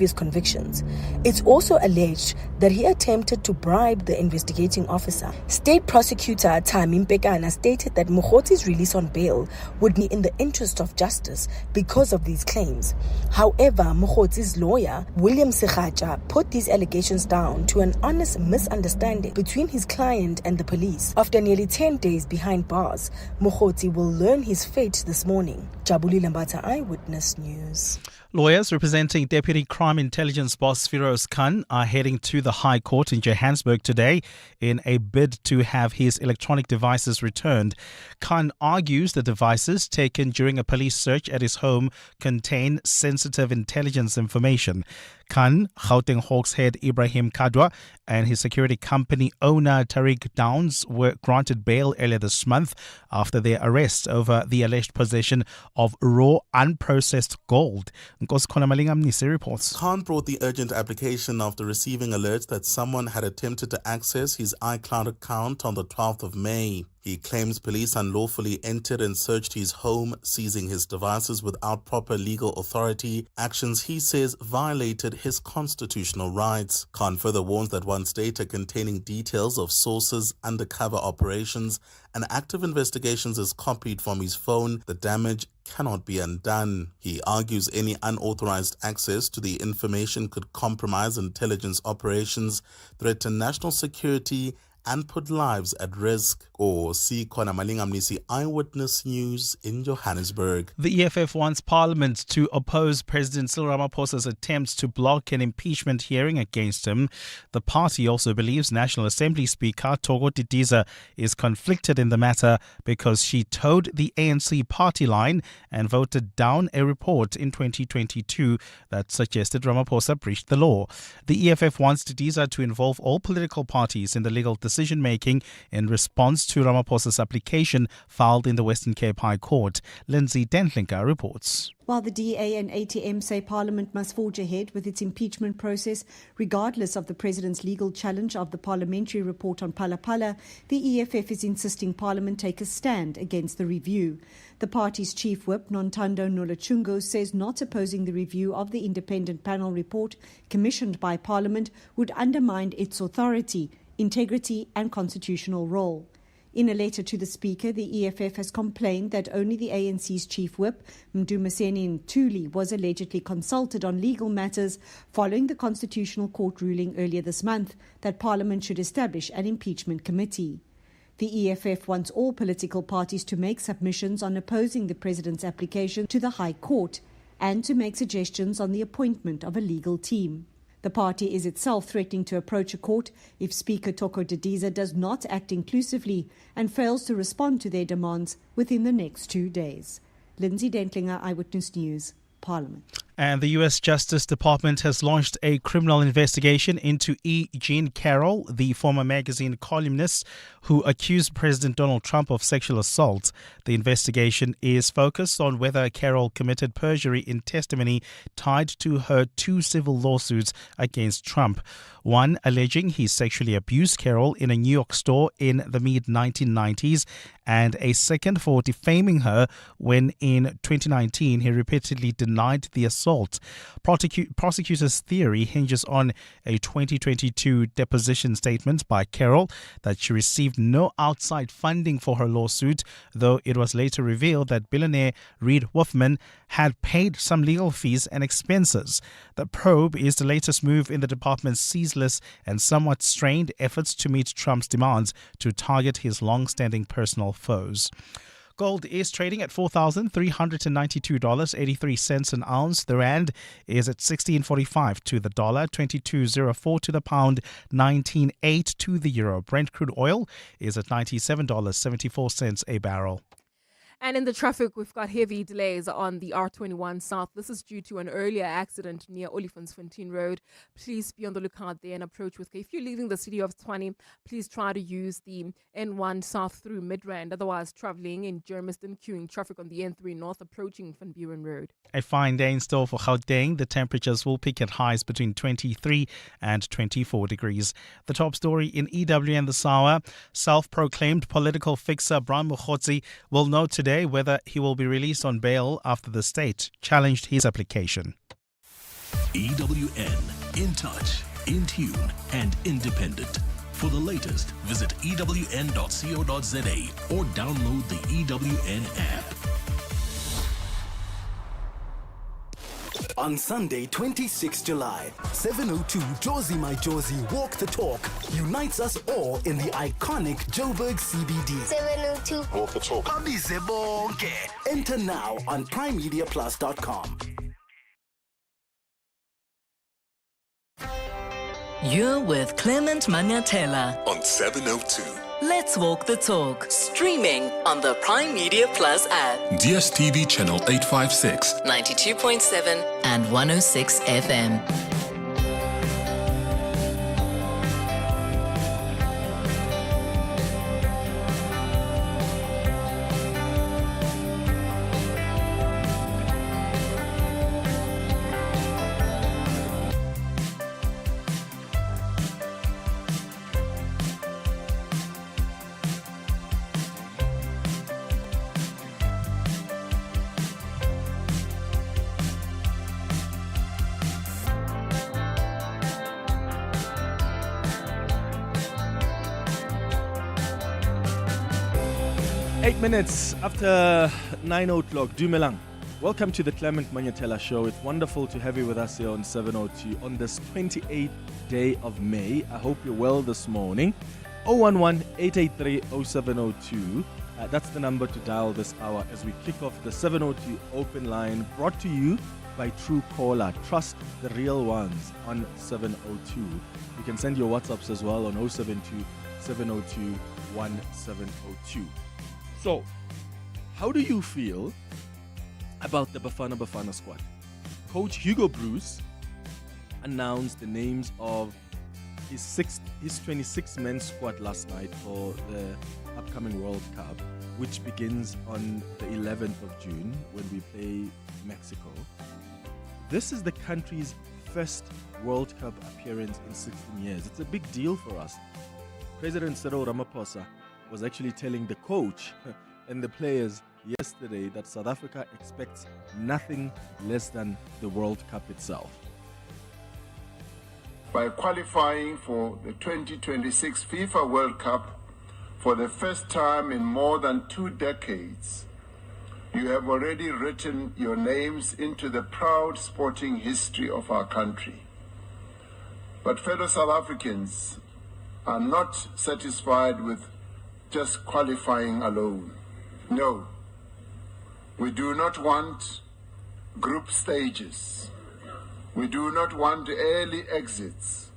his convictions. It's also alleged that he attempted to bribe the investigating officer. State prosecutor Tami Mpekana stated that Mogotzi's release on bail would be in the interest of justice because of these claims. However, Mogotzi's lawyer, William Sekhaja, put these allegations down to an honest misunderstanding between his client and the police. After nearly 10 days behind bars, Mogotzi will learn his fate this morning. Jabuli Lambata, Eyewitness News. Lawyers representing Deputy Crime Intelligence boss Firoz Khan are heading to the High Court in Johannesburg today in a bid to have his electronic devices returned. Khan argues the devices taken during a police search at his home contain sensitive intelligence information. Khan, Gauteng Hawks head Ibrahim Kadwa and his security company owner Tariq Downs were granted bail earlier this month after their arrest over the alleged possession of raw, unprocessed gold. Nkosi Khona Malingamnisi reports. Khan brought the urgent application after receiving alerts that someone had attempted to access his iCloud account on the 12th of May. He claims police unlawfully entered and searched his home, seizing his devices without proper legal authority, actions he says violated his constitutional rights. Khan further warns that once data containing details of sources, undercover operations, and active investigations is copied from his phone, the damage cannot be undone. He argues any unauthorized access to the information could compromise intelligence operations, threaten national security, and put lives at risk. Nkosi Khona Malingamnisi, Eyewitness News in Johannesburg. The EFF wants Parliament to oppose President Cyril Ramaphosa's attempts to block an impeachment hearing against him. The party also believes National Assembly Speaker Thoko Didiza is conflicted in the matter because she toed the ANC party line and voted down a report in 2022 that suggested Ramaphosa breached the law. The EFF wants Didiza to involve all political parties in the legal decision-making in response to Ramaphosa's application filed in the Western Cape High Court. Lindsay Dentlinker reports. While the DA and ATM say Parliament must forge ahead with its impeachment process, regardless of the President's legal challenge of the parliamentary report on Phala, the EFF is insisting Parliament take a stand against the review. The party's chief whip, Nontando Nolachungo, says not opposing the review of the independent panel report commissioned by Parliament would undermine its authority, integrity and constitutional role. In a letter to the Speaker, the EFF has complained that only the ANC's chief whip, Mdumiseni Ntuli, was allegedly consulted on legal matters following the Constitutional Court ruling earlier this month that Parliament should establish an impeachment committee. The EFF wants all political parties to make submissions on opposing the President's application to the High Court and to make suggestions on the appointment of a legal team. The party is itself threatening to approach a court if Speaker Thoko Didiza does not act inclusively and fails to respond to their demands within the next 2 days. Lindsay Dentlinger, Eyewitness News, Parliament. And the U.S. Justice Department has launched a criminal investigation into E. Jean Carroll, the former magazine columnist who accused President Donald Trump of sexual assault. The investigation is focused on whether Carroll committed perjury in testimony tied to her 2 civil lawsuits against Trump. One alleging he sexually abused Carroll in a New York store in the mid-1990s, and a second for defaming her when in 2019 he repeatedly denied the assault. Prosecutors' theory hinges on a 2022 deposition statement by Carroll that she received no outside funding for her lawsuit, though it was later revealed that billionaire Reid Hoffman had paid some legal fees and expenses. The probe is the latest move in the department's ceaseless and somewhat strained efforts to meet Trump's demands to target his long-standing personal foes. Gold is trading at $4,392.83 an ounce. The rand is at 16.45 to the dollar, 22.04 to the pound, 19.8 to the euro. Brent crude oil is at $97.74 a barrel. And in the traffic, we've got heavy delays on the R21 South. This is due to an earlier accident near Olifantsfontein Road. Please be on the lookout there and approach with care. If you're leaving the city of Tshwane, please try to use the N1 South through Midrand. Otherwise, traveling in Germiston, queuing traffic on the N3 North approaching Van Buren Road. A fine day in store for Gauteng. The temperatures will peak at highs between 23 and 24 degrees. The top story in EWN this hour. Self-proclaimed political fixer Brian Mogotzi will know today whether he will be released on bail after the state challenged his application. EWN, in touch, in tune, and independent. For the latest, visit ewn.co.za or download the EWN app. On Sunday, 26 July, 7:02 Jozi My Jozi Walk the Talk unites us all in the iconic Joburg CBD. 7:02 Walk the Talk. Abize bonke. Enter now on primemediaplus.com. You're with Clement Manyathela On 702. Let's Walk the Talk, streaming on the Prime Media Plus app, DSTV channel 856. 92.7 and 106 FM. Minutes after 9 o'clock, Dumelang. Welcome to the Clement Manyathela Show. It's wonderful to have you with us here on 702 on this 28th day of May. I hope you're well this morning. 011-883-0702. That's the number to dial this hour as we kick off the 702 open line, brought to you by True Caller. Trust the real ones on 702. You can send your WhatsApps as well on 072 702 1702. So, how do you feel about the Bafana squad? Coach Hugo Bruce announced the names of his 26-man squad last night for the upcoming World Cup, which begins on the 11th of June when we play Mexico. This is the country's first World Cup appearance in 16 years. It's a big deal for us. President Cyril Ramaphosa was actually telling the coach and the players yesterday that South Africa expects nothing less than the World Cup itself. By qualifying for the 2026 FIFA World Cup for the first time in more than 2 decades, you have already written your names into the proud sporting history of our country. But fellow South Africans are not satisfied with just qualifying alone. No, we do not want group stages. We do not want early exits.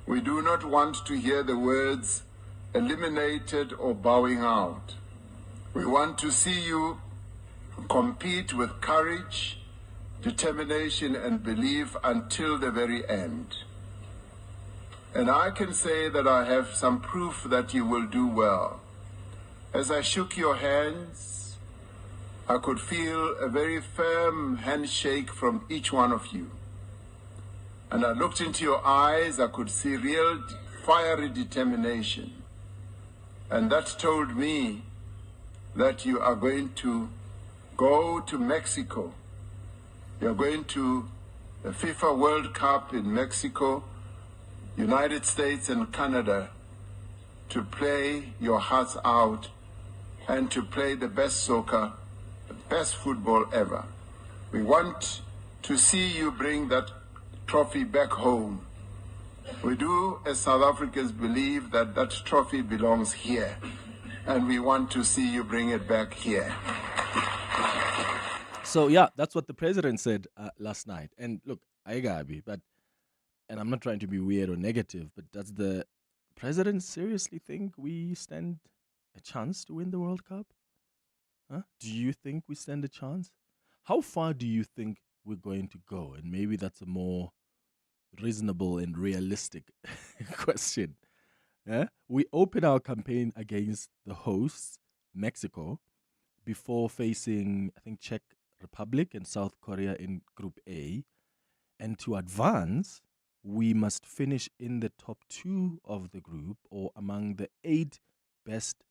We do not want to hear the words eliminated or bowing out. We want to see you compete with courage, determination, and belief until the very end. And I can say that I have some proof that you will do well. As I shook your hands, I could feel a very firm handshake from each one of you. And I looked into your eyes, I could see real fiery determination. And that told me that you are going to go to Mexico. You're going to the FIFA World Cup in Mexico, United States and Canada, to play your hearts out and to play the best soccer, the best football ever. We want to see you bring that trophy back home. We do, as South Africans, believe that that trophy belongs here, and we want to see you bring it back here. So yeah, that's what the president said last night. And look, I gotta be, and I'm not trying to be weird or negative, but does the president seriously think we stand a chance to win the World Cup? Huh? Do you think we stand a chance? How far do you think we're going to go? And maybe that's a more reasonable and realistic question. Yeah? We open our campaign against the hosts, Mexico, before facing, I think, Czech Republic and South Korea in Group A. And to advance, we must finish in the top 2 of the group or among the 8 best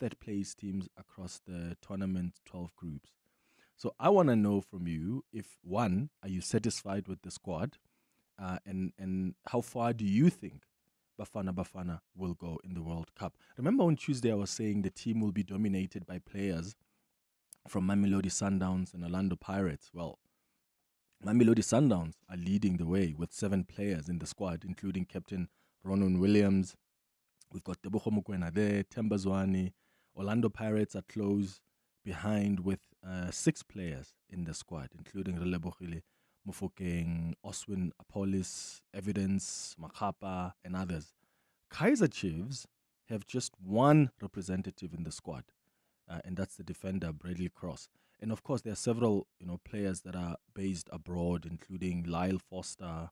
third-place teams across the tournament 12 groups. So I want to know from you if, 1, are you satisfied with the squad? and how far do you think Bafana will go in the World Cup? Remember on Tuesday I was saying the team will be dominated by players from Mamelodi Sundowns and Orlando Pirates. Well, Mamelodi Sundowns are leading the way with 7 players in the squad, including Captain Ronan Williams. We've got Tebogo Mokoena there, Themba Zwane. Orlando Pirates are close behind with 6 players in the squad, including Relebohile Mofokeng, Oswin Apolis, Evidence, Makapa, and others. Kaizer Chiefs have just 1 representative in the squad, and that's the defender Bradley Cross. And of course, there are several players that are based abroad, including Lyle Foster.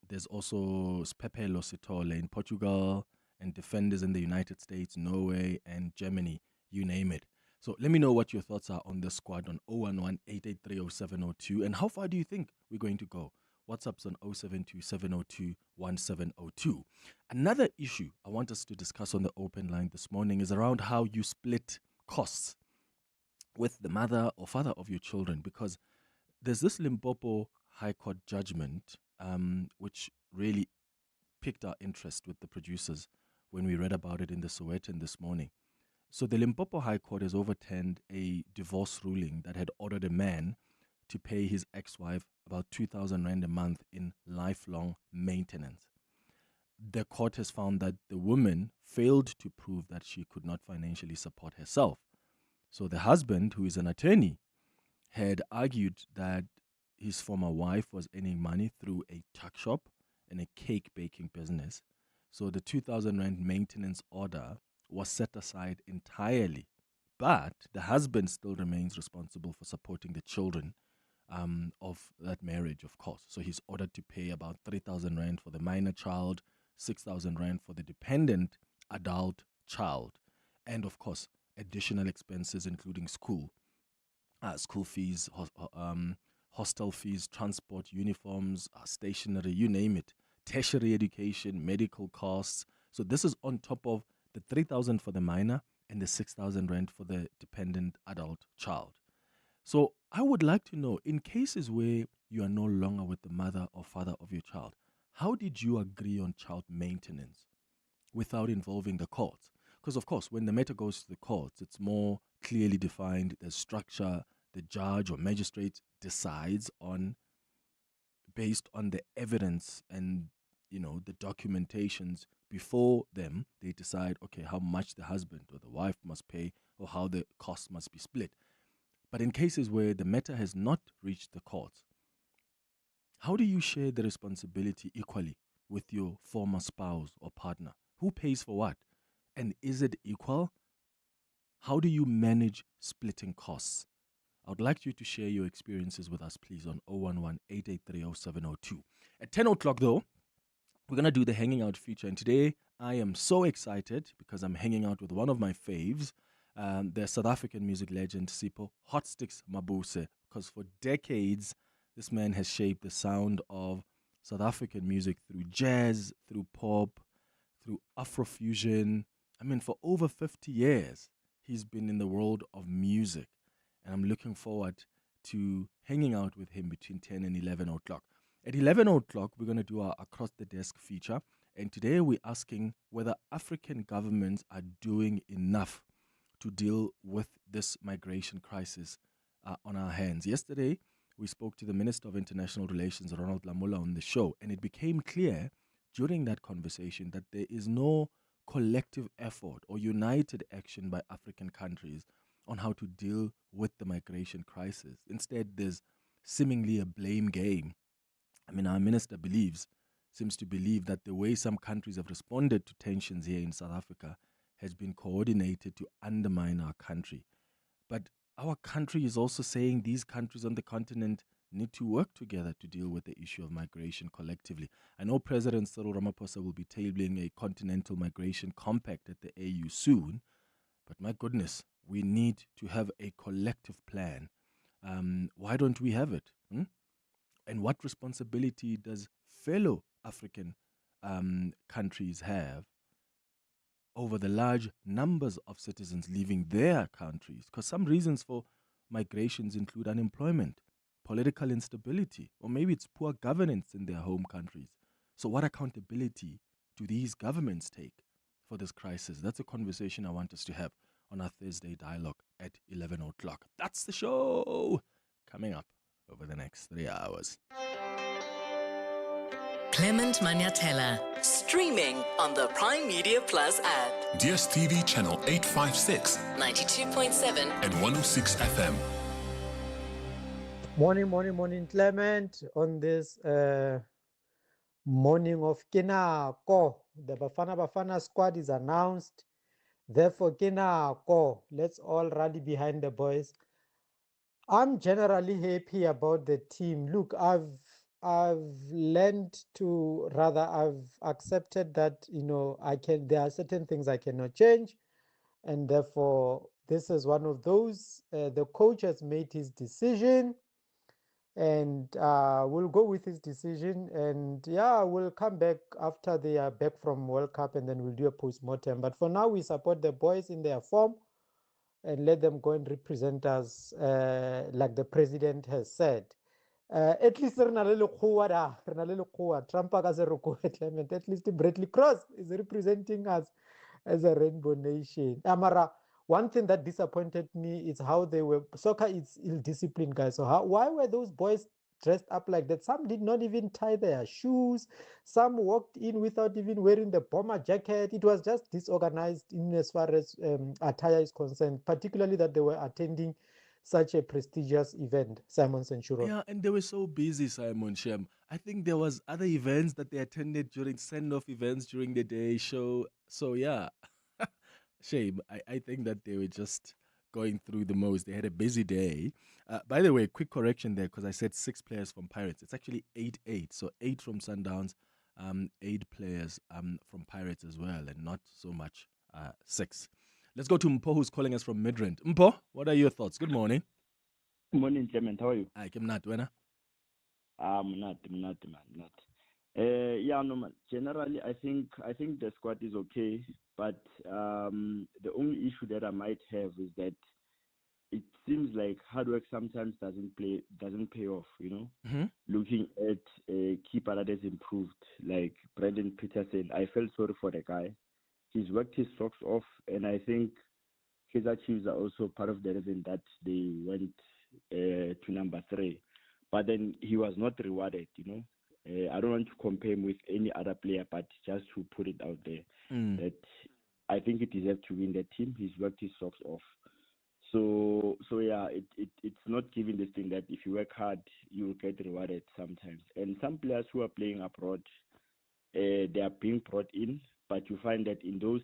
There's also Pepelo Sitole in Portugal, and defenders in the United States, Norway, and Germany, you name it. So let me know what your thoughts are on this squad on 011-883-0702. And how far do you think we're going to go? WhatsApp's on 072-702-1702. Another issue I want us to discuss on the open line this morning is around how you split costs with the mother or father of your children, because there's this Limpopo High Court judgment which really piqued our interest with the producers when we read about it in the Sowetan this morning. So the Limpopo High Court has overturned a divorce ruling that had ordered a man to pay his ex-wife about 2,000 rand a month in lifelong maintenance. The court has found that the woman failed to prove that she could not financially support herself. So the husband, who is an attorney, had argued that his former wife was earning money through a tuck shop and a cake baking business. So the 2,000 rand maintenance order was set aside entirely. But the husband still remains responsible for supporting the children of that marriage, of course. So he's ordered to pay about 3,000 rand for the minor child, 6,000 rand for the dependent adult child, and of course, additional expenses including school fees, hostel fees, transport, uniforms, stationery, you name it, tertiary education, medical costs. So this is on top of the 3,000 for the minor and the 6,000 rand for the dependent adult child. So I would like to know, in cases where you are no longer with the mother or father of your child, how did you agree on child maintenance without involving the courts? Because, of course, when the matter goes to the courts, it's more clearly defined. There's structure. The judge or magistrate decides on, based on the evidence and, the documentations before them, they decide, okay, how much the husband or the wife must pay or how the cost must be split. But in cases where the matter has not reached the courts, how do you share the responsibility equally with your former spouse or partner? Who pays for what? And is it equal? How do you manage splitting costs? I would like you to share your experiences with us, please, on 011-883-0702. At 10 o'clock, though, we're going to do the Hanging Out feature. And today, I am so excited because I'm hanging out with one of my faves, the South African music legend, Sipho Hotsticks Mabuse. Because for decades, this man has shaped the sound of South African music through jazz, through pop, through Afrofusion. I mean, for over 50 years, he's been in the world of music. And I'm looking forward to hanging out with him between 10 and 11 o'clock. At 11 o'clock, we're going to do our Across the Desk feature. And today we're asking whether African governments are doing enough to deal with this migration crisis on our hands. Yesterday, we spoke to the Minister of International Relations, Ronald Lamola, on the show. And it became clear during that conversation that there is no collective effort or united action by African countries on how to deal with the migration crisis. Instead, there's seemingly a blame game. I mean, our minister seems to believe that the way some countries have responded to tensions here in South Africa has been coordinated to undermine our country. But our country is also saying these countries on the continent need to work together to deal with the issue of migration collectively. I know President Cyril Ramaphosa will be tabling a continental migration compact at the AU soon, but my goodness, we need to have a collective plan. Why don't we have it? And what responsibility does fellow African countries have over the large numbers of citizens leaving their countries? Because some reasons for migrations include unemployment, political instability, or maybe it's poor governance in their home countries. So what accountability do these governments take for this crisis? That's a conversation I want us to have on our Thursday dialogue at 11 o'clock. That's the show coming up over the next 3 hours. Clement Manyathela, streaming on the Prime Media Plus app. DSTV channel 856 92.7 and 106 FM. Morning, Clement. On this morning of Kinako, the Bafana squad is announced. Therefore, Kinako, let's all rally behind the boys. I'm generally happy about the team. Look, I've accepted that, there are certain things I cannot change, and therefore this is one of those. The coach has made his decision, and we'll go with his decision, and we'll come back after they are back from World Cup, and then we'll do a post-mortem. But for now, we support the boys in their form and let them go and represent us, like the president has said. At least Trump Clement, at least Bradley Cross is representing us as a rainbow nation. Amara, one thing that disappointed me is how they were. Soccer is ill-disciplined, guys. So why were those boys dressed up like that? Some did not even tie their shoes. Some walked in without even wearing the bomber jacket. It was just disorganized in as far as attire is concerned, particularly that they were attending such a prestigious event, Simon Senchuro. Yeah, and they were so busy, Simon Shem. I think there was other events that they attended during send-off events during the day show. So yeah, shame. I think that they were just going through the most. They had a busy day. By the way, quick correction there, because I said 6 players from Pirates. It's actually 8-8. So 8 from Sundowns, 8 players from Pirates as well, and not so much 6. Let's go to Mpo, who's calling us from Midrand. Mpo, what are your thoughts? Good morning. Good morning, Clement. How are you? Hi, I'm not. Wena? I'm not. Yeah, no, man. Generally, I think the squad is okay, but the only issue that I might have is that it seems like hard work sometimes doesn't pay off. Mm-hmm. Looking at keeper that has improved, like Brendan Peterson, I felt sorry for the guy. He's worked his socks off, and I think his achievements are also part of the reason that they went to number 3. But then he was not rewarded, I don't want to compare him with any other player, but just to put it out there, that I think it deserves to win the team. He's worked his socks off. So yeah, it's not given this thing that if you work hard, you will get rewarded sometimes. And some players who are playing abroad, they are being brought in, but you find that in those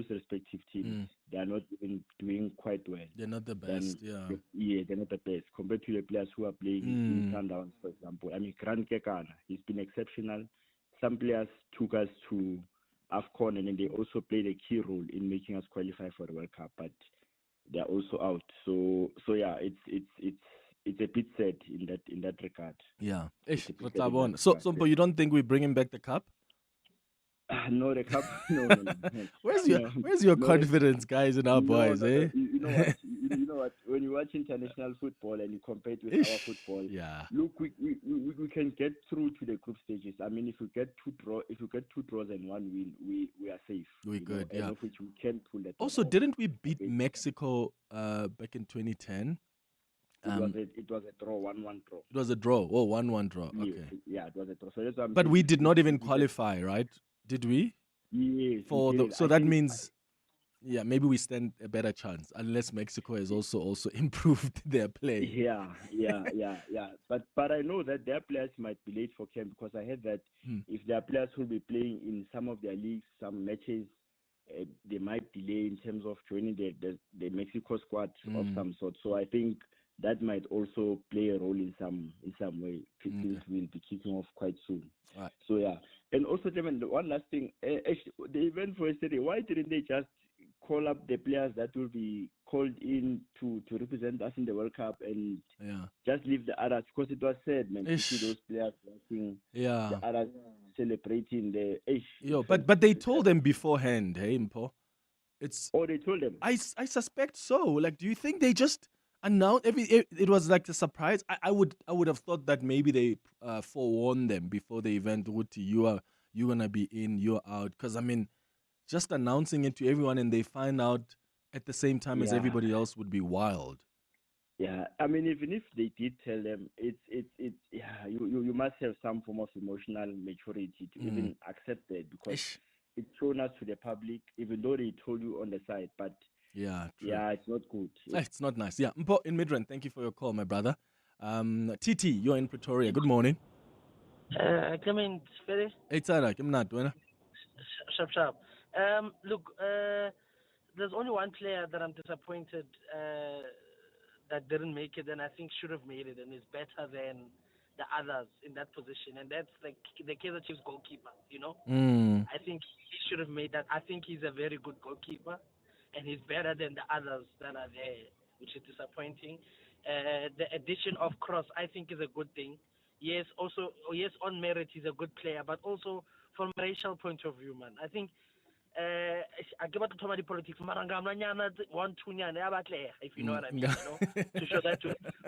respective teams, they are not even doing quite well. They're not the best, Yeah, they're not the best compared to the players who are playing in Sundowns, for example. I mean, Grant Kekana, he's been exceptional. Some players took us to AFCON, and then they also played a key role in making us qualify for the World Cup, but they're also out. So yeah, it's a bit sad in that regard. Yeah. So you don't think we bring him back the cup? No, the cup. No. Where's your confidence, guys, in our boys? Eh? You know what? When you watch international football and you compare it with our football, look, we can get through to the group stages. I mean, if we get 2 draws and 1 win, we are safe. We're good. And of which we can pull that. Also, didn't we beat Mexico back in 2010? It was a draw, 1-1 draw. It was a draw. Oh, 1-1 draw. Okay. Yeah, it was a draw. So that's what but we did not even qualify, right? Did we? Yes. So that means, maybe we stand a better chance unless Mexico has also improved their play. Yeah. But I know that their players might be late for camp, because I heard that if their players will be playing in some of their leagues, some matches, they might delay in terms of joining the Mexico squad of some sort. So I think that might also play a role in some way. Things will be kicking off quite soon. Right. So yeah, and also, Clement, one last thing. The event for yesterday, why didn't they just call up the players that will be called in to represent us in the World Cup and just leave the others? Because it was sad, man, to see those players watching the others celebrating the. But they told them beforehand, hey, Mpo. They told them. I suspect so. Like, do you think they just And now it was like a surprise. I would have thought that maybe they forewarned them before the event. You're gonna be in, you're out. Because I mean, just announcing it to everyone and they find out at the same time as everybody else would be wild. Yeah, I mean, even if they did tell them, you must have some form of emotional maturity to even accept it, because it's shown us to the public, even though they told you on the side, but it's not good. It's not nice. Yeah, Mpo in Midrand, thank you for your call, my brother. TT, you're in Pretoria. Good morning. Clement, Ferry. Hey, Tsara, I'm not doing Sharp. Look, there's only one player that I'm disappointed that didn't make it, and I think should have made it, and is better than the others in that position, and that's the Kaizer Chiefs goalkeeper. I think he should have made that. I think he's a very good goalkeeper, and he's better than the others that are there, which is disappointing. The addition of Cross, I think, is a good thing. Yes, on merit, he's a good player, but also from a racial point of view, man, I think I give out to Tomadi politics, if you know what I mean, to show that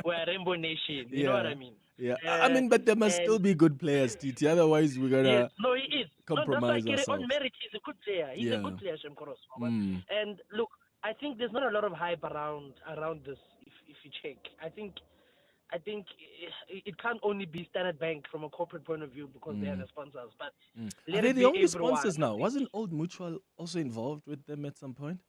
we're a rainbow nation, you know what I mean? Yeah, I mean, but there must still be good players, TT, otherwise we're going to he is. compromise ourselves. On merit, he's a good player. He's a good player, Shem Koros. And look, I think there's not a lot of hype around this, if you check. I think it can't only be Standard Bank from a corporate point of view because they are the sponsors. But are they the only sponsors now? Wasn't Old Mutual also involved with them at some point?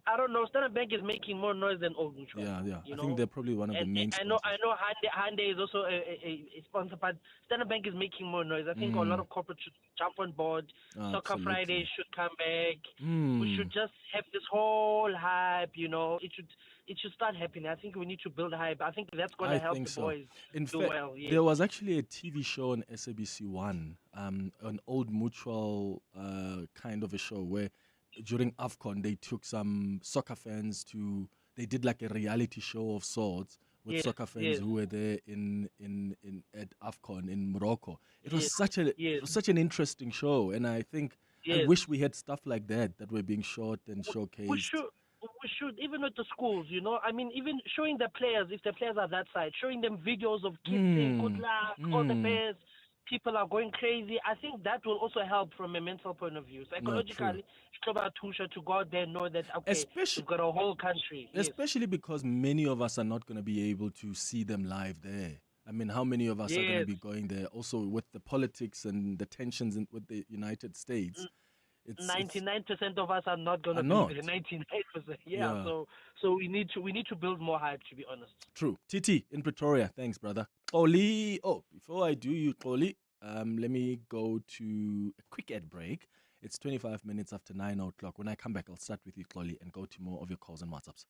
I don't know. Standard Bank is making more noise than Old Mutual. Yeah. I think they're probably one of the main sponsors. I know Hyundai is also a sponsor, but Standard Bank is making more noise. I think a lot of corporates should jump on board. Soccer Friday should come back. We should just have this whole hype, It should start happening. I think we need to build hype. I think that's going to help the boys do well. Yeah. There was actually a TV show on SABC One, an Old Mutual kind of a show where during AFCON they took some soccer fans they did like a reality show of sorts with soccer fans who were there at AFCON in Morocco. It was such an interesting show, and I think I wish we had stuff like that were being shot and showcased. We should, even with the schools, I mean, even showing the players, if the players are that side, showing them videos of kids saying good luck, all the best, people are going crazy. I think that will also help from a mental point of view. Psychologically, it's about Tusha to go out there and know that, we've got a whole country. Especially because many of us are not going to be able to see them live there. I mean, how many of us are going to be going there? Also, with the politics and the tensions with the United States. 99% of us are not going to be there. 99%. So we need to build more hype, to be honest. True. TT in Pretoria. Thanks, brother. Oli. Oh, before I do you, Oli, let me go to a quick ad break. It's 25 minutes after 9 o'clock. When I come back, I'll start with you, Oli, and go to more of your calls and WhatsApps.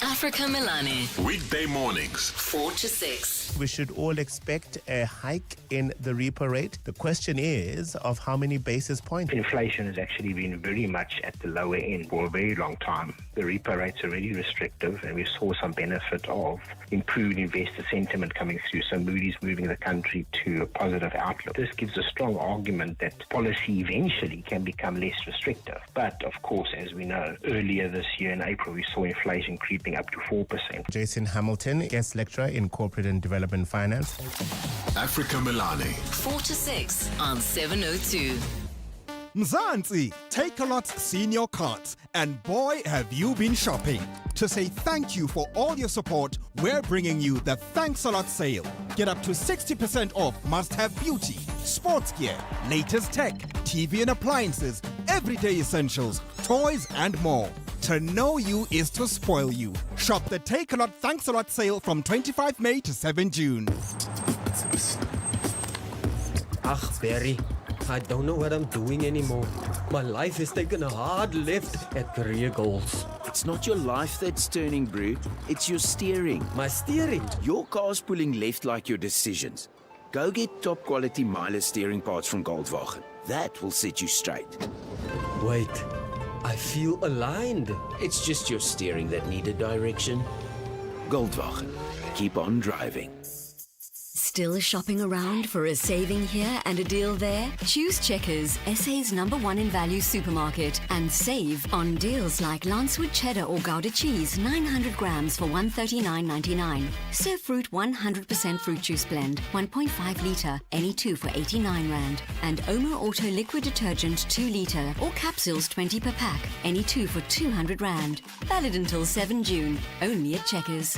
Africa Milani. Weekday mornings, 4 to 6. We should all expect a hike in the repo rate. The question is of how many basis points? Inflation has actually been very much at the lower end for a very long time. The repo rates are really restrictive, and we saw some benefit of improved investor sentiment coming through. So Moody's moving the country to a positive outlook. This gives a strong argument that policy eventually can become less restrictive. But of course, as we know, earlier this year in April, we saw inflation creeping up to 4%. Jason Hamilton, guest lecturer in corporate and development finance. Africa Milani. 4 to 6 on 702. Mzansi, Take-A-Lot's senior cards, and boy have you been shopping. To say thank you for all your support, we're bringing you the Thanks A Lot sale. Get up to 60% off must-have beauty, sports gear, latest tech, TV and appliances, everyday essentials, toys and more. To know you is to spoil you. Shop the Take-A-Lot Thanks A Lot sale from 25 May to 7 June. Barry, I don't know what I'm doing anymore. My life has taken a hard left at career goals. It's not your life that's turning, Brew. It's your steering. My steering? Your car's pulling left like your decisions. Go get top quality mileage steering parts from Goldwagen. That will set you straight. Wait, I feel aligned. It's just your steering that needed direction. Goldwagen. Keep on driving. Still shopping around for a saving here and a deal there? Choose Checkers, SA's #1 in value supermarket, and save on deals like Lancewood cheddar or Gouda cheese, 900 grams for $139.99. Surf Fruit 100% fruit juice blend, 1.5 litre, any 2 for 89 Rand. And Omo Auto liquid detergent 2 litre or capsules 20 per pack, any 2 for 200 Rand. Valid until 7 June, only at Checkers.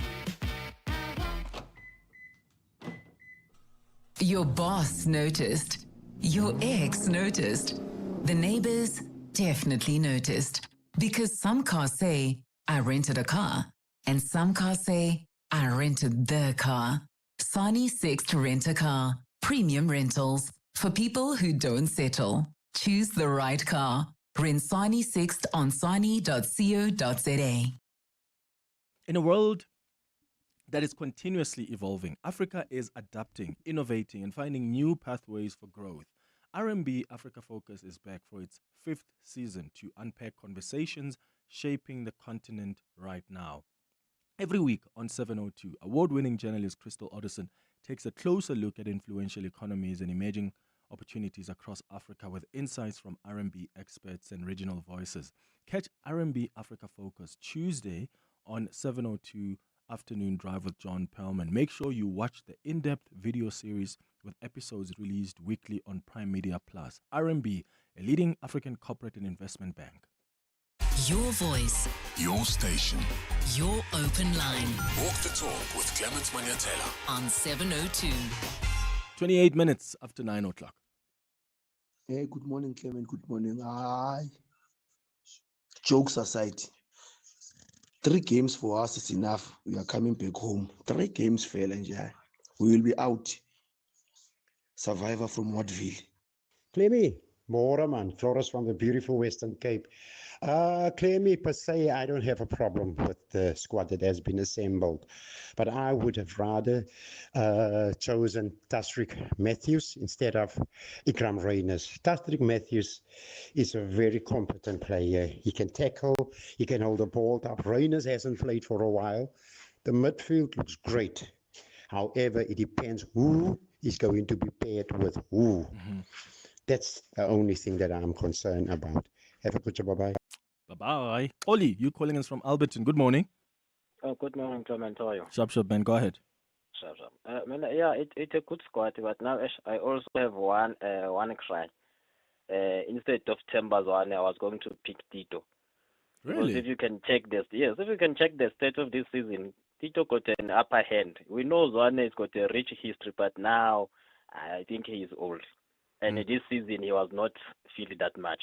Your boss noticed. Your ex noticed. The neighbors definitely noticed. Because some cars say, I rented a car. And some cars say, I rented the car. Sani Sixt Rent a Car. Premium rentals. For people who don't settle. Choose the right car. Rent Sani Sixt on sani.co.za. In a world that is continuously evolving, Africa is adapting, innovating, and finding new pathways for growth. RMB Africa Focus is back for its 5th season to unpack conversations shaping the continent right now. Every week on 702, award-winning journalist Crystal Odison takes a closer look at influential economies and emerging opportunities across Africa with insights from RMB experts and regional voices. Catch RMB Africa Focus Tuesday on 702 Afternoon Drive with John Perlman. Make sure you watch the in-depth video series with episodes released weekly on Prime Media Plus. RMB, a leading African corporate and investment bank. Your voice, Your station. your open line Walk the talk with Clement Manyathela. on 702. 28 minutes after 9 o'clock. Hey, good morning, Clement. Good morning. Jokes aside, 3 games for us is enough. We are coming back home. 3 games fail and we will be out. Survivor from Watville. Clemmy, Mora man, Floris from the beautiful Western Cape. Clemmy, per se, I don't have a problem with the squad that has been assembled, but I would have rather chosen Tasric Matthews instead of Ikram Reyners. Tasric Matthews is a very competent player. He can tackle, he can hold the ball up. Reyners hasn't played for a while. The midfield looks great. However, it depends who is going to be paired with who. That's the only thing that I'm concerned about. Have a good job. Bye-bye. Bye-bye. Oli, you calling us from Alberton. Good morning. Oh, good morning, Clement. How are you? Sharp, man. Go ahead. Sure. Yeah, it's a good squad, but now I also have one cry. Instead of Temba's one, I was going to pick Tito. Really? Because if you can check the state of this season, Tito got an upper hand. We know Zwane has got a rich history, but now I think he is old. And this season, he was not feeling that much.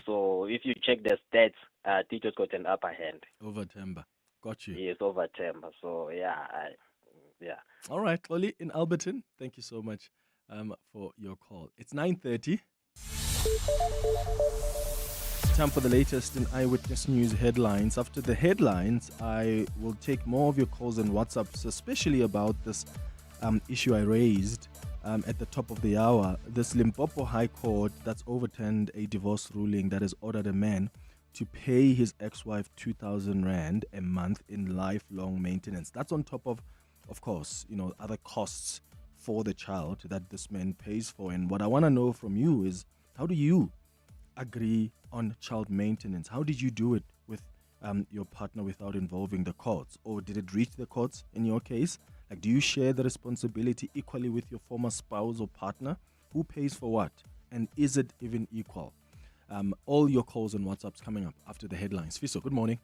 So if you check the stats, Tito's got an upper hand. Over Temba. Got you. Yes, over Temba. So, yeah. All right, Oli in Alberton, thank you so much for your call. It's 9:30. Time for the latest in Eyewitness News headlines. After the headlines, I will take more of your calls and WhatsApps, especially about this issue I raised at the top of the hour. This Limpopo High Court that's overturned a divorce ruling that has ordered a man to pay his ex-wife 2,000 Rand a month in lifelong maintenance. That's on top of course, other costs for the child that this man pays for. And what I want to know from you is, how do you agree on child maintenance? How did you do it with your partner without involving the courts? Or did it reach the courts in your case? Like, do you share the responsibility equally with your former spouse or partner? Who pays for what? And is it even equal? All your calls and WhatsApps coming up after the headlines. Fiso, good morning.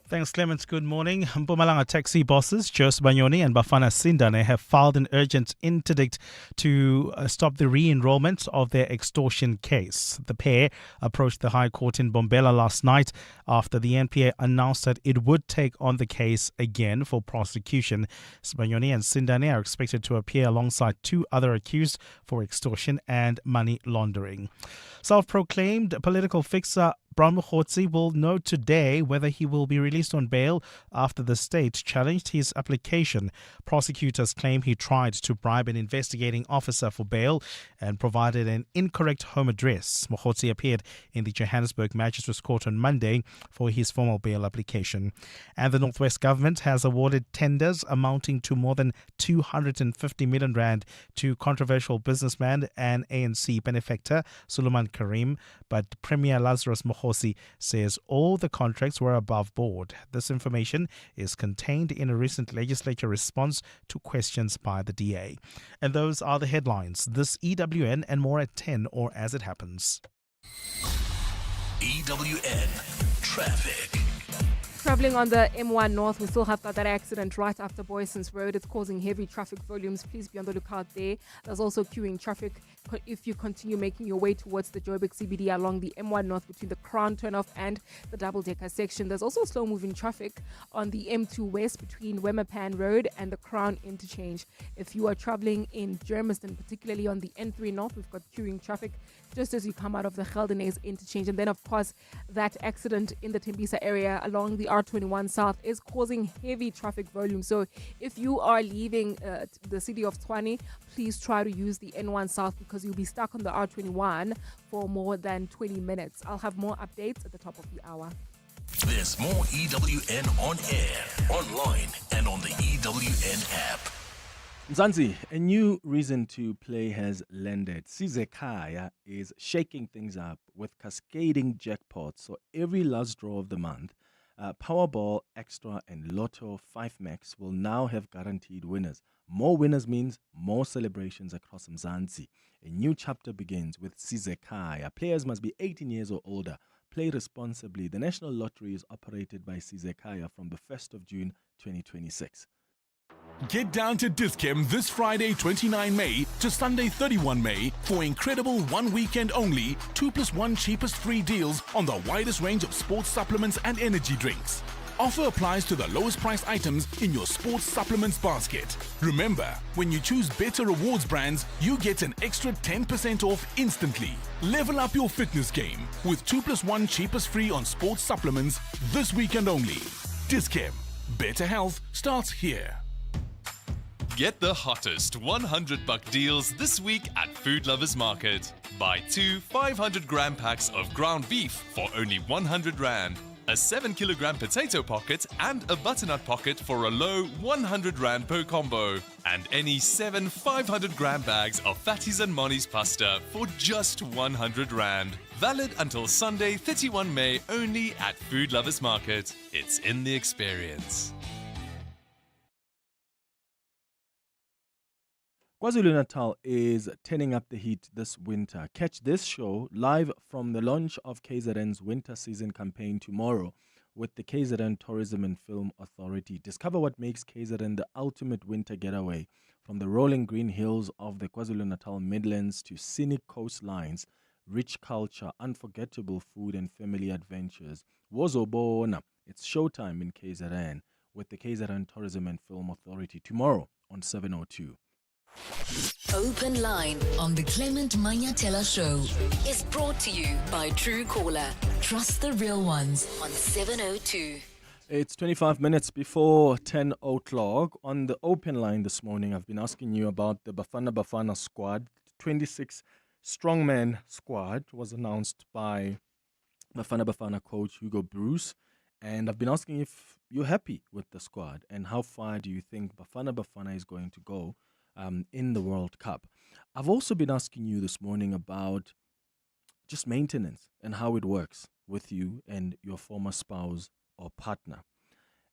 Thanks, Clements. Good morning. Mpumalanga taxi bosses Jose Banyoni and Bafana Sindane have filed an urgent interdict to stop the re-enrollment of their extortion case. The pair approached the High Court in Bombela last night after the NPA announced that it would take on the case again for prosecution. Banyoni and Sindane are expected to appear alongside 2 other accused for extortion and money laundering. Self-proclaimed political fixer Brown Mokhotsi will know today whether he will be released on bail after the state challenged his application. Prosecutors claim he tried to bribe an investigating officer for bail and provided an incorrect home address. Mokhotsi appeared in the Johannesburg Magistrates Court on Monday for his formal bail application. And the Northwest government has awarded tenders amounting to more than 250 million rand to controversial businessman and ANC benefactor Suleiman Karim, but Premier Lazarus Mokhotsi says all the contracts were above board. This information is contained in a recent legislature response to questions by the DA. And those are the headlines. This EWN and more at 10 or as it happens. EWN Traffic. Traveling on the M1 North, we still have got that accident right after Boyson's Road. It's causing heavy traffic volumes. Please be on the lookout there. There's also queuing traffic if you continue making your way towards the Joburg CBD along the M1 North between the Crown turnoff and the double-decker section. There's also slow-moving traffic on the M2 West between Wemapan Road and the Crown interchange. If you are traveling in Germiston, particularly on the N3 North, we've got queuing traffic just as you come out of the Geldenese interchange. And then, of course, that accident in the Tembisa area along the R21 South is causing heavy traffic volume. So if you are leaving the city of Tshwane, please try to use the N1 South because you'll be stuck on the R21 for more than 20 minutes. I'll have more updates at the top of the hour. There's more EWN on air, online, and on the EWN app. Mzansi, a new reason to play has landed. Sizekaya is shaking things up with cascading jackpots. So every last draw of the month, Powerball, Extra, and Lotto 5max will now have guaranteed winners. More winners means more celebrations across Mzansi. A new chapter begins with Sizekaya. Players must be 18 years or older. Play responsibly. The National Lottery is operated by Sizekaya from the 1st of June 2026. Get down to Dis-Chem this Friday 29 May to Sunday 31 May for incredible one weekend only 2+1 cheapest free deals on the widest range of sports supplements and energy drinks. Offer applies to the lowest priced items in your sports supplements basket. Remember, when you choose better rewards brands, you get an extra 10% off instantly. Level up your fitness game with 2+1 cheapest free on sports supplements this weekend only. Dis-Chem. Better health starts here. Get the hottest 100-buck deals this week at Food Lovers Market. Buy 2 500-gram packs of ground beef for only 100 rand. A 7-kilogram potato pocket and a butternut pocket for a low 100 rand per combo. And any 7 500-gram bags of Fatties and Moni's pasta for just 100 rand. Valid until Sunday 31 May only at Food Lovers Market. It's in the experience. KwaZulu-Natal is turning up the heat this winter. Catch this show live from the launch of KZN's winter season campaign tomorrow with the KZN Tourism and Film Authority. Discover what makes KZN the ultimate winter getaway, from the rolling green hills of the KwaZulu-Natal Midlands to scenic coastlines, rich culture, unforgettable food and family adventures. Wozobona, it's showtime in KZN with the KZN Tourism and Film Authority tomorrow on 702. Open Line on the Clement Manyathela Show is brought to you by Truecaller. Trust the real ones on 702. It's 25 minutes before 10 o'clock. On the Open Line this morning, I've been asking you about the Bafana Bafana squad. 26 strongman squad was announced by Bafana Bafana coach Hugo Bruce. And I've been asking if you're happy with the squad and how far do you think Bafana Bafana is going to go in the World Cup. I've also been asking you this morning about just maintenance and how it works with you and your former spouse or partner.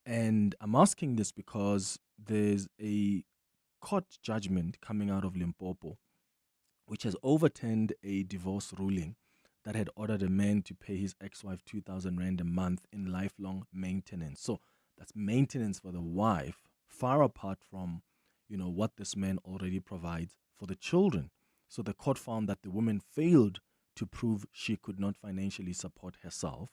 And I'm asking this because there's a court judgment coming out of Limpopo which has overturned a divorce ruling that had ordered a man to pay his ex-wife 2,000 rand a month in lifelong maintenance. So that's maintenance for the wife, far apart from what this man already provides for the children. So the court found that the woman failed to prove she could not financially support herself.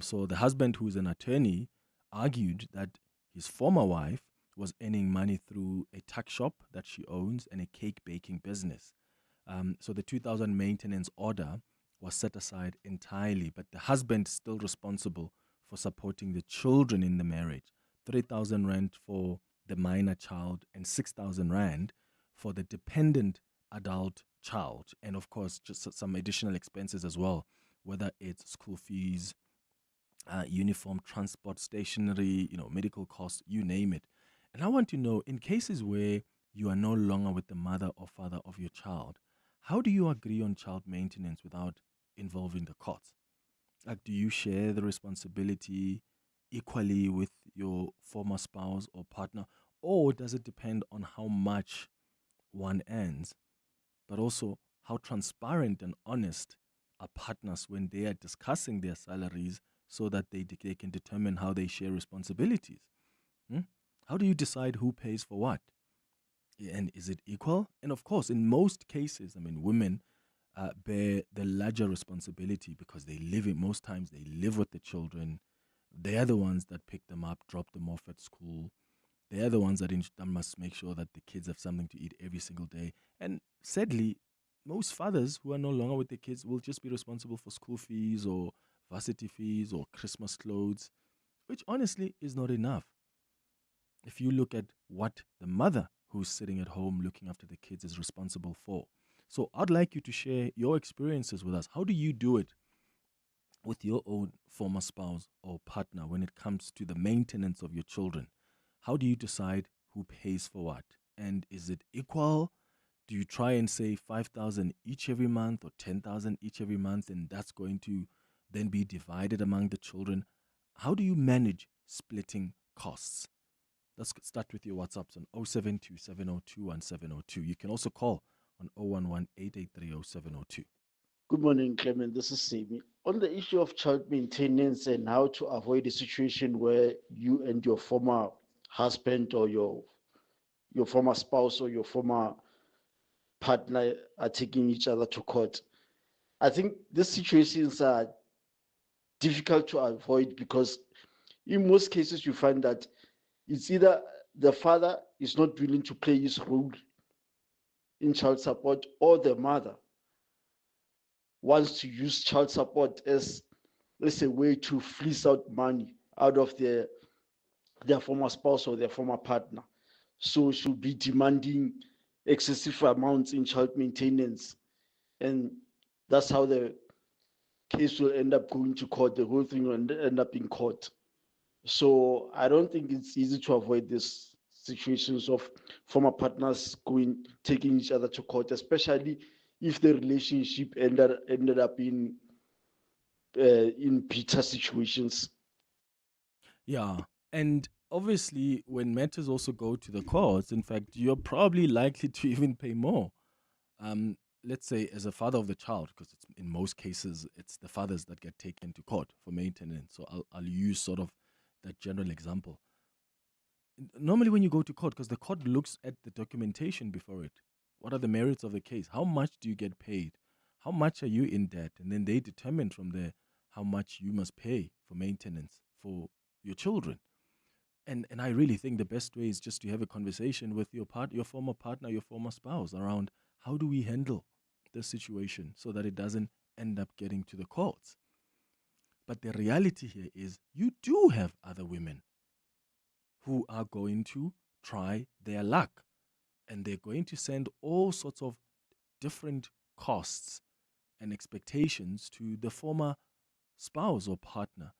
So the husband, who is an attorney, argued that his former wife was earning money through a tuck shop that she owns and a cake baking business. So the 2,000 maintenance order was set aside entirely, but the husband is still responsible for supporting the children in the marriage. 3,000 rand for the minor child and 6,000 rand for the dependent adult child. And of course, just some additional expenses as well, whether it's school fees, uniform, transport, stationery, medical costs, you name it. And I want to know, in cases where you are no longer with the mother or father of your child, how do you agree on child maintenance without involving the courts? Like, do you share the responsibility equally with your former spouse or partner, or does it depend on how much one earns, but also how transparent and honest are partners when they are discussing their salaries so that they can determine how they share responsibilities? How do you decide who pays for what? And is it equal? And of course, in most cases, women bear the larger responsibility because most times they live with the children. They are the ones that pick them up, drop them off at school. They are the ones that must make sure that the kids have something to eat every single day. And sadly, most fathers who are no longer with their kids will just be responsible for school fees or varsity fees or Christmas clothes, which honestly is not enough. If you look at what the mother who's sitting at home looking after the kids is responsible for. So I'd like you to share your experiences with us. How do you do it with your own former spouse or partner when it comes to the maintenance of your children? How do you decide who pays for what? And is it equal? Do you try and say 5,000 each every month or 10,000 each every month, and that's going to then be divided among the children? How do you manage splitting costs? Let's start with your WhatsApps on 072 702 1702. You can also call on 011 883 0702. Good morning, Clement. This is Simi. On the issue of child maintenance and how to avoid a situation where you and your former husband or your former spouse or your former partner are taking each other to court, I think these situations are difficult to avoid because in most cases you find that it's either the father is not willing to play his role in child support or the mother wants to use child support as a way to fleece out money out of their former spouse or their former partner. So she'll be demanding excessive amounts in child maintenance. And that's how the case will end up going to court. The whole thing will end up in court. So I don't think it's easy to avoid these situations of former partners taking each other to court, especially if the relationship ended up in bitter situations. Yeah, and obviously when matters also go to the courts, in fact, you're probably likely to even pay more. Let's say as a father of the child, because in most cases it's the fathers that get taken to court for maintenance. So I'll use sort of that general example. Normally when you go to court, because the court looks at the documentation before it, what are the merits of the case? How much do you get paid? How much are you in debt? And then they determine from there how much you must pay for maintenance for your children. And I really think the best way is just to have a conversation with your former partner, your former spouse around how do we handle the situation so that it doesn't end up getting to the courts. But the reality here is you do have other women who are going to try their luck, and they're going to send all sorts of different costs and expectations to the former spouse or partner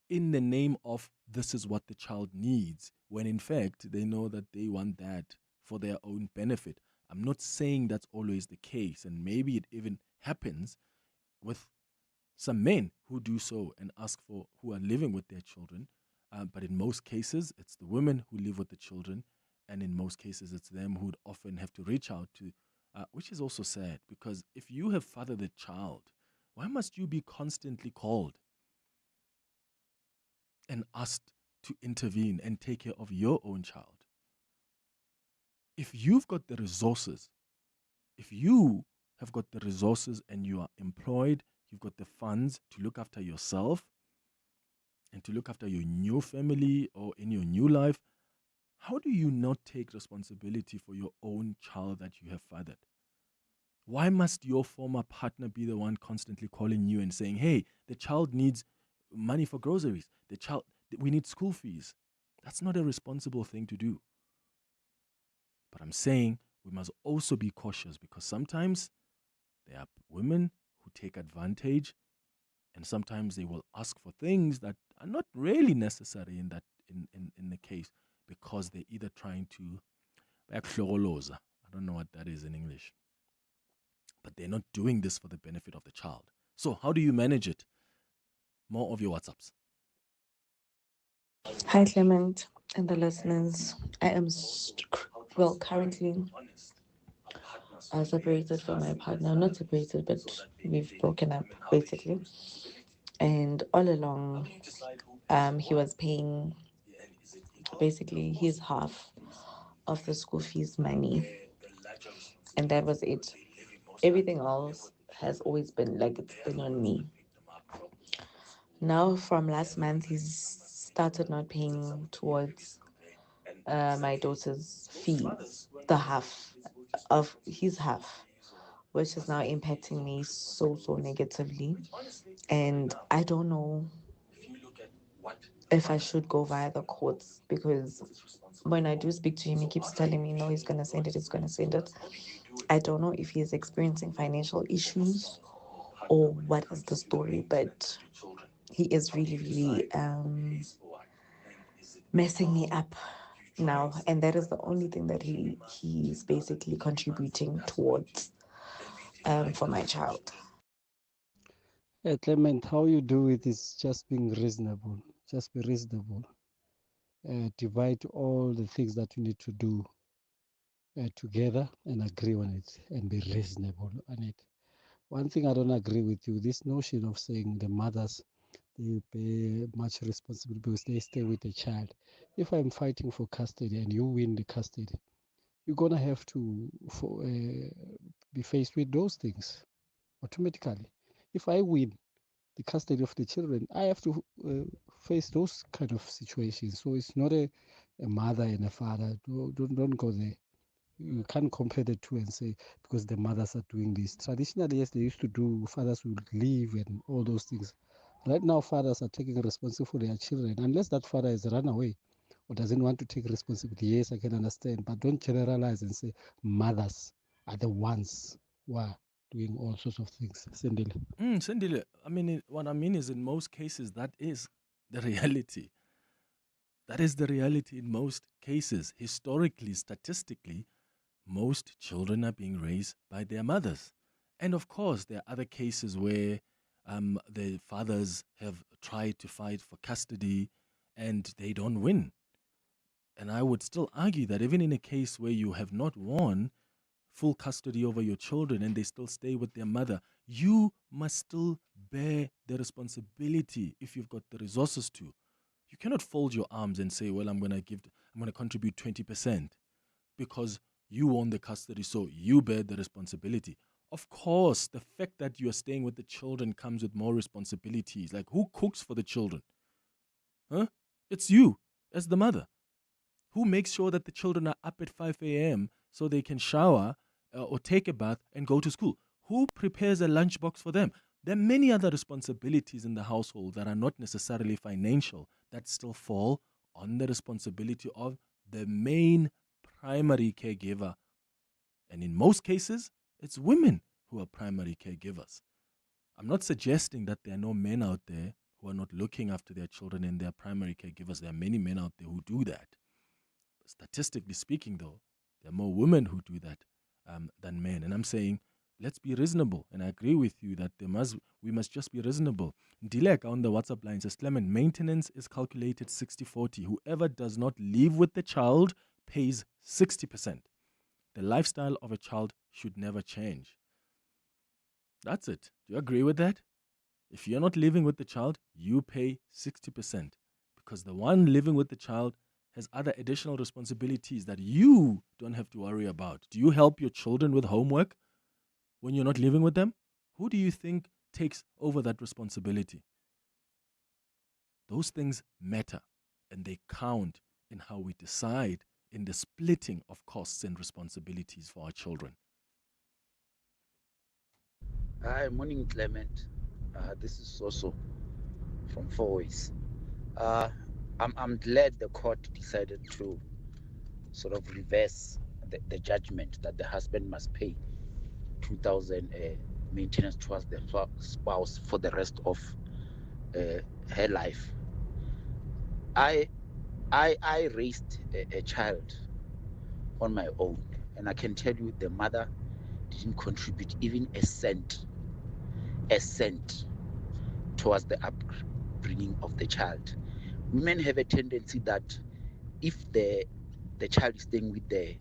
in the name of this is what the child needs, when in fact they know that they want that for their own benefit. I'm not saying that's always the case, and maybe it even happens with some men who do so and who are living with their children. But in most cases, it's the women who live with the children, and in most cases, it's them who'd often have to reach out to, which is also sad, because if you have fathered a child, why must you be constantly called and asked to intervene and take care of your own child? If you've got the resources, if you have got the resources and you are employed, you've got the funds to look after yourself and to look after your new family or in your new life, how do you not take responsibility for your own child that you have fathered? Why must your former partner be the one constantly calling you and saying, hey, the child needs money for groceries. We need school fees. That's not a responsible thing to do. But I'm saying we must also be cautious because sometimes there are women who take advantage and sometimes they will ask for things that are not really necessary in the case because they're either trying to I don't know what that is in English. But they're not doing this for the benefit of the child. So how do you manage it? More of your WhatsApps. Hi, Clement and the listeners. I am, currently separated from my partner. Not separated, but we've broken up, basically. And all along, he was paying basically his half of the school fees money. And that was it. Everything else has always been like it's been on me. Now, from last month, he's started not paying towards my daughter's fee, the half of his half, which is now impacting me so negatively. And I don't know if I should go via the courts because when I do speak to him, he keeps telling me, no, he's going to send it, he's going to send it. I don't know if he is experiencing financial issues or what is the story, but he is really messing me up now, and that is the only thing that he's basically contributing towards for my child. Clement, how you do it is just being reasonable. Just be reasonable. Divide all the things that you need to do together and agree on it and be reasonable on it. One thing I don't agree with you, this notion of saying the mothers, they pay much responsibility because they stay with the child. If I'm fighting for custody and you win the custody, you're going to have to be faced with those things automatically. If I win the custody of the children, I have to face those kind of situations. So it's not a mother and a father. Don't go there. You can't compare the two and say because the mothers are doing this. Traditionally, yes, they used to do, fathers would leave and all those things. Right now, fathers are taking responsibility for their children. Unless that father has run away or doesn't want to take responsibility, yes, I can understand. But don't generalize and say mothers are the ones who are doing all sorts of things. Sendile. Sendile, what I mean is in most cases, that is the reality. That is the reality in most cases. Historically, statistically, most children are being raised by their mothers. And of course, there are other cases where the fathers have tried to fight for custody and they don't win. And I would still argue that even in a case where you have not won full custody over your children and they still stay with their mother, you must still bear the responsibility if you've got the resources to. You cannot fold your arms and say, well, I'm going to contribute 20% because you own the custody, so you bear the responsibility. Of course, the fact that you are staying with the children comes with more responsibilities. Like, who cooks for the children? Huh? It's you as the mother. Who makes sure that the children are up at 5 a.m. so they can shower or take a bath and go to school? Who prepares a lunchbox for them? There are many other responsibilities in the household that are not necessarily financial that still fall on the responsibility of the main primary caregiver. And in most cases, it's women who are primary caregivers. I'm not suggesting that there are no men out there who are not looking after their children and they are primary caregivers. There are many men out there who do that. Statistically speaking, though, there are more women who do that than men. And I'm saying, let's be reasonable. And I agree with you that we must just be reasonable. Dilek on the WhatsApp line says, Clement, maintenance is calculated 60-40. Whoever does not live with the child pays 60%. The lifestyle of a child should never change. That's it. Do you agree with that? If you're not living with the child, you pay 60% because the one living with the child has other additional responsibilities that you don't have to worry about. Do you help your children with homework when you're not living with them? Who do you think takes over that responsibility? Those things matter and they count in how we decide in the splitting of costs and responsibilities for our children. Hi, morning, Clement. This is Soso from Four Ways. I'm glad the court decided to sort of reverse the judgment that the husband must pay 2,000 maintenance towards the spouse for the rest of her life. I raised a child on my own, and I can tell you the mother didn't contribute even a cent towards the upbringing of the child. Women have a tendency that if the child is staying with the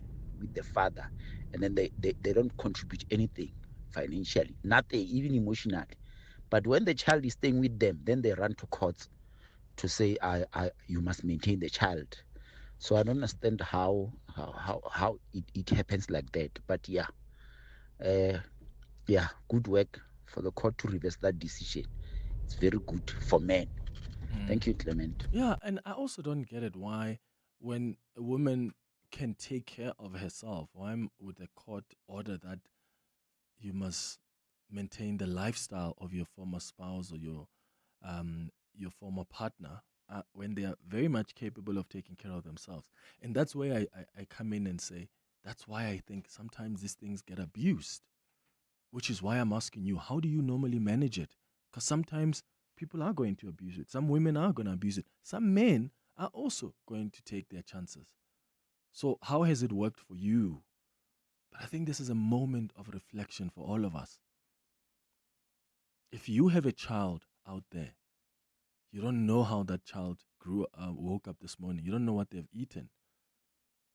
father, and then they don't contribute anything financially, nothing, even emotionally. But when the child is staying with them, then they run to courts to say, you must maintain the child. So I don't understand how it happens like that. But yeah, good work for the court to reverse that decision. It's very good for men. Thank you, Clement. Yeah, and I also don't get it why, when a woman can take care of herself, why would the court order that you must maintain the lifestyle of your former spouse or your former partner when they are very much capable of taking care of themselves? And that's where I come in and say that's why I think sometimes these things get abused, which is why I'm asking you, how do you normally manage it? Because sometimes people are going to abuse it. Some women are going to abuse it. Some men are also going to take their chances. So how has it worked for you? But I think this is a moment of reflection for all of us. If you have a child out there, you don't know how that child woke up this morning. You don't know what they've eaten.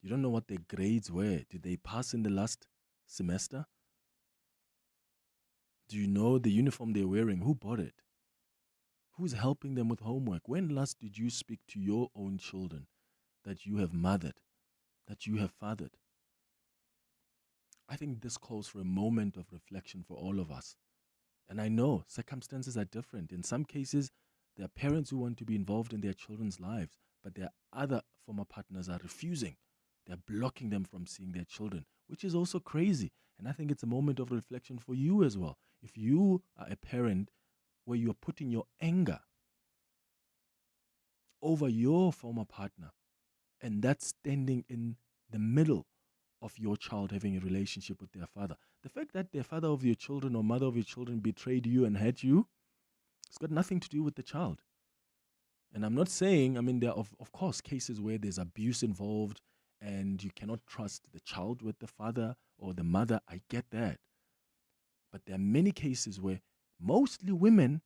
You don't know what their grades were. Did they pass in the last semester? Do you know the uniform they're wearing? Who bought it? Who's helping them with homework? When last did you speak to your own children that you have mothered, that you have fathered? I think this calls for a moment of reflection for all of us. And I know circumstances are different. In some cases, there are parents who want to be involved in their children's lives, but their other former partners are refusing. They're blocking them from seeing their children, which is also crazy. And I think it's a moment of reflection for you as well. If you are a parent where you're putting your anger over your former partner, and that's standing in the middle of your child having a relationship with their father. The fact that the father of your children or mother of your children betrayed you and hurt you, it's got nothing to do with the child. And I'm not saying, there are, of course, cases where there's abuse involved and you cannot trust the child with the father or the mother. I get that. But there are many cases where mostly women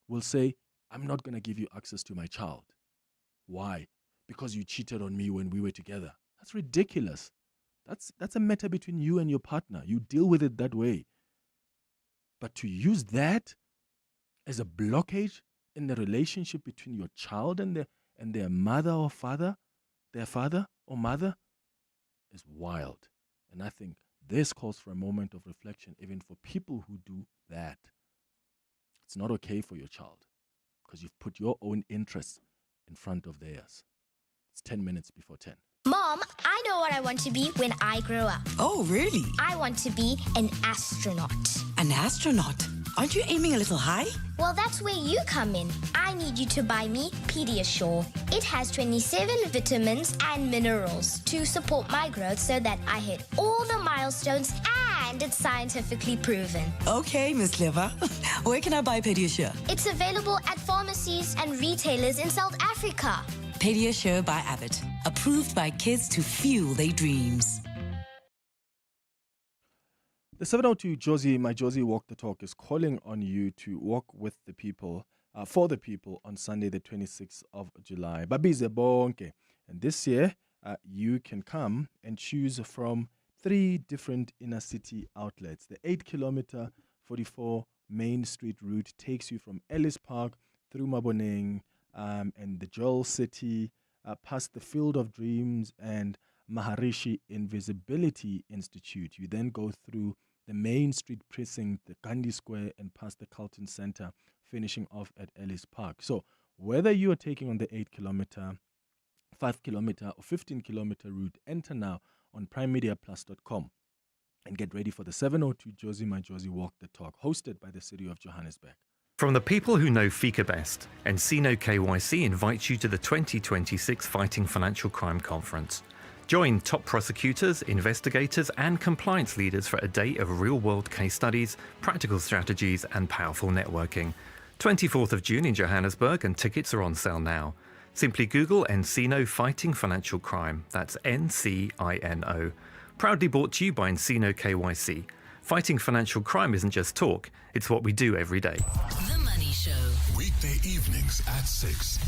will say, I'm not going to give you access to my child. Why? Because you cheated on me when we were together. That's ridiculous. That's a matter between you and your partner. You deal with it that way. But to use that as a blockage in the relationship between your child and their mother or father, their father or mother, is wild. And I think this calls for a moment of reflection, even for people who do that. It's not okay for your child because you've put your own interests in front of theirs. It's 10 minutes before 10. Mom, I know what I want to be when I grow up. Oh, really? I want to be an astronaut. An astronaut? Aren't you aiming a little high? Well, that's where you come in. I need you to buy me Pediasure. It has 27 vitamins and minerals to support my growth so that I hit all the milestones, and it's scientifically proven. Okay, Miss Liver. Where can I buy Pediasure? It's available at pharmacies and retailers in South Africa. Pediasure by Abbott. Approved by kids to fuel their dreams. The 702 Josie, my Josie Walk the Talk, is calling on you to walk with the people, for the people, on Sunday, the 26th of July. Babize bonke. And this year, you can come and choose from 3 different inner city outlets. The 8-kilometer 44 Main Street route takes you from Ellis Park through Maboneng and the Joel City, past the Field of Dreams and Maharishi Invisibility Institute. You then go through the Main Street precinct, the Gandhi Square, and past the Carlton Center, finishing off at Ellis Park. So whether you are taking on the 8-kilometer, 5-kilometer, or 15-kilometer route, enter now on primemediaplus.com. And get ready for the 702 Josie My Josie Walk the Talk, hosted by the City of Johannesburg. From the people who know Fika best, Encino KYC invites you to the 2026 Fighting Financial Crime Conference. Join top prosecutors, investigators, and compliance leaders for a day of real-world case studies, practical strategies, and powerful networking. 24th of June in Johannesburg, and tickets are on sale now. Simply Google Encino Fighting Financial Crime. That's NCINO. Proudly brought to you by Encino KYC. Fighting financial crime isn't just talk, it's what we do every day. The Money Show. Weekday evenings at 6.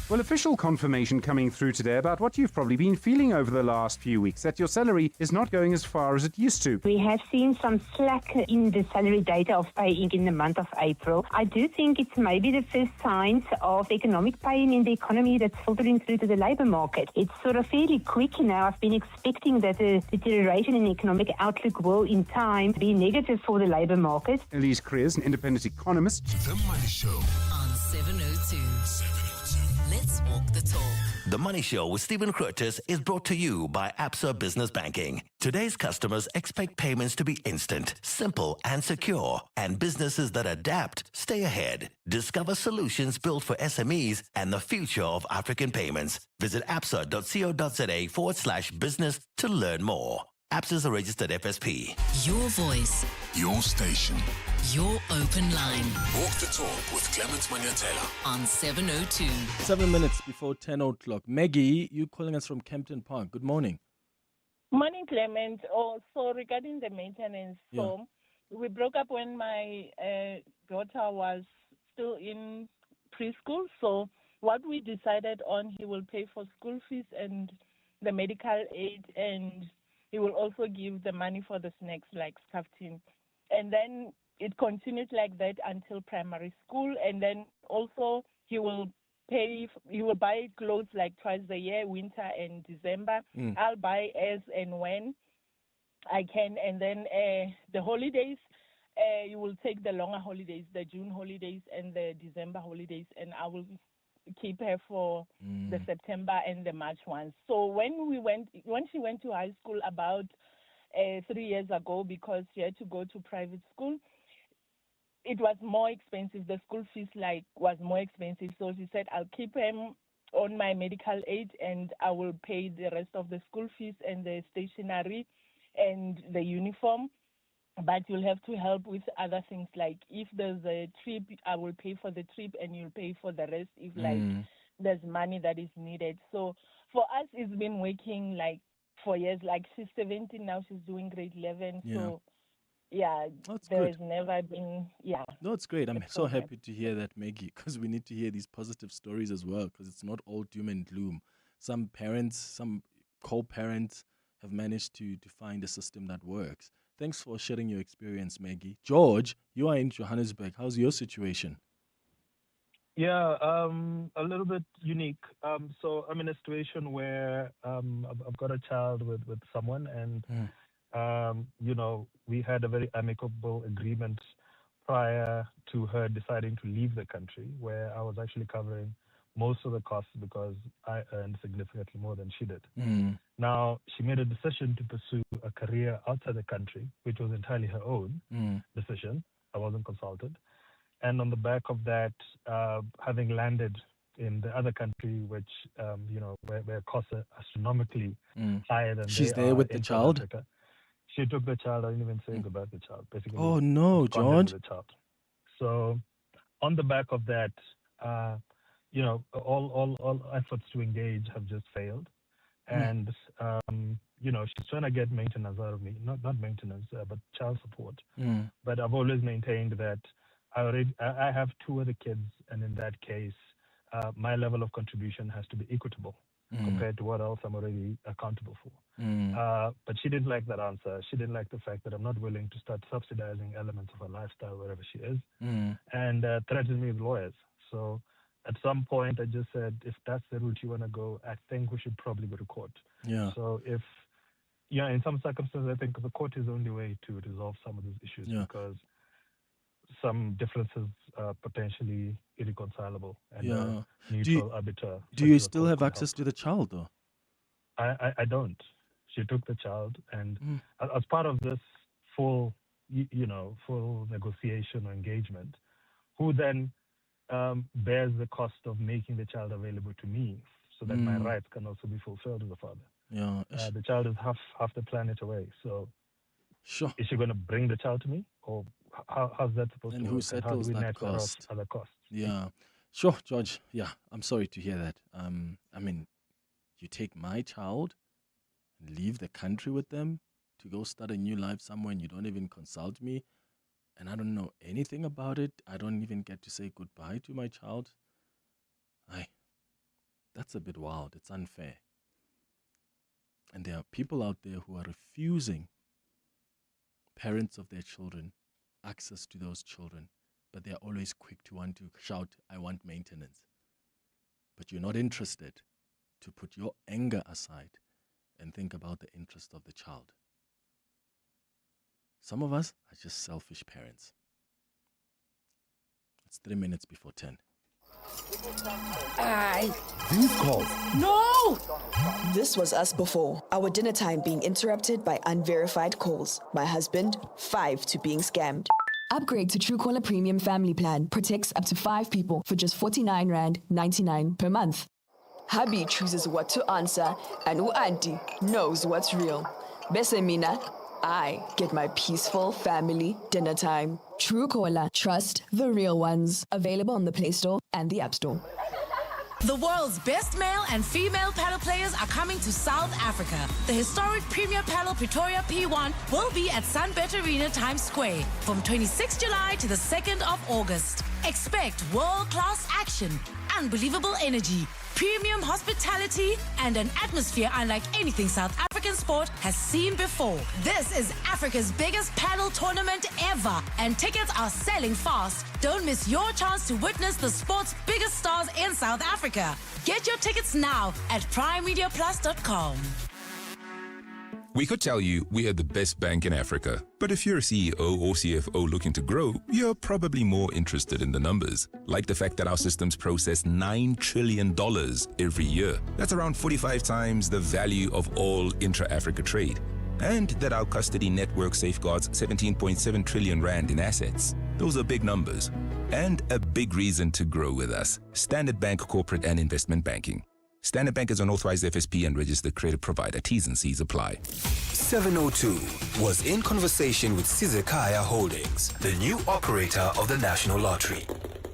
Well, official confirmation coming through today about what you've probably been feeling over the last few weeks, that your salary is not going as far as it used to. We have seen some slack in the salary data of paying in the month of April. I do think it's maybe the first signs of economic pain in the economy that's filtering through to the labour market. It's sort of fairly quick now. I've been expecting that the deterioration in economic outlook will, in time, be negative for the labour market. Elise Creers, an independent economist. The Money Show on 702. Let's walk the talk. The Money Show with Stephen Curtis is brought to you by Absa Business Banking. Today's customers expect payments to be instant, simple, and secure. And businesses that adapt stay ahead. Discover solutions built for SMEs and the future of African payments. Visit absa.co.za/business to learn more. Absa is a registered FSP. Your voice. Your station. Your open line. Walk the talk with Clement Manyathela on 702. 7 minutes before 10 o'clock. Maggie, you calling us from Kempton Park. Good morning. Morning, Clement. So regarding the maintenance, we broke up when my daughter was still in preschool. So what we decided on, he will pay for school fees and the medical aid, and he will also give the money for the snacks like scarfing. And then it continued like that until primary school. And then also he will buy clothes like twice a year, winter and December. I'll buy as and when I can. And then the holidays, you will take the longer holidays, the June holidays and the December holidays, and I will keep her for the September and the March ones. So when she went to high school about 3 years ago, because she had to go to private school, it was more expensive. The school fees was more expensive. So she said, I'll keep him on my medical aid and I will pay the rest of the school fees and the stationery and the uniform. But you'll have to help with other things, like if there's a trip, I will pay for the trip and you'll pay for the rest if there's money that is needed. So for us, it's been working for years. Like she's 17 now, she's doing grade 11. Yeah. So That's there good. has never been, No, it's great. I'm so happy to hear that, Maggie, because we need to hear these positive stories as well, because it's not all doom and gloom. Some parents, some co-parents have managed to find a system that works. Thanks for sharing your experience, Maggie. George, you are in Johannesburg. How's your situation? Yeah, a little bit unique. So I'm in a situation where I've got a child with someone, and we had a very amicable agreement prior to her deciding to leave the country, where I was actually covering most of the costs because I earned significantly more than she did. Now, she made a decision to pursue a career outside the country, which was entirely her own decision. I wasn't consulted. And on the back of that, having landed in the other country, which, where costs are astronomically higher than She's they there are with the in South child? Africa. She took the child. I didn't even say goodbye to the child. Basically, Oh, no, gone ahead with George. the child. So on the back of that, all efforts to engage have just failed. And, she's trying to get maintenance out of me. Not maintenance, but child support. But I've always maintained that I have 2 other kids, and in that case, my level of contribution has to be equitable compared to what else I'm already accountable for. But she didn't like that answer. She didn't like the fact that I'm not willing to start subsidizing elements of her lifestyle wherever she is, and threatened me with lawyers. So at some point, I just said, if that's the route you want to go, I think we should probably go to court. Yeah. So in some circumstances, I think the court is the only way to resolve some of these issues because some differences are potentially irreconcilable and neutral arbiter. Do you still have access to the child, though? I don't. She took the child, and as part of this full negotiation or engagement, who then bears the cost of making the child available to me so that my rights can also be fulfilled as a father. Yeah. The child is half the planet away. So sure. Is she going to bring the child to me? Or how's that supposed And to who work? settles How do we that net cost? other costs? Yeah. Sure, George. Yeah, I'm sorry to hear that. I mean, you take my child and leave the country with them to go start a new life somewhere, and you don't even consult me, and I don't know anything about it. I don't even get to say goodbye to my child. That's a bit wild. It's unfair. And there are people out there who are refusing parents of their children access to those children, but they're always quick to want to shout, I want maintenance. But you're not interested to put your anger aside and think about the interest of the child. Some of us are just selfish parents. It's 3 minutes before 10. These calls. No! This was us before. Our dinner time being interrupted by unverified calls. My husband, 5 to being scammed. Upgrade to Truecaller Premium Family Plan. Protects up to 5 people for just 49 Rand 99 per month. Hubby chooses what to answer, and auntie knows what's real. Bese mina, I get my peaceful family dinner time. Truecaller, trust the real ones. Available on the Play Store and the App Store. The world's best male and female paddle players are coming to South Africa. The historic Premier Paddle Pretoria P1 will be at Sunbet Arena Times Square from 26 July to the 2nd of August. Expect world-class action, unbelievable energy, premium hospitality, and an atmosphere unlike anything South African sport has seen before. This is Africa's biggest paddle tournament ever, and tickets are selling fast. Don't miss your chance to witness the sport's biggest stars in South Africa. Get your tickets now at primemediaplus.com. We could tell you we are the best bank in Africa, but if you're a CEO or CFO looking to grow, you're probably more interested in the numbers. Like the fact that our systems process $9 trillion every year. That's around 45 times the value of all intra-Africa trade. And that our custody network safeguards 17.7 trillion Rand in assets. Those are big numbers. And a big reason to grow with us. Standard Bank Corporate and Investment Banking. Standard Bank is an authorized FSP and registered credit provider. T's and C's apply. 702 was in conversation with Sizekaya Holdings, the new operator of the National Lottery,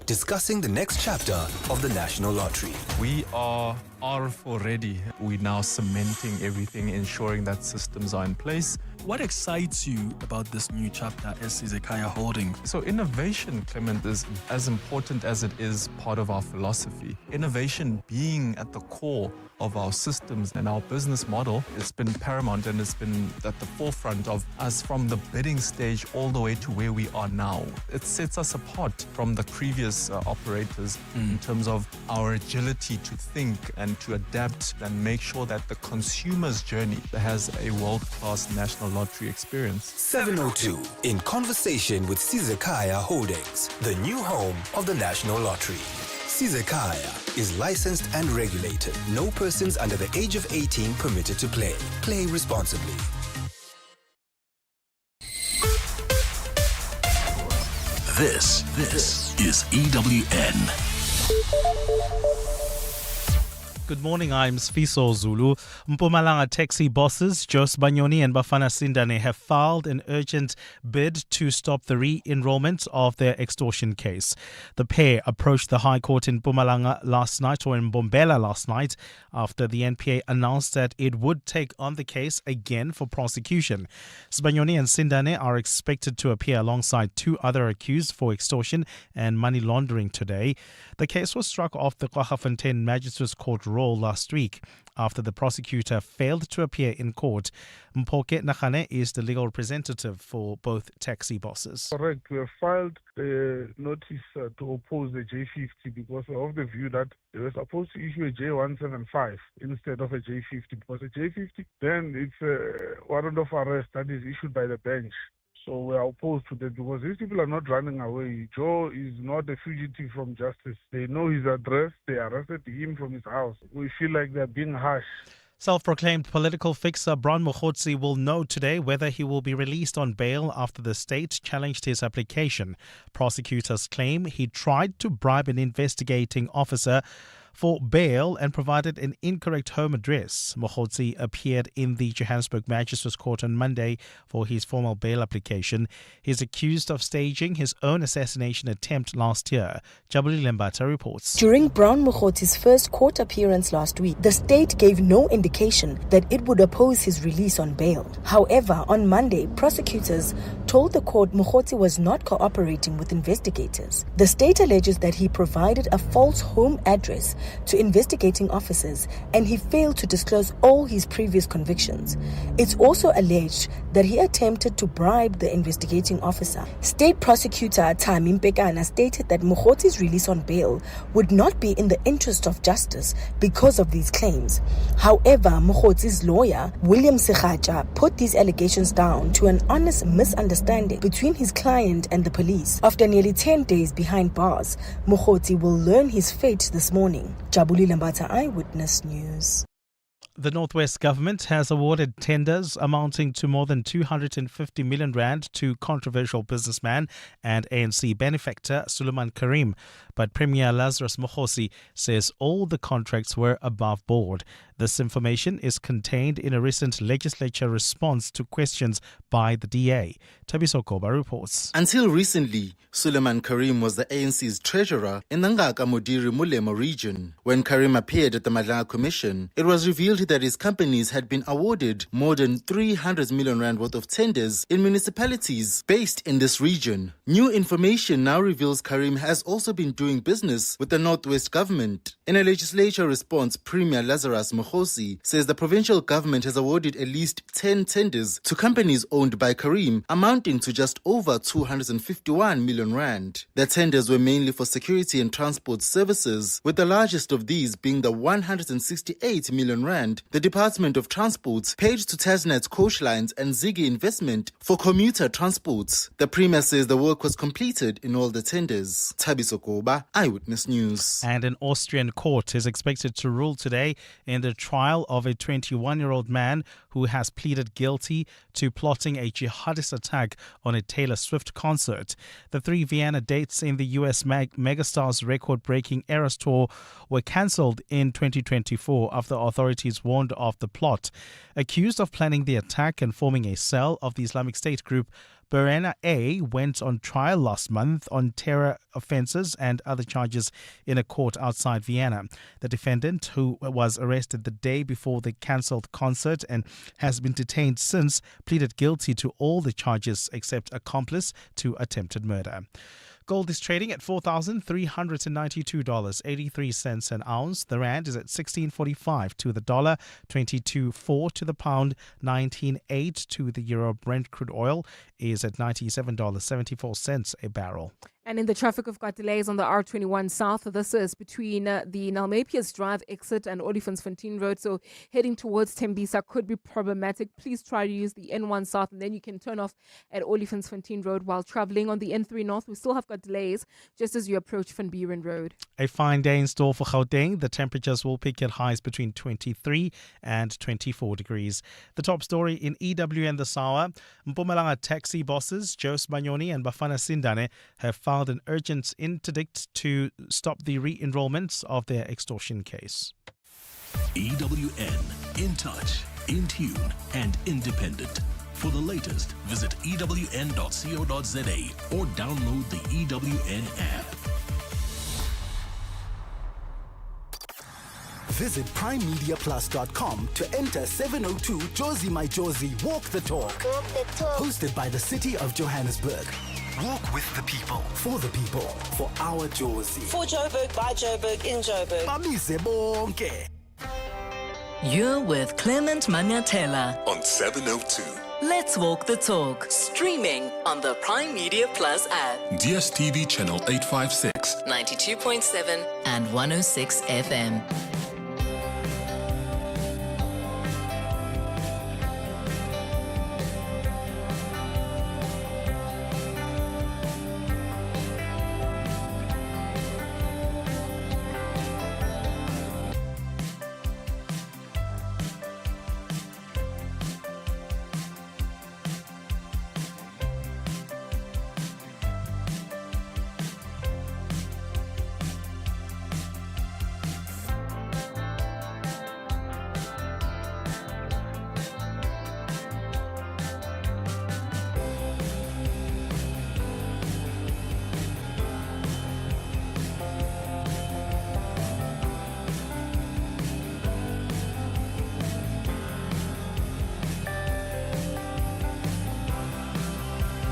discussing the next chapter of the National Lottery. We are R4 ready. We're now cementing everything, ensuring that systems are in place. What excites you about this new chapter at Sizekaya Holdings? So innovation, Clement, is as important as it is part of our philosophy. Innovation being at the core of our systems and our business model, it's been paramount and it's been at the forefront of us from the bidding stage all the way to where we are now. It sets us apart from the previous operators in terms of our agility to think and to adapt and make sure that the consumer's journey has a world-class national lottery experience. 702 in conversation with Sizekaya Holdings, the new home of the National Lottery. Sizekaya is licensed and regulated. No persons under the age of 18 permitted to play. Play responsibly. This is EWN. Good morning, I'm Sfiso Zulu. Mpumalanga taxi bosses Jos Banyoni and Bafana Sindane have filed an urgent bid to stop the re-enrollment of their extortion case. The pair approached the High Court in Mpumalanga last night, or in Bombela last night, after the NPA announced that it would take on the case again for prosecution. Sbanyoni and Sindane are expected to appear alongside 2 other accused for extortion and money laundering today. The case was struck off the Kwaggafontein Magistrates Court roll last week after the prosecutor failed to appear in court. Mpoke Nakane is the legal representative for both taxi bosses. Correct. We have filed the notice to oppose the J50 because of the view that they were supposed to issue a J175 instead of a J50, because a J50, then it's a warrant of arrest that is issued by the bench. So we are opposed to that because these people are not running away. Joe is not a fugitive from justice. They know his address. They arrested him from his house. We feel like they're being harsh. Self-proclaimed political fixer Bron Mogotsi will know today whether he will be released on bail after the state challenged his application. Prosecutors claim he tried to bribe an investigating officer for bail and provided an incorrect home address. Mogotsi appeared in the Johannesburg Magistrates Court on Monday for his formal bail application. He is accused of staging his own assassination attempt last year. Jabuli Lembata reports. During Bron Mogotsi's first court appearance last week, the state gave no indication that it would oppose his release on bail. However, on Monday, prosecutors told the court Mogotsi was not cooperating with investigators. The state alleges that he provided a false home address to investigating officers and he failed to disclose all his previous convictions. It's also alleged that he attempted to bribe the investigating officer. State prosecutor Thami Mpekana stated that Mogotsi's release on bail would not be in the interest of justice because of these claims. However, Mogotsi's lawyer, William Segaja, put these allegations down to an honest misunderstanding between his client and the police. After nearly 10 days behind bars, Mogotsi will learn his fate this morning. Jabuli Lambata, Eyewitness News. The Northwest government has awarded tenders amounting to more than 250 million rand to controversial businessman and ANC benefactor Suleiman Karim. But Premier Lazarus Mokhosi says all the contracts were above board. This information is contained in a recent legislature response to questions by the DA. Tabiso Koba reports. Until recently, Suleiman Karim was the ANC's treasurer in the Ngaka Modiri Mulema region. When Karim appeared at the Madla Commission, it was revealed that his companies had been awarded more than 300 million rand worth of tenders in municipalities based in this region. New information now reveals Karim has also been doing business with the Northwest government. In a legislature response, Premier Lazarus Mokhosi says the provincial government has awarded at least 10 tenders to companies owned by Karim, amounting to just over 251 million rand. The tenders were mainly for security and transport services, with the largest of these being the 168 million rand the Department of Transport paid to Tasnet's Coach Lines and Ziggy Investment for commuter transports. The Premier says the work was completed in all the tenders. Tabiso Koba, Eyewitness News. And an Austrian court is expected to rule today in the trial of a 21-year-old man who has pleaded guilty to plotting a jihadist attack on a Taylor Swift concert. The 3 Vienna dates in the U.S. megastar's record-breaking Eras tour were cancelled in 2024 after authorities warned of the plot. Accused of planning the attack and forming a cell of the Islamic State group, Berena A. went on trial last month on terror offences and other charges in a court outside Vienna. The defendant, who was arrested the day before the cancelled concert and has been detained since, pleaded guilty to all the charges except accomplice to attempted murder. Gold is trading at $4,392.83 an ounce. The rand is at 16.45 to the dollar, 22.4 to the pound, 19.8 to the euro. Brent crude oil is at $97.74 a barrel. And in the traffic, we've got delays on the R21 South. This is between the Nalmepius Drive exit and Olifantsfontein Road. So heading towards Tembisa could be problematic. Please try to use the N1 South and then you can turn off at Olifantsfontein Road while traveling. On the N3 North, we still have got delays just as you approach Van Buren Road. A fine day in store for Gauteng. The temperatures will peak at highs between 23 and 24 degrees. The top story in EWN this hour. Mpumalanga taxi bosses Jose Manyoni and Bafana Sindane have filed an urgent interdict to stop the re-enrollment of their extortion case. EWN, in touch, in tune, and independent. For the latest, visit ewn.co.za or download the EWN app. Visit primemediaplus.com to enter 702 Josie My Josie Walk the Talk. Hosted by the City of Johannesburg. Walk with the people, for our Josie. For Joburg, by Joburg, in Joburg. Bamise bonke. You're with Clement Manyathela On 702. Let's Walk the Talk, streaming on the Prime Media Plus app. DSTV channel 856, 92.7 and 106 FM.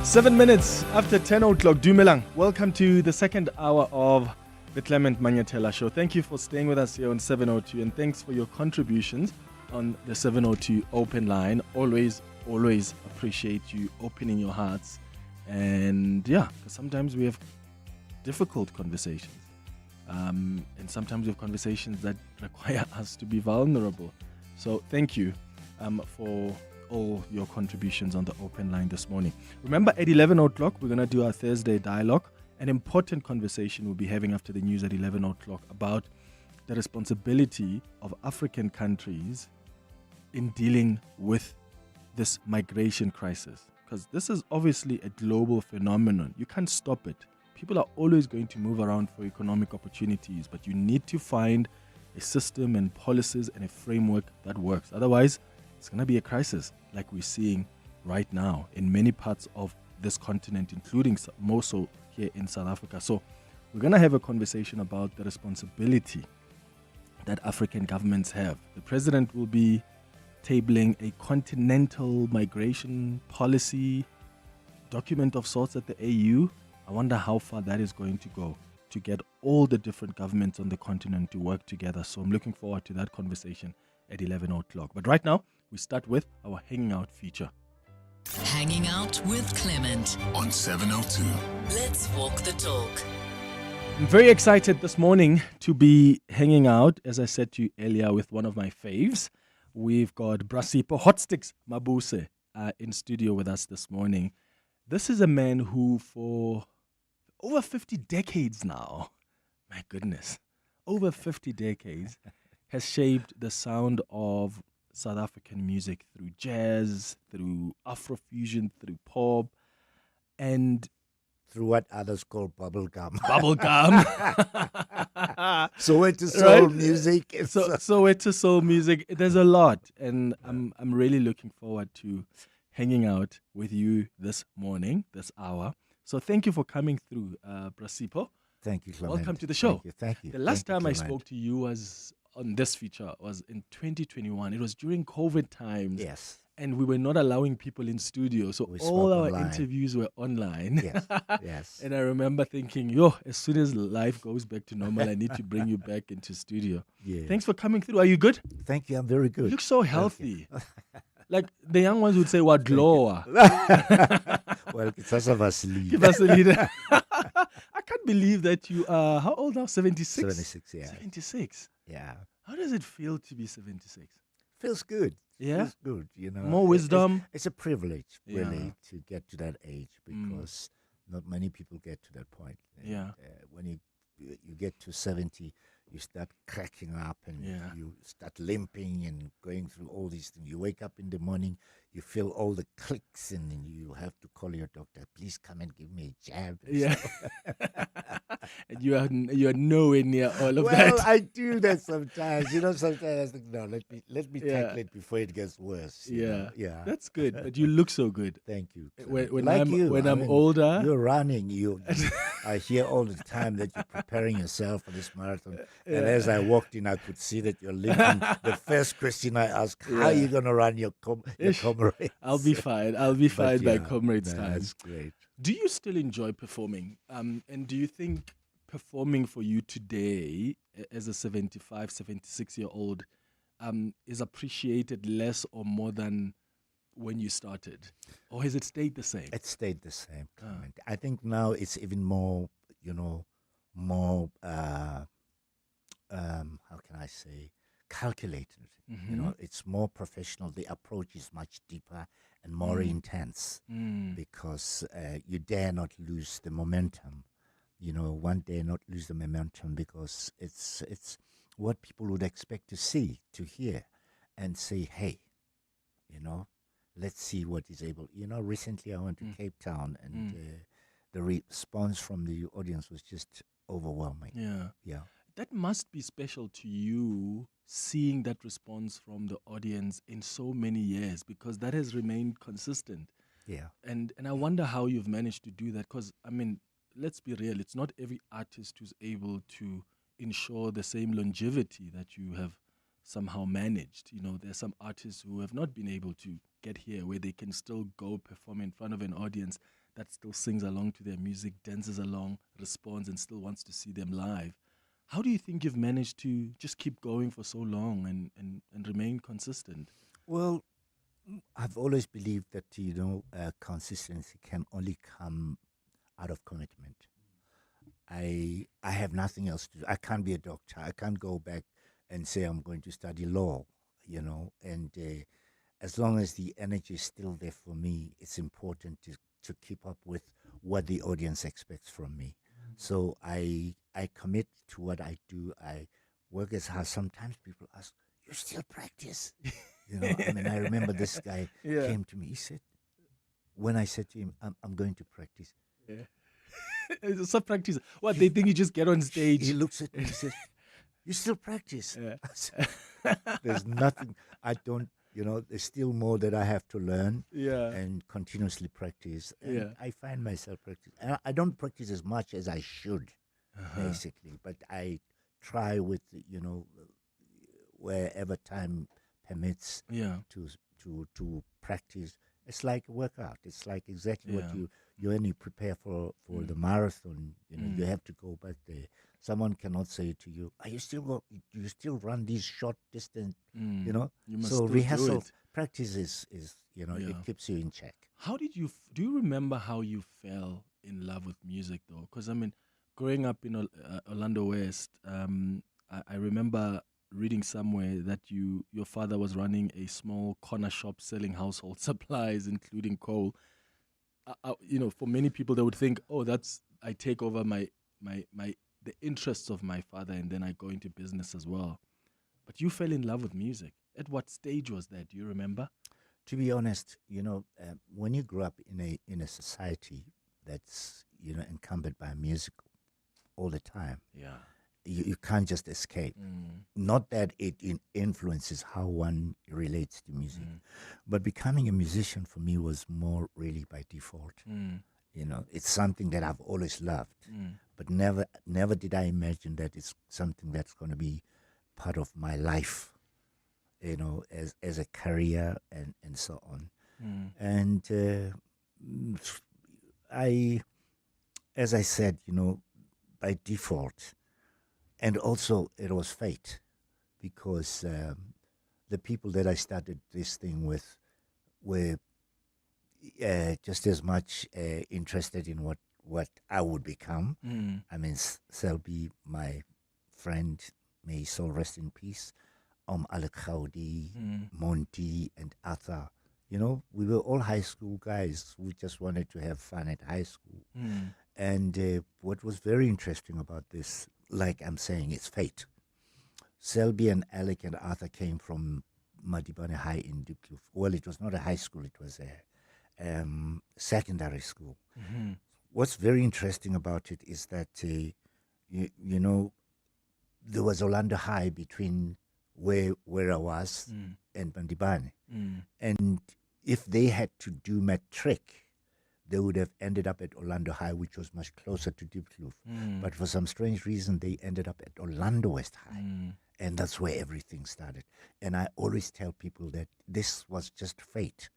7 minutes after 10 o'clock, Dumelang. Welcome to the second hour of the Clement Manyathela Show. Thank you for staying with us here on 702, and thanks for your contributions on the 702 open line. Always appreciate you opening your hearts. And yeah, because sometimes we have difficult conversations. And sometimes we have conversations that require us to be vulnerable. So thank you for all your contributions on the open line this morning. Remember, at 11 o'clock, we're going to do our Thursday dialogue. An important conversation we'll be having after the news at 11 o'clock about the responsibility of African countries in dealing with this migration crisis. Because this is obviously a global phenomenon. You can't stop it. People are always going to move around for economic opportunities, but you need to find a system and policies and a framework that works. Otherwise, it's going to be a crisis like we're seeing right now in many parts of this continent, including more so here in South Africa. So we're going to have a conversation about the responsibility that African governments have. The president will be tabling a continental migration policy document of sorts at the AU. I wonder how far that is going to go to get all the different governments on the continent to work together. So I'm looking forward to that conversation at 11 o'clock. But right now, we start with our Hanging Out feature. Hanging Out with Clement on 702. Let's walk the talk. I'm very excited this morning to be hanging out, as I said to you earlier, with one of my faves. We've got Brasipo Hotsticks Mabuse in studio with us this morning. This is a man who for over 50 decades now, my goodness, over 50 decades, has shaped the sound of South African music through jazz, through Afrofusion, through pop, and through what others call bubblegum. Bubblegum. Soweto soul music. Soweto soul music. There's a lot, and I'm really looking forward to hanging out with you this morning, this hour. So thank you for coming through, Brasipo. Thank you, Clement. Welcome to the show. Thank you. The last time I spoke to you was on this feature was in 2021. It was during COVID times. Yes. And we were not allowing people in studio. So all our interviews were online. Yes. Yes. And I remember thinking, as soon as life goes back to normal, I need to bring you back into studio. Yeah. Thanks for coming through. Are you good? Thank you. I'm very good. You look so healthy. Like the young ones would say, what glow? Well, it's us of us lead. Give us a leader. I can't believe that you are, how old now? 76? 76, yeah. 76. Yeah. How does it feel to be 76? Feels good. Yeah? Feels good, you know. More wisdom. It's a privilege, really, to get to that age because not many people get to that point. And, when you get to 70, you start cracking up and you start limping and going through all these things. You wake up in the morning, you feel all the clicks, and then you have to call your doctor, please come and give me a jab. And you are nowhere near all of that. Well, I do that sometimes. Sometimes I think, no, let me tackle it before it gets worse. Yeah. Yeah. That's good. But you look so good. Thank you. When I'm older. You're running. I hear all the time that you're preparing yourself for this marathon. And as I walked in, I could see that you're limping. The first question I asked, how are you going to run your comrades? I'll be fine. I'll be fine by comrades' time. That's great. Do you still enjoy performing? And do you think performing for you today as a 75, 76-year-old is appreciated less or more than when you started? Or has it stayed the same? It stayed the same. I think now it's even more, more, how can I say, calculated. Mm-hmm. It's more professional. The approach is much deeper and more intense because you dare not lose the momentum. One dare not lose the momentum because it's what people would expect to see, to hear, and say, hey, let's see what is able. Recently I went to Cape Town and the response from the audience was just overwhelming. Yeah. That must be special to you, seeing that response from the audience in so many years, because that has remained consistent. Yeah. And I wonder how you've managed to do that, because, let's be real, it's not every artist who's able to ensure the same longevity that you have somehow managed. There's some artists who have not been able to get here where they can still go perform in front of an audience that still sings along to their music, dances along, responds, and still wants to see them live. How do you think you've managed to just keep going for so long and remain consistent? Well, I've always believed that, consistency can only come out of commitment. I have nothing else to do. I can't be a doctor. I can't go back and say I'm going to study law, and as long as the energy is still there for me, it's important to keep up with what the audience expects from me. So I commit to what I do. I work as hard. Sometimes people ask, "You still practice?" I remember this guy came to me. He said, when I said to him, "I'm going to practice." Yeah. It's a practice. What, they think you just get on stage? He looks at me and says, "You still practice?" Yeah. I said, "There's nothing. I don't. There's still more that I have to learn and continuously practice." And I find myself practice. I don't practice as much as I should, basically, but I try with wherever time permits to practice. It's like a workout. It's like exactly what you when you prepare for the marathon. You have to go back there. Someone cannot say to you, "Are you still do you still run these short distance?" You must So still do rehearsal, it. practice is it keeps you in check. How did you do you remember how you fell in love with music though? Because growing up in Orlando West, I remember reading somewhere that your father was running a small corner shop selling household supplies, including coal. For many people, they would think, "Oh, I take over the interests of my father, and then I go into business as well." But you fell in love with music. At what stage was that? Do you remember? To be honest, when you grow up in a society that's encumbered by music all the time, you can't just escape. Not that it influences how one relates to music, but becoming a musician for me was more really by default. It's something that I've always loved, but never did I imagine that it's something that's going to be part of my life, as a career and so on. And as I said, by default, and also it was fate, because the people that I started this thing with were just as much interested in what I would become. Selby, my friend, may his soul rest in peace, Alec Khawdi, Monty, and Arthur. We were all high school guys. We just wanted to have fun at high school. And what was very interesting about this, like I'm saying, it's fate. Selby and Alec and Arthur came from Madibane High in Diepkloof. Well, it was not a high school, it was a secondary school. What's very interesting about it is that, there was Orlando High between where I was and Madibane. And if they had to do matric, they would have ended up at Orlando High, which was much closer to Diepkloof. But for some strange reason, they ended up at Orlando West High. And that's where everything started. And I always tell people that this was just fate.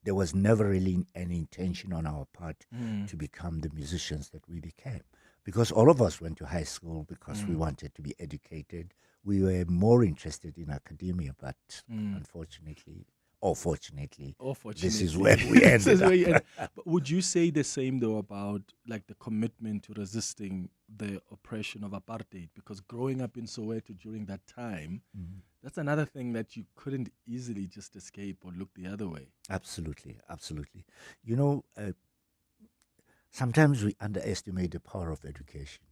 There was never really any intention on our part to become the musicians that we became. Because all of us went to high school because we wanted to be educated. We were more interested in academia, but unfortunately, or fortunately, this is where we ended up. But would you say the same, though, about like the commitment to resisting the oppression of apartheid? Because growing up in Soweto during that time, that's another thing that you couldn't easily just escape or look the other way. Absolutely, absolutely. Sometimes we underestimate the power of education.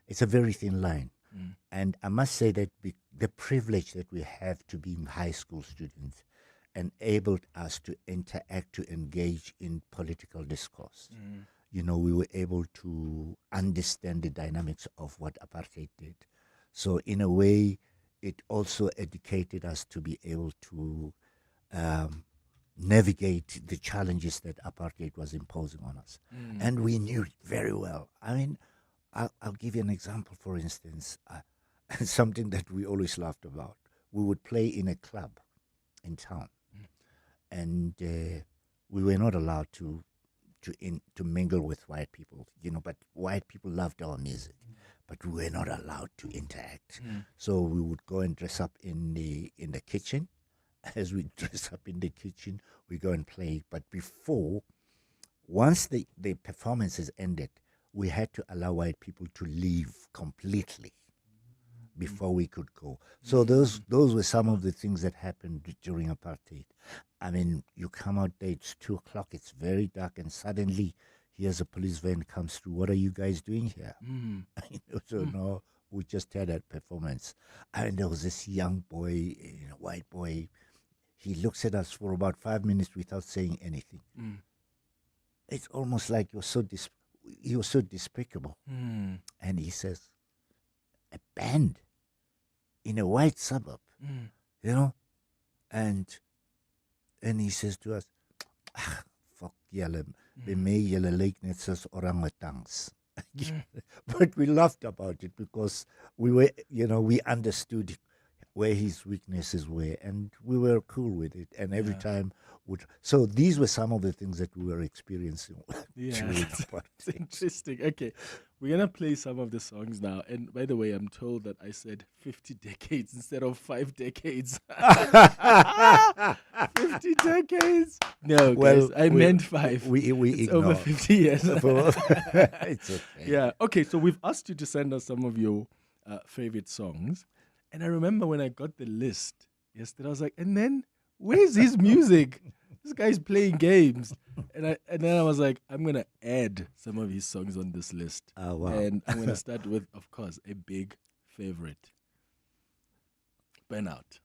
It's a very thin line. And I must say that the privilege that we have to being high school students enabled us to interact, to engage in political discourse. We were able to understand the dynamics of what apartheid did. So in a way, it also educated us to be able to navigate the challenges that apartheid was imposing on us. And we knew it very well. I'll give you an example, for instance, something that we always laughed about. We would play in a club in town, and we were not allowed to to mingle with white people, but white people loved our music, but we were not allowed to interact. So we would go and dress up in the kitchen. As we dress up in the kitchen, we go and play. But once the performances ended, we had to allow white people to leave completely before we could go. So those were some of the things that happened during apartheid. I mean, you come out there, it's 2:00, it's very dark, and suddenly here's a police van comes through. What are you guys doing here? No, we just had that performance. And there was this young boy, white boy. He looks at us for about 5 minutes without saying anything. It's almost like he was so despicable. And he says, a band in a white suburb, and he says to us, fuck julle, by my julle lyk net soos orangutans. But we laughed about it because we understood where his weaknesses were, and we were cool with it. And every time so these were some of the things that we were experiencing. It's interesting. Okay, we're gonna play some of the songs now. And by the way, I'm told that I said 50 decades instead of 5 decades. 50 decades? No, guys, I meant 5. It's over 50 years. It's okay. Yeah. Okay. So we've asked you to send us some of your favorite songs, and I remember when I got the list yesterday, I was like, and then where's his music? This guy's playing games. And then I was like, I'm going to add some of his songs on this list. Oh, wow. And I'm going to start with, of course, a big favorite. Burnout.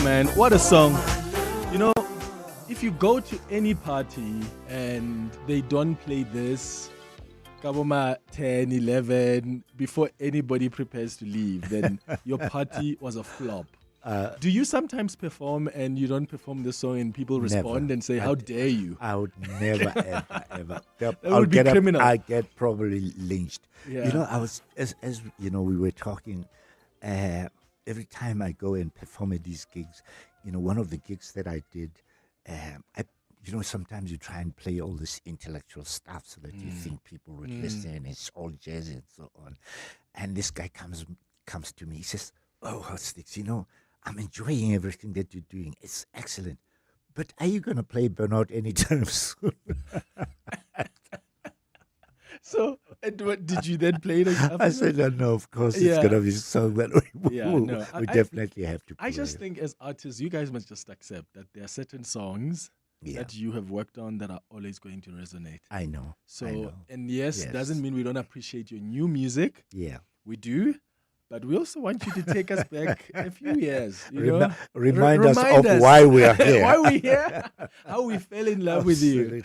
man. What a song. You know, if you go to any party and they don't play this, Kaboma 10, 11, before anybody prepares to leave, then your party was a flop. Do you sometimes perform and you don't perform the song and people respond and say, how dare you? I would never, ever. That would be criminal. I get probably lynched. Yeah. You know, I was, as you know, we were talking, every time I go and perform at these gigs, you know, one of the gigs that I did, you know, sometimes you try and play all this intellectual stuff so that you think people would listen, and it's all jazz and so on. And this guy comes to me, he says, "Oh, Hot Sticks, you know, I'm enjoying everything that you're doing. It's excellent. But are you going to play Burnout anytime soon?" So, and what did you then play it? I said, no, of course, it's going to be a song that we definitely have to play. I just think as artists, you guys must just accept that there are certain songs that you have worked on that are always going to resonate. I know. So, and yes, doesn't mean we don't appreciate your new music. Yeah. We do. But we also want you to take us back a few years. You know? Remind us of why we are here. Why we're here. How we fell in love with you.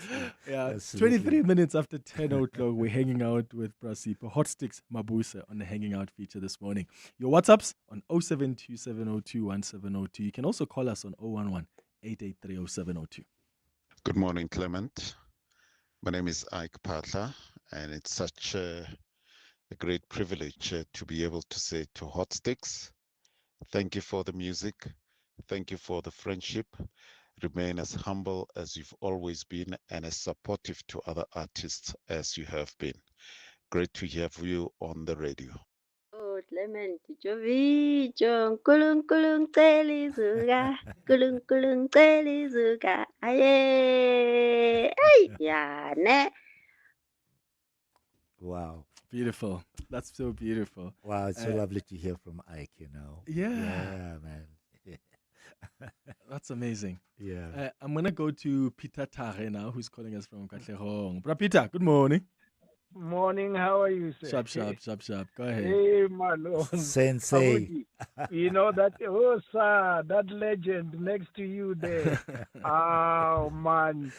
Yeah. Absolutely. 23 minutes after 10 o'clock, we're hanging out with Prasipo. Hot Sticks Mabuse on the Hanging Out feature this morning. Your WhatsApps on 0727021702. You can also call us on 011-883-0702. Good morning, Clement. My name is Ike Patla, and it's such a great privilege to be able to say to Hot Sticks, thank you for the music, thank you for the friendship, remain as humble as you've always been and as supportive to other artists as you have been. Great to hear you on the radio. Oh, Clement, Jovijo, kulung kulung teli zuga, kulung kulung teli zuga, aye, ay, ya ne. Wow. Beautiful. That's so beautiful. Wow, it's so lovely to hear from Ike, you know. Yeah, man. That's amazing. Yeah. I'm going to go to Peter Tare now, who's calling us from Katlehong. Bra Peter, good morning. Morning, how are you, sir? Sharp. Go ahead. Hey, Malone. Sensei. You know that, oh, sir, that legend next to you there. Oh, man.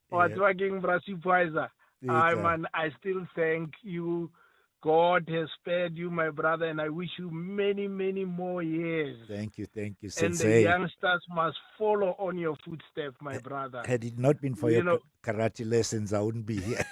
What's working, Brasipoiza? Man, I still thank you. God has spared you, my brother, and I wish you many, many more years. Thank you, Sensei. And the youngsters must follow on your footsteps, my brother. Had it not been for your karate lessons, I wouldn't be here.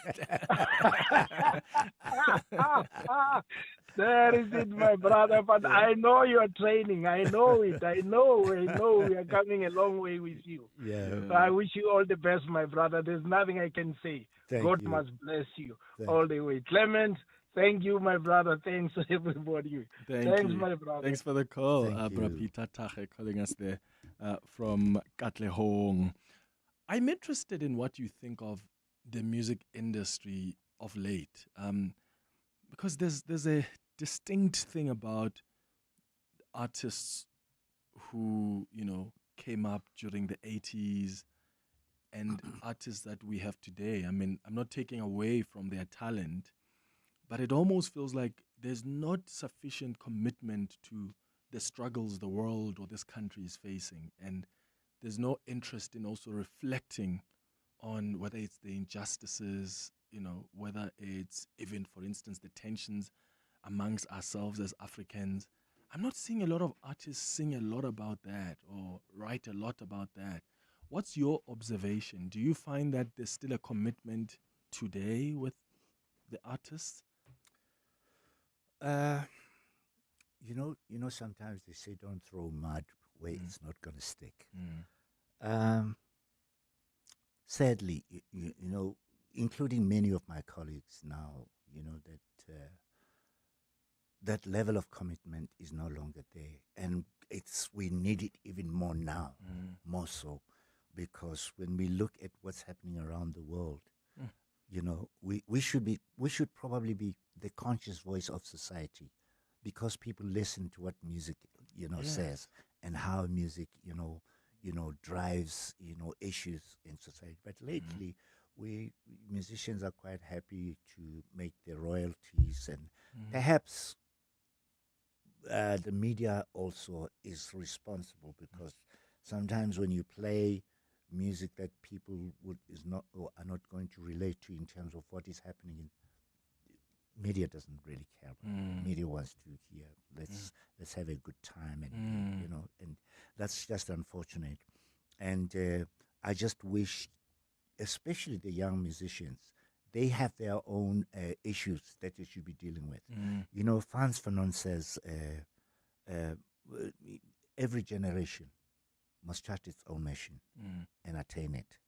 There is it, my brother. But I know you're training. I know it. I know. We are coming a long way with you. Yeah. So I wish you all the best, my brother. There's nothing I can say. God must bless you all the way. Clement, thank you, my brother. Thanks, everybody. Thanks, my brother. Thanks for the call, Bra Peter Tache, calling us there from Katlehong. I'm interested in what you think of the music industry of late, because there's a distinct thing about artists who, you know, came up during the 80s and artists that we have today. I mean, I'm not taking away from their talent, but it almost feels like there's not sufficient commitment to the struggles the world or this country is facing. And there's no interest in also reflecting on whether it's the injustices, you know, whether it's even, for instance, the tensions amongst ourselves as Africans. I'm not seeing a lot of artists sing a lot about that or write a lot about that. What's your observation? Do you find that there's still a commitment today with the artists? You know, sometimes they say don't throw mud where it's not going to stick. Sadly, you know, including many of my colleagues now, you know, that level of commitment is no longer there. And we need it even more now, more so, because when we look at what's happening around the world, you know, we should probably be the conscious voice of society, because people listen to what music, you know, says, and how music, you know, drives, you know, issues in society. But lately, we musicians are quite happy to make their royalties, and perhaps the media also is responsible, because Sometimes when you play music that people are not going to relate to in terms of what is happening in media, doesn't really care. Media wants to hear let's have a good time, and and that's just unfortunate. And I just wish, especially the young musicians, they have their own issues that they should be dealing with. Frantz Fanon says every generation must chart its own mission and attain it.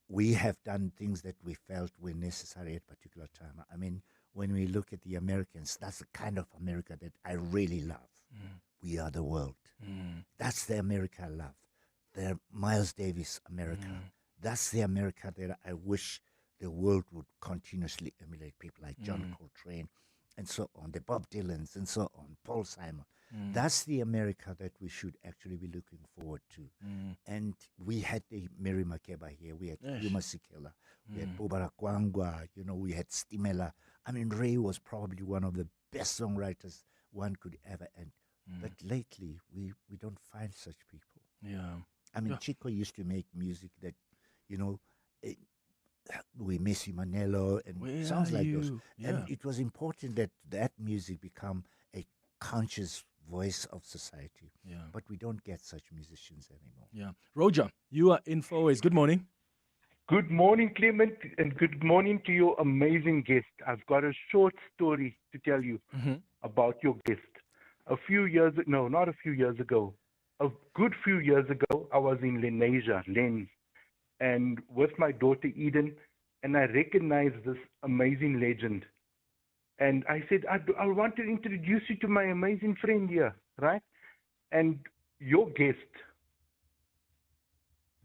We have done things that we felt were necessary at a particular time. I mean, when we look at the Americans, that's the kind of America that I really love. We are the world. That's the America I love. The Miles Davis America. That's the America that I wish the world would continuously emulate. People like John Coltrane and so on, the Bob Dylans and so on, Paul Simon. That's the America that we should actually be looking forward to. And we had the Mary Makeba here, we had Yuma Sikela, we had Bobara Kwangwa, we had Stimela. I mean, Ray was probably one of the best songwriters one could ever end. But lately, we don't find such people. Yeah. I mean, Chico used to make music that, we miss you, Manelo, and sounds like those. Yeah. And it was important that music become a conscious voice of society. Yeah. But we don't get such musicians anymore. Yeah. Roger, you are in for always. Good morning. Good morning, Clement, and good morning to your amazing guest. I've got a short story to tell you about your guest. Not a few years ago, a good few years ago, I was in Lenasia, Lens, and with my daughter Eden, and I recognized this amazing legend. And I said, I want to introduce you to my amazing friend here, right? And your guest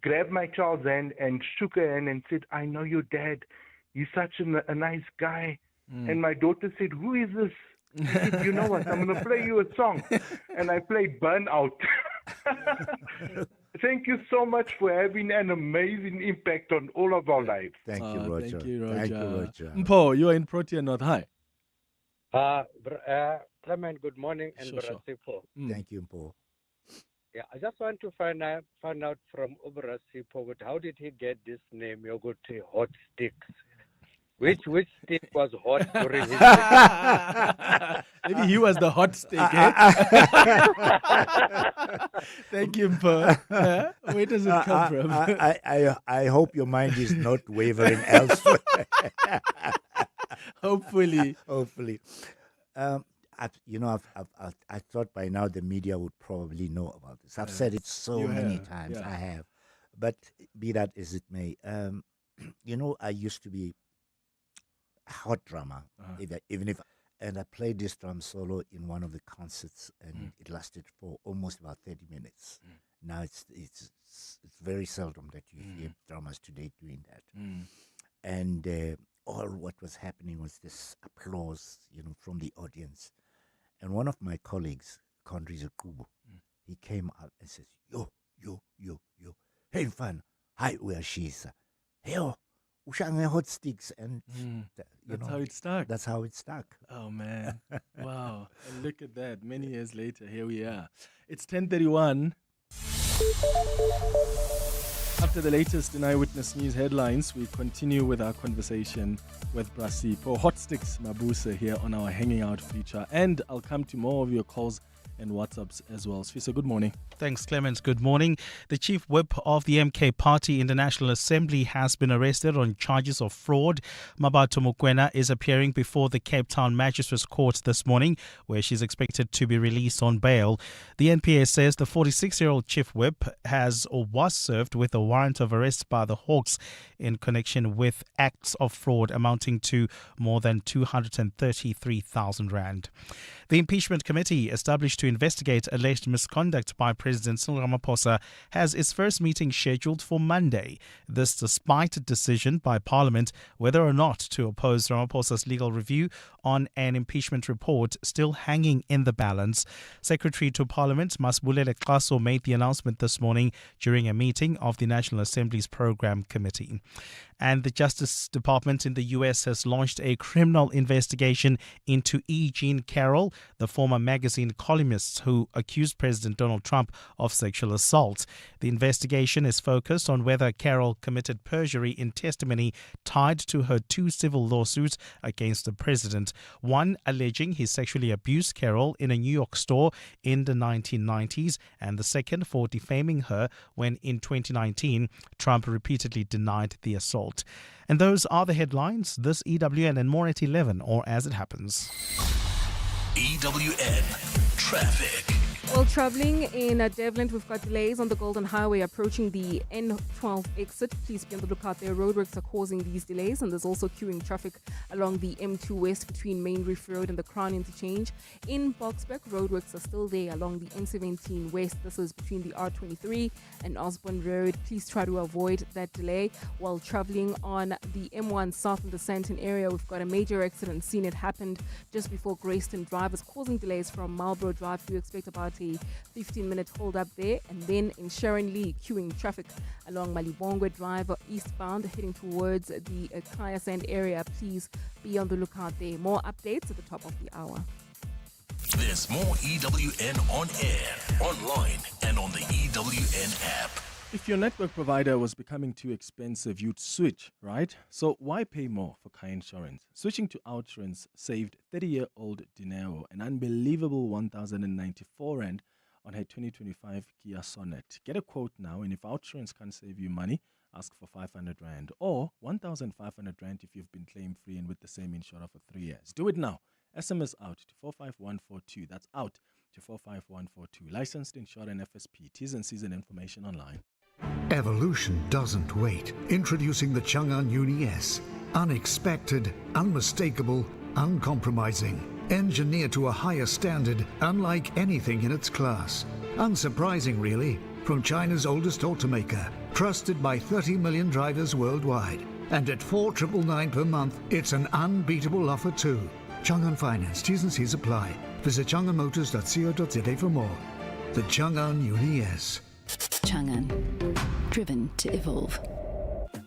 grabbed my child's hand and shook her hand and said, I know your dad. He's such a nice guy. And my daughter said, who is this? I said, you know what? I'm going to play you a song. And I played Burnout. Thank you so much for having an amazing impact on all of our lives. Thank you, Roger. Thank you, Roger. Thank you, Roger. Mpo, you are in Protein North. Hi. Clement, good morning, and Brasipo. Thank you, Mpo. Yeah, I just want to find out from Brasipo, how did he get this name, Yogurt Hot Sticks? Which stick was hot during his Maybe he was the hot stick. Eh? Thank you, Mpo. Where does it come from? I hope your mind is not wavering elsewhere. Hopefully. I thought by now the media would probably know about this. I've said it so many times. I have. But be that as it may, I used to be a hot drummer, and I played this drum solo in one of the concerts, and it lasted for almost about 30 minutes. Now it's very seldom that you hear drummers today doing that. And all what was happening was this applause, from the audience. And one of my colleagues, Kondrizo Kubo, he came up and says, yo, hey, fan, hi, where she's. Hey, Ushange Hot Sticks. And that's how it stuck. That's how it stuck. Oh, man. Wow. And look at that. Many years later, here we are. It's 10:31. After the latest in Eyewitness News headlines, we continue with our conversation with Brasipo Hot Sticks Mabuse here on our Hanging Out feature. And I'll come to more of your calls and WhatsApps as well. Sfisa, good morning. Thanks, Clemens. Good morning. The chief whip of the MK Party in the National Assembly has been arrested on charges of fraud. Mabato Mokoena is appearing before the Cape Town Magistrates Court this morning, where she's expected to be released on bail. The NPA says the 46-year-old chief whip was served with a warrant of arrest by the Hawks in connection with acts of fraud amounting to more than 233,000 rand. The impeachment committee established to investigate alleged misconduct by President Cyril Ramaphosa has its first meeting scheduled for Monday. This despite a decision by Parliament whether or not to oppose Ramaphosa's legal review on an impeachment report still hanging in the balance. Secretary to Parliament Masibulele Xaso made the announcement this morning during a meeting of the National Assembly's Program Committee. And the Justice Department in the U.S. has launched a criminal investigation into E. Jean Carroll, the former magazine columnist columnists who accused President Donald Trump of sexual assault. The investigation is focused on whether Carroll committed perjury in testimony tied to her two civil lawsuits against the president. One alleging he sexually abused Carroll in a New York store in the 1990s, and the second for defaming her when in 2019 Trump repeatedly denied the assault. And those are the headlines. This EWN and more at 11, or as it happens. EWN Traffic. While traveling in Devland, we've got delays on the Golden Highway approaching the N12 exit. Please be on the lookout there. Roadworks are causing these delays, and there's also queuing traffic along the M2 West between Main Reef Road and the Crown Interchange. In Boksburg, roadworks are still there along the N17 West. This is between the R23 and Osborne Road. Please try to avoid that delay. While traveling on the M1 South in the Sandton area, we've got a major accident scene. It happened just before Greyston Drive. It's causing delays from Marlborough Drive. Do expect about a 15-minute hold up there. And then in Sharon Lee, queuing traffic along Malibongwe Drive eastbound heading towards the Kaya Sand area. Please be on the lookout there. More updates at the top of the hour. There's more EWN on air, online, and on the EWN app. If your network provider was becoming too expensive, you'd switch, right? So why pay more for car insurance? Switching to Outrance saved 30-year-old Dineo an unbelievable 1,094 Rand on her 2025 Kia Sonet. Get a quote now, and if Outrance can't save you money, ask for 500 Rand or 1,500 Rand if you've been claim-free and with the same insurer for 3 years. Do it now. SMS out to 45142. That's out to 45142. Licensed insurer and FSP. T's and C's and information online. Evolution doesn't wait. Introducing the Chang'an Uni S. Unexpected, unmistakable, uncompromising. Engineered to a higher standard, unlike anything in its class. Unsurprising, really, from China's oldest automaker. Trusted by 30 million drivers worldwide. And at 4,999 per month, it's an unbeatable offer too. Chang'an Finance. T's and C's apply. Visit chang'anmotors.co.za for more. The Chang'an Uni S. Chang'an, driven to evolve.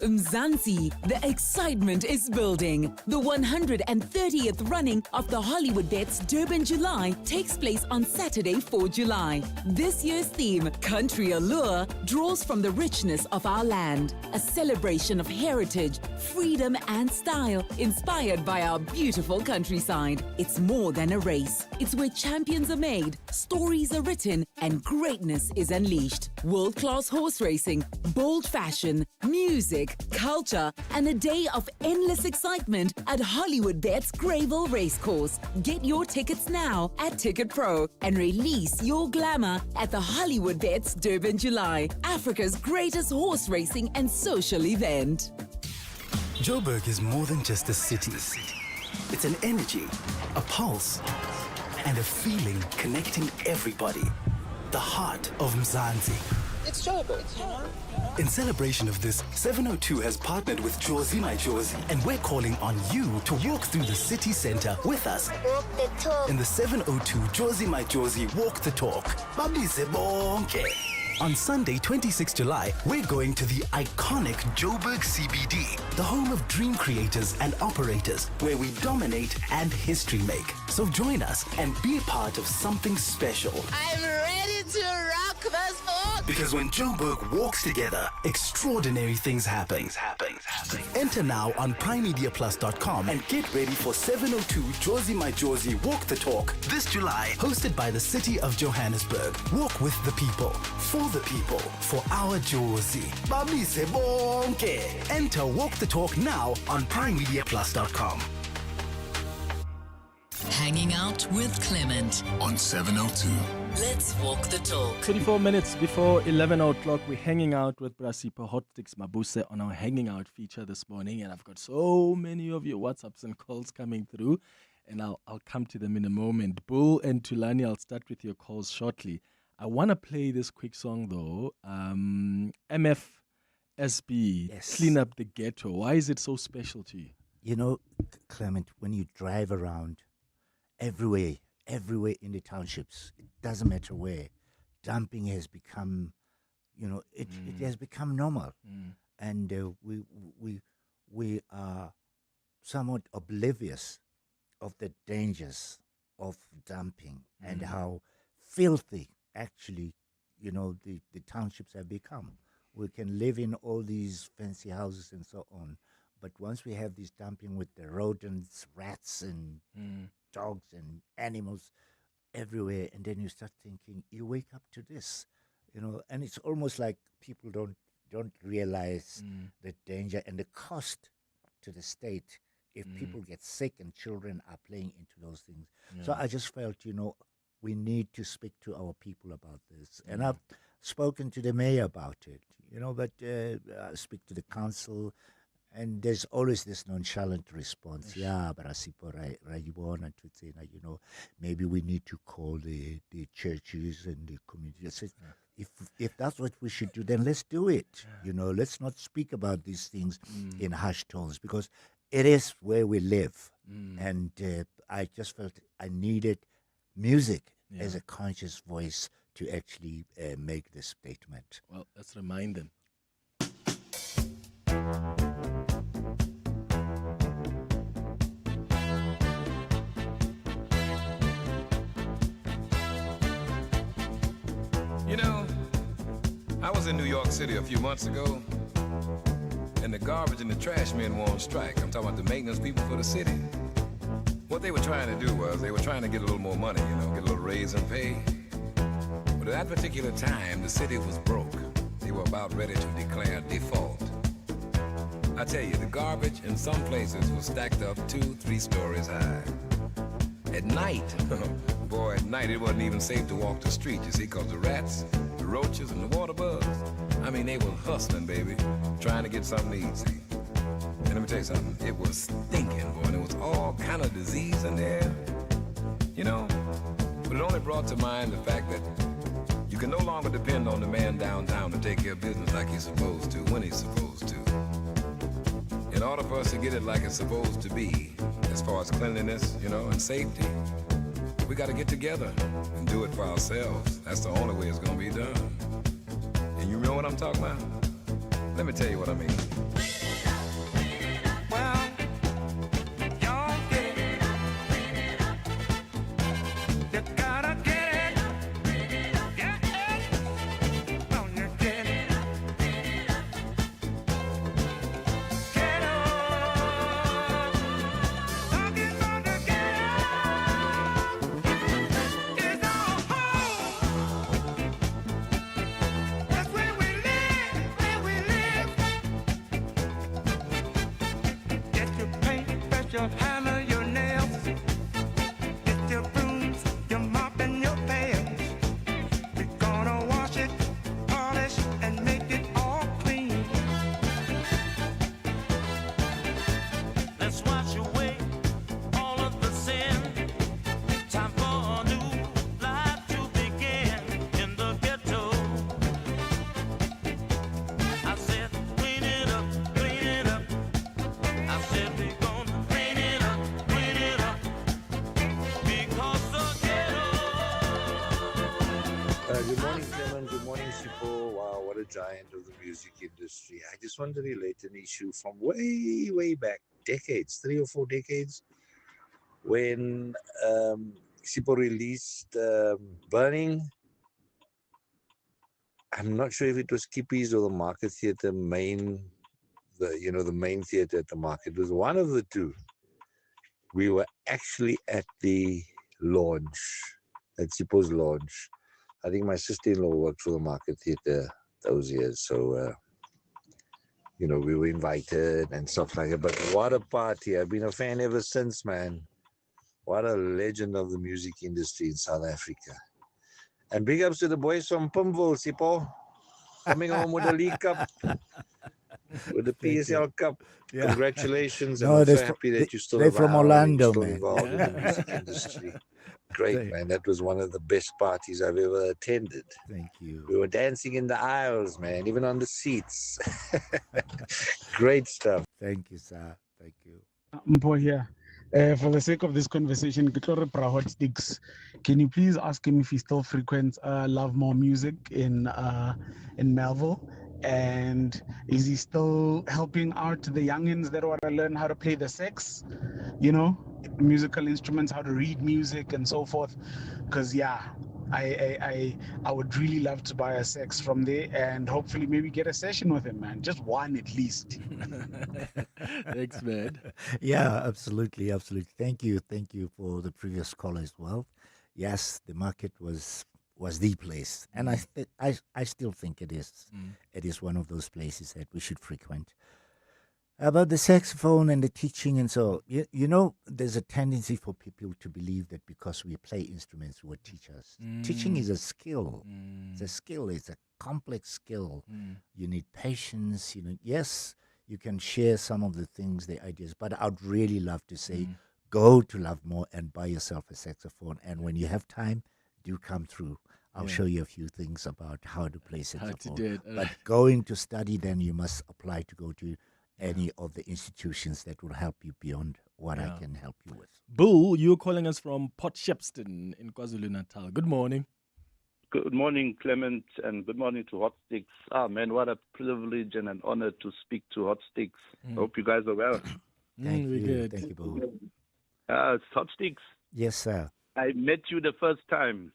Mzansi, the excitement is building. The 130th running of the Hollywood Bets Durban July takes place on Saturday, 4 July. This year's theme, Country Allure, draws from the richness of our land, a celebration of heritage, freedom and style, inspired by our beautiful countryside. It's more than a race. It's where champions are made, stories are written, and greatness is unleashed. World-class horse racing, bold fashion, music, culture, and a day of endless excitement at Hollywood Bets Greyville Racecourse. Get your tickets now at Ticket Pro and release your glamour at the Hollywood Bets Durban July, Africa's greatest horse racing and social event. Joburg is more than just a city. It's an energy, a pulse, and a feeling connecting everybody. The heart of Mzansi. It's Joburg. In celebration of this, 702 has partnered with Jozi My Jozi, and we're calling on you to walk through the city center with us. Walk the talk. In the 702 Jozi My Jozi Walk the Talk. Babise bonke. On Sunday, 26 July, we're going to the iconic Joburg CBD, the home of dream creators and operators, where we dominate and history make. So join us and be a part of something special. I'm ready to rock this boat. Because when Joburg walks together, extraordinary things happen. Enter now on primemediaplus.com and get ready for 702 Jozi My Jozi Walk the Talk this July, hosted by the City of Johannesburg. Walk with the people, for the people, for our Jozi. Babise bonke. Enter Walk the Talk now on primemediaplus.com. Hanging out with Clement on 702. Let's walk the talk. 24 minutes before 11 o'clock, we're hanging out with Brasipo Hotsticks Mabuse on our Hanging Out feature this morning. And I've got so many of your WhatsApps and calls coming through. And I'll come to them in a moment. Bull and Tulani, I'll start with your calls shortly. I want to play this quick song, though. MFSB, yes. Clean Up the Ghetto. Why is it so special to you? You know, Clement, when you drive around everywhere in the townships, it doesn't matter where, dumping has become, it has become normal. And we are somewhat oblivious of the dangers of dumping and how filthy, actually, the townships have become. We can live in all these fancy houses and so on, but once we have this dumping with the rodents, rats, and dogs and animals everywhere, and then you start thinking, you wake up to this, and it's almost like people don't realize the danger and the cost to the state if people get sick and children are playing into those things. So I just felt, we need to speak to our people about this. And I've spoken to the mayor about it, but I speak to the council, and there's always this nonchalant response. Yeah, but maybe we need to call the churches and the community. I said, if that's what we should do, then let's do it. Let's not speak about these things in hushed tones, because it is where we live. And I just felt I needed music as a conscious voice to actually make this statement. Well, let's remind them. I was in New York City a few months ago, and the garbage and the trash men were on strike. I'm talking about the maintenance people for the city. What they were trying to do was they were trying to get a little more money, get a little raise in pay. But at that particular time, the city was broke. They were about ready to declare default. I tell you, the garbage in some places was stacked up 2-3 stories high. At night, boy, at night it wasn't even safe to walk the street, you see, because the rats, the roaches, and the water bugs, they were hustling, baby, trying to get something to eat, see. And let me tell you something, it was stinking, boy, and there was all kind of disease in there, but it only brought to mind the fact that you can no longer depend on the man downtown to take care of business like he's supposed to, when he's supposed to. In order for us to get it like it's supposed to be, as far as cleanliness, and safety, we got to get together and do it for ourselves. That's the only way it's going to be done. And you know what I'm talking about? Let me tell you what I mean. Your hammer, your nails, get your brooms, your mop and your pails. We're gonna wash it, polish, and make it all clean. Let's wash away all of the sin. Time for a new life to begin in the ghetto. I said, clean it up, clean it up. I said, we're gonna good morning, Clement. Good morning, Sipo. Wow, what a giant of the music industry. I just want to relate an issue from way, way back, decades, 3 or 4 decades, when Sipo released Burning. I'm not sure if it was Kippies or the Market Theatre the main theatre at the Market. It was one of the two. We were actually at the launch, at Sipo's launch. I think my sister-in-law worked for the Market Theatre those years, so we were invited and stuff like that. But what a party! I've been a fan ever since, man. What a legend of the music industry in South Africa. And big ups to the boys from Pimville, Sipo, coming home with the League Cup, with the PSL Cup. Yeah. Congratulations! No, I'm so happy that you're still they're from Orlando, still man. Involved in the music industry. Great, man. That was one of the best parties I've ever attended. Thank you. We were dancing in the aisles, man, even on the seats. Great stuff. Thank you, sir. Thank you. Mpo here. For the sake of this conversation, Hot Sticks, can you please ask him if he still frequents Love More Music in Melville? And is he still helping out the youngins that want to learn how to play the sax, musical instruments, how to read music and so forth? Because I would really love to buy a sax from there and hopefully maybe get a session with him, man. Just one at least. Thanks, man. Yeah, absolutely, absolutely. Thank you for the previous caller as well. Yes, the market was the place, and I still think it is. It is one of those places that we should frequent. About the saxophone and the teaching, and so you know, there's a tendency for people to believe that because we play instruments, we're teachers. Teaching is a skill. It's a skill. It's a complex skill. You need patience. You know, yes, you can share some of the things, the ideas, but I'd really love to say, go to Lovemore and buy yourself a saxophone. And when you have time, do come through. I'll show you a few things about how to play saxophone. do it. But going to study, then you must apply to go to any of the institutions that will help you beyond what I can help you with. Bull, you're calling us from Port Shepstone in KwaZulu-Natal. Good morning. Good morning, Clement, and good morning to Hot Sticks. Ah, man, what a privilege and an honor to speak to Hot Sticks. Hope you guys are well. Thank you. Good. Thank you, Boo. It's Hot Sticks. Yes, sir. I met you the first time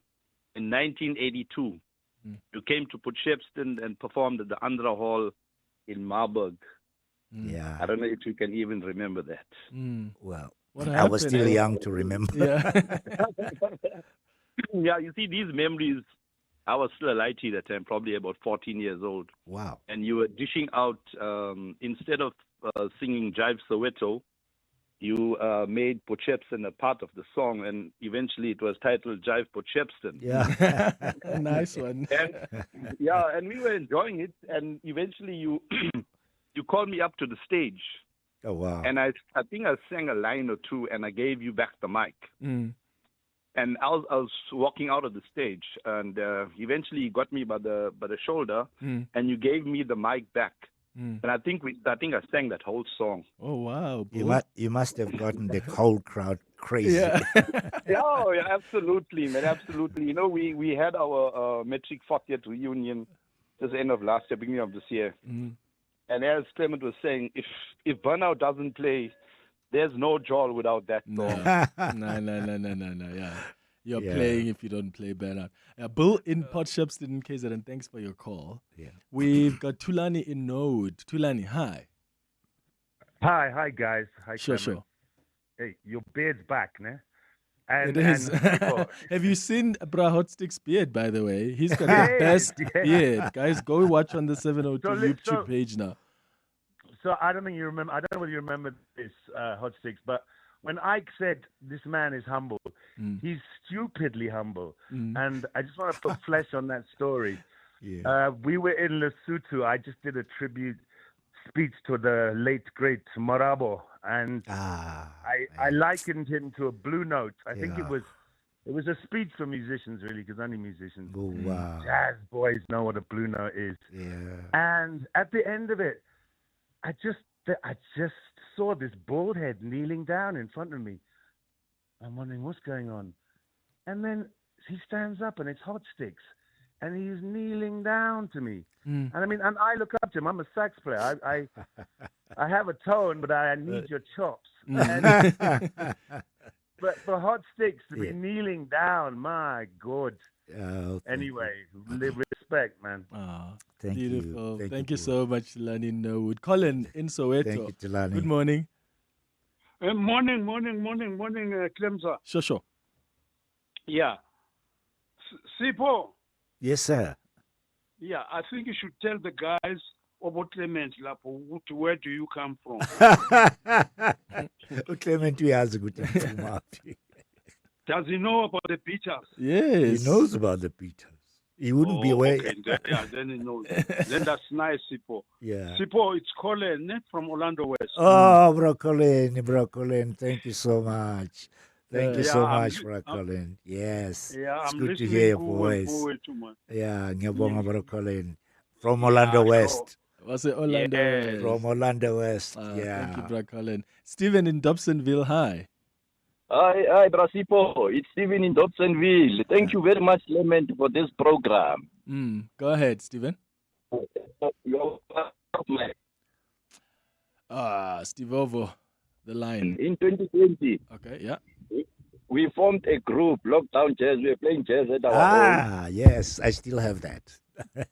in 1982. You came to Port Shepstone and performed at the Andra Hall in Marburg. Yeah. I don't know if you can even remember that. Well, What I was happened? still young to remember. Yeah, you see, these memories, I was still a lighty that time, probably about 14 years old. Wow. And you were dishing out, instead of singing Jive Soweto, you made Port Shepstone a part of the song, and eventually it was titled Jive Port Shepstone. Yeah. Nice one. And we were enjoying it, and eventually you you called me up to the stage. Oh, wow. And I think I sang a line or two, and I gave you back the mic. And I was walking out of the stage, and eventually you got me by the shoulder, and you gave me the mic back. And I think I sang that whole song. Oh, wow. You must have gotten the whole crowd crazy. Yeah, absolutely, man, absolutely. You know, we had our Metric 40th reunion just the end of last year, beginning of this year. And as Clement was saying, if Burnout doesn't play, there's no Joel without that song. No. Yeah. You're playing if you don't play Burnout. Bill in Port Shepstone, KZN, thanks for your call. Yeah. We've got Tulani in Node. Tulani, hi. Hi, guys. Hi, Sure. Hey, your beard's back, ne? And, It is. and people, Have you seen Bra Hotstick's beard, by the way? He's got the best beard. Guys, go watch on the 702 YouTube page now. So I don't know whether you remember this, Hot Sticks, but when Ike said this man is humble, he's stupidly humble. And I just want to put flesh on that story. Yeah. We were in Lesotho. I just did a tribute speech to the late, great Morabo. And I likened him to a blue note. I think it was a speech for musicians, really, because only musicians. Oh, wow. Jazz boys know what a blue note is. Yeah. And at the end of it, I just saw this bald head kneeling down in front of me. I'm wondering what's going on. And then he stands up, and it's Hot Sticks, and he's kneeling down to me. And I mean, and I look up to him. I'm a sax player. I have a tone, but I need your chops. And, but for Hot Sticks to be kneeling down, my God. Anyway, respect, man. Thank Beautiful. you. Thank you so much, Tulani Norwood. Colin in Soweto. Thank you, Tulani. Good morning. Morning, Clemza. Sure. Yeah. Sipo. Yes, sir. Yeah, I think you should tell the guys about Clement Lapo. Where do you come from? Clement, we has a good time. Does he know about the Beatles? Yes. He knows about the Beatles. He wouldn't be away. Okay. Then he knows. Then that's nice, Sipo. Yeah. Sipo, it's Colin from Orlando West. Oh, Bro Colin, thank you so much. Thank you so much, Bro Colin. Yes. Yeah, it's I'm good to hear your voice. Yeah, ngiyabonga, Bro Colin. From Orlando West. Was it Orlando? From Orlando West. Thank you, Bro Colin. Stephen in Dobsonville, hi. Hi, Brasipo. It's Stephen in Dobsonville. Thank you very much, Clement, for this program. Go ahead, Stephen. You're Steve Ovo, the line. In 2020. Okay, yeah. we formed a group, Lockdown Jazz. We were playing jazz at our own. Yes, I still have that.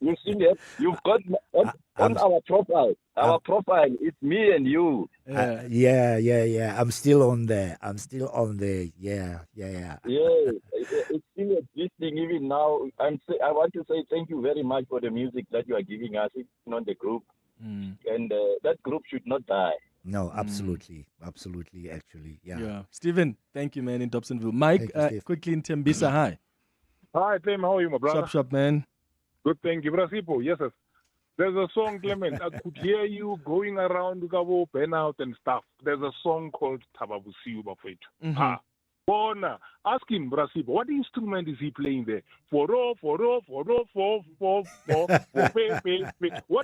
You've seen it. You've got on our profile. Our profile. It's me and you. Yeah. I'm still on there. Yeah. Yeah, it's still existing even now. I want to say thank you very much for the music that you are giving us on the group, and that group should not die. No, absolutely, actually, yeah. Stephen, thank you, man, in Dobsonville. Mike, quickly in Tembisa, hi. Hi, Clem, how are you, my brother? Shop, man. Good, thank you. Brasipo, yes, sir. There's a song, Clement. I could hear you going around Gabo, burnout and stuff. There's a song called Tababusiu Bafetu. Bona, ask him, Brasipo, what instrument is he playing there? What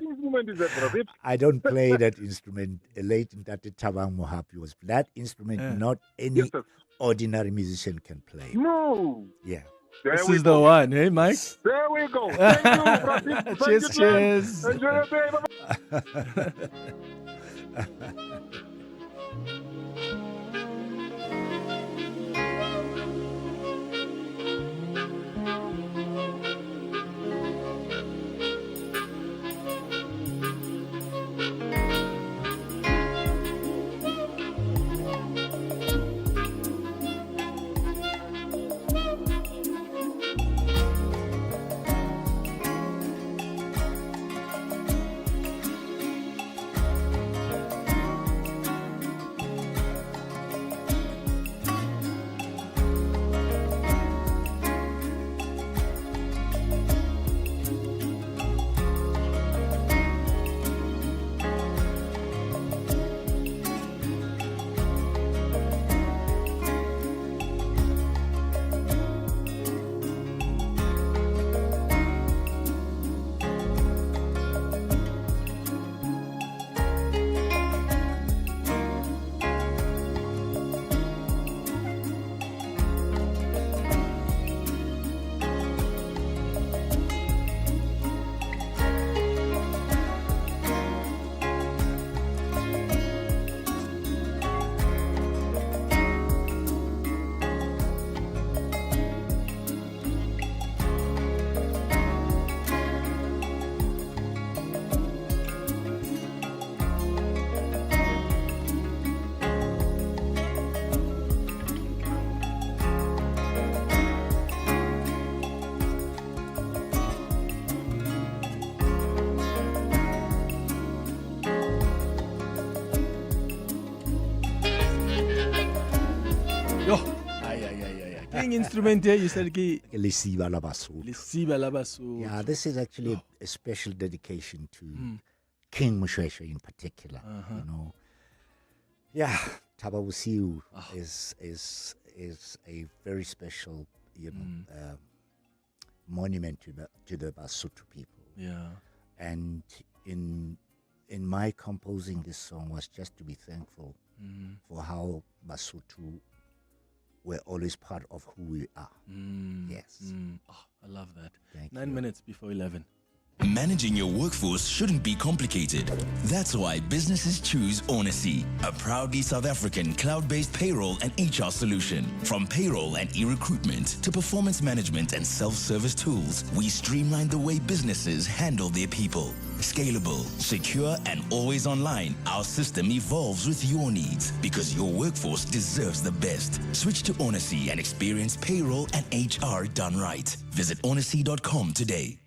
instrument is that, Brasipo? I don't play that instrument. Late in that Tabang Mohapi was that instrument. Not any ordinary musician can play. No. Yeah. This is the one, hey, Mike? There we go. Thank you, Brasipo. Cheers. Enjoy your day. Instrument here, you said Lesiba Labasu. Yeah, this is actually a special dedication to King Moshoeshoe in particular. You know, yeah, Tababusiu is a very special, monument to the Basotho people. Yeah, and in my composing this song was just to be thankful for how Basotho were always part of who we are. Yes. Oh, I love that. 9 minutes before 11. Managing your workforce shouldn't be complicated. That's why businesses choose Onacy, a proudly South African cloud-based payroll and HR solution. From payroll and e-recruitment to performance management and self-service tools, we streamline the way businesses handle their people. Scalable, secure, and always online, our system evolves with your needs because your workforce deserves the best. Switch to Onacy and experience payroll and HR done right. Visit onacy.com today.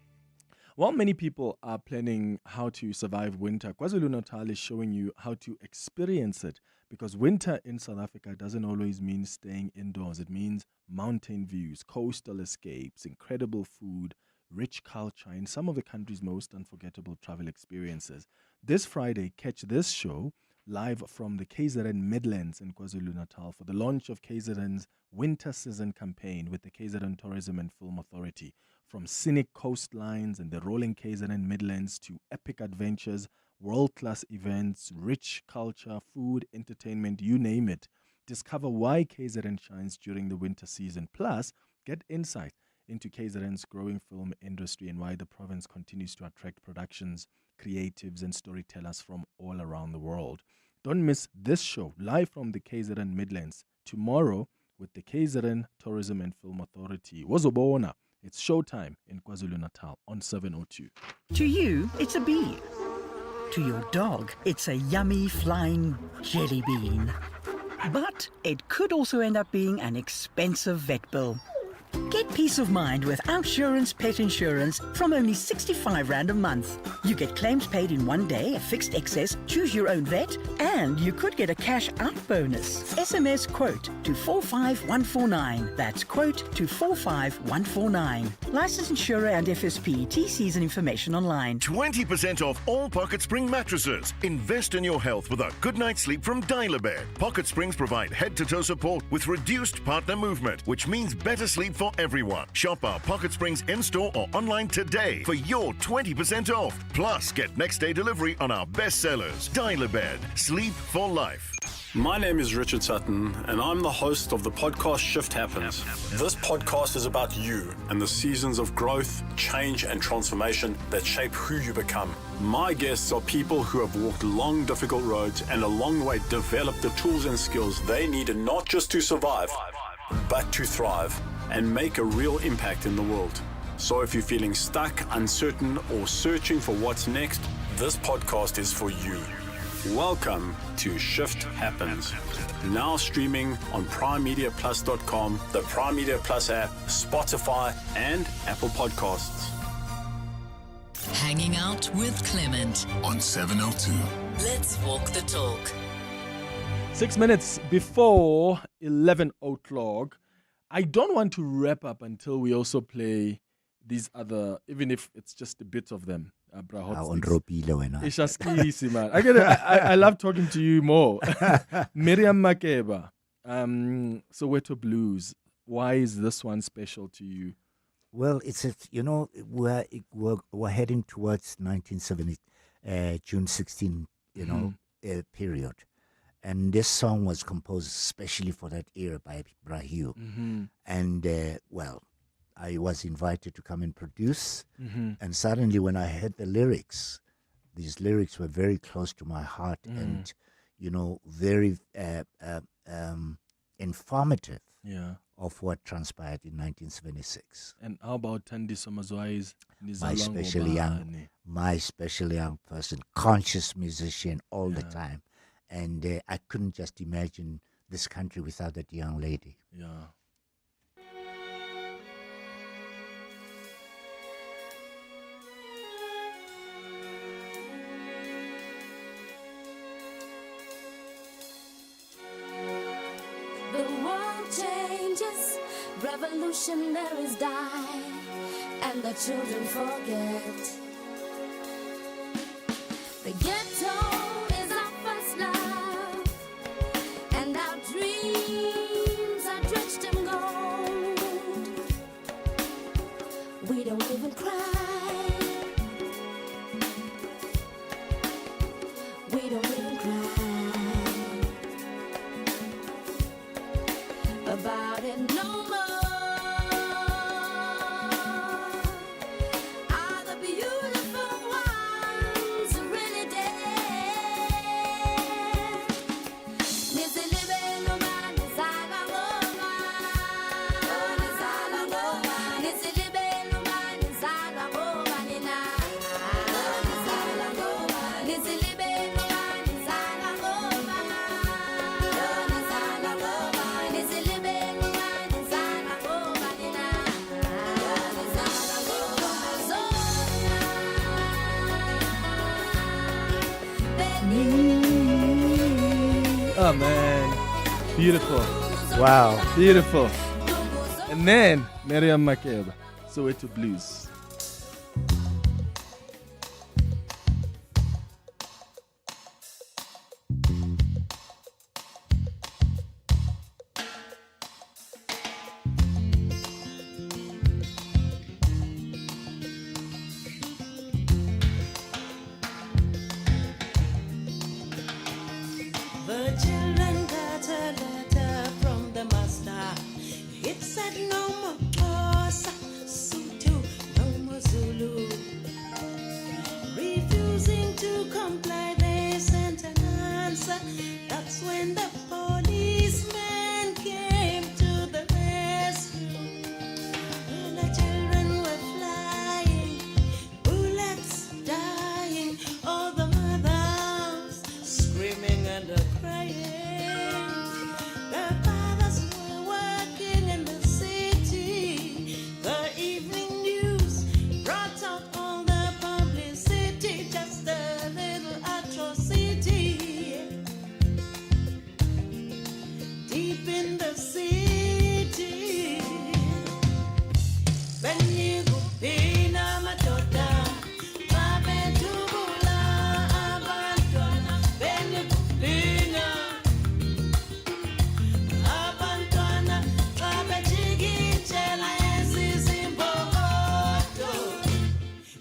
While many people are planning how to survive winter, KwaZulu-Natal is showing you how to experience it, because winter in South Africa doesn't always mean staying indoors. It means mountain views, coastal escapes, incredible food, rich culture, and some of the country's most unforgettable travel experiences. This Friday, catch this show live from the KZN Midlands in KwaZulu-Natal for the launch of KZN's winter season campaign with the KZN Tourism and Film Authority. From scenic coastlines and the rolling KZN Midlands to epic adventures, world-class events, rich culture, food, entertainment, you name it. Discover why KZN shines during the winter season. Plus, get insight into KZN's growing film industry and why the province continues to attract productions, creatives, and storytellers from all around the world. Don't miss this show live from the KZN Midlands tomorrow with the KZN Tourism and Film Authority. Wozobona, it's showtime in KwaZulu-Natal on 702. To you, it's a bee. To your dog, it's a yummy flying jelly bean. But it could also end up being an expensive vet bill. Get peace of mind with Outsurance Pet Insurance from only 65 Rand a month. You get claims paid in one day, a fixed excess, choose your own vet, and you could get a cash out bonus. SMS quote to 45149. That's quote to 45149. Licensed insurer and FSP. TCs and information online. 20% off all Pocket Spring mattresses. Invest in your health with a good night's sleep from Dial-A-Bed. Pocket Springs provide head-to-toe support with reduced partner movement, which means better sleep for everyone. Shop our Pocket Springs in-store or online today for your 20% off. Plus, get next-day delivery on our best sellers. Dial-A-Bed. Sleep for life. My name is Richard Sutton, and I'm the host of the podcast Shift Happens. This podcast is about you and the seasons of growth, change, and transformation that shape who you become. My guests are people who have walked long, difficult roads and along the way developed the tools and skills they needed not just to survive, but to thrive and make a real impact in the world. So if you're feeling stuck, uncertain, or searching for what's next, this podcast is for you. Welcome to Shift Happens. Now streaming on primemediaplus.com, the Prime Media Plus app, Spotify, and Apple Podcasts. Hanging out with Clement on 702. Let's walk the talk. 6 minutes before 11 o'clock. I don't want to wrap up until we also play these other, even if it's just a bit of them. On Ropile wena. Ishaskisi, man. I love talking to you more. Miriam Makeba, Soweto Blues. Why is this one special to you? Well, we're heading towards 1970, June 16, period. And this song was composed especially for that era by Brahiu. Mm-hmm. And, I was invited to come and produce. Mm-hmm. And suddenly when I heard the lyrics, these lyrics were very close to my heart and, very informative of what transpired in 1976. And how about Tandi Somazwai's my special young person, conscious musician all the time. And I couldn't just imagine this country without that young lady. Yeah. The world changes, revolutionaries die, and the children forget. The ghetto is our first love, and our dreams are drenched in gold. We don't even cry. We don't even cry about it no more. Are the beautiful ones really dead? Nisi libe noma, nisala ngoma. Oh, nisala ngoma. Nisi libe noma, nisala ngoma nina. Oh, nisala ngoma. Nisi libe noma, nisala ngoma. Oh, nisala ngoma. Nisi libe noma, nisala ngoma nina. Oh, nisala ngoma. Oh, man. Beautiful. Wow. Beautiful. And then, Miriam Makeba, Soweto Blues. The children got a letter from the master. It said no more Xhosa, Sotho, no more Zulu. Refusing to comply, they sent an answer. That's when the policeman came to and a crying. The fathers were working in the city. The evening news brought out all the publicity, just a little atrocity deep in the city. Benigupina matoda, babetubula abantwana. Benigupina abantwana, babejikijela ezizimbokodo.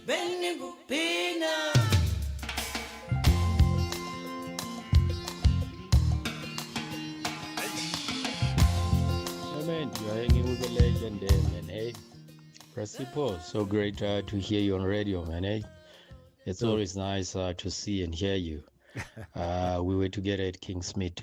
Benigupina. Clement, you're hanging with the legend there, man, hey? Presipo, so great to hear you on radio, man, hey? It's always nice to see and hear you. We were together at Kingsmead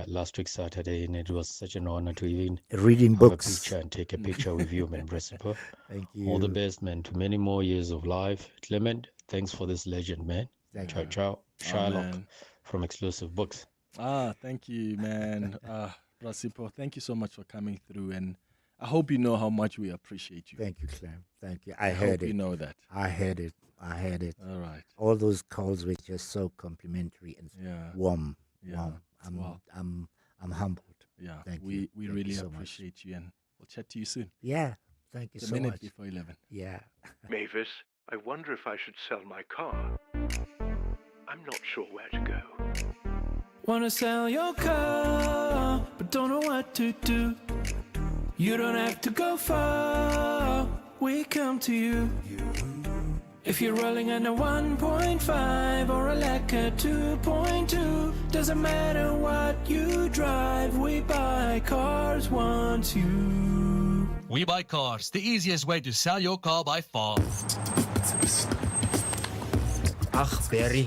last week Saturday, and it was such an honor to even Reading have books. a picture and take a picture with you, man, Presipo. Thank you. All the best, man, to many more years of life. Clement, thanks for this legend, man. Thank Ciao, you. ciao. Shylock man. from Exclusive Books. Thank you, man. Rasipo, thank you so much for coming through, and I hope you know how much we appreciate you. Thank you, Clem. Thank you. I hope heard it. you know that. I heard it. I heard it. All right. All those calls were just so complimentary and Yeah. warm. Yeah. Warm. Wow. I'm humbled. Yeah, Thank we you. we Thank really you so much. appreciate you, and we'll chat to you soon. Yeah. Thank you It's a so minute much. before 11. Yeah. Mavis, I wonder if I should sell my car. I'm not sure where to go. Wanna sell your car, but don't know what to do. You don't have to go far, we come to you. If you're rolling on a 1.5 or a Lacquer 2.2, doesn't matter what you drive, we buy cars once you. We Buy Cars, the easiest way to sell your car by far. Ach, Barry,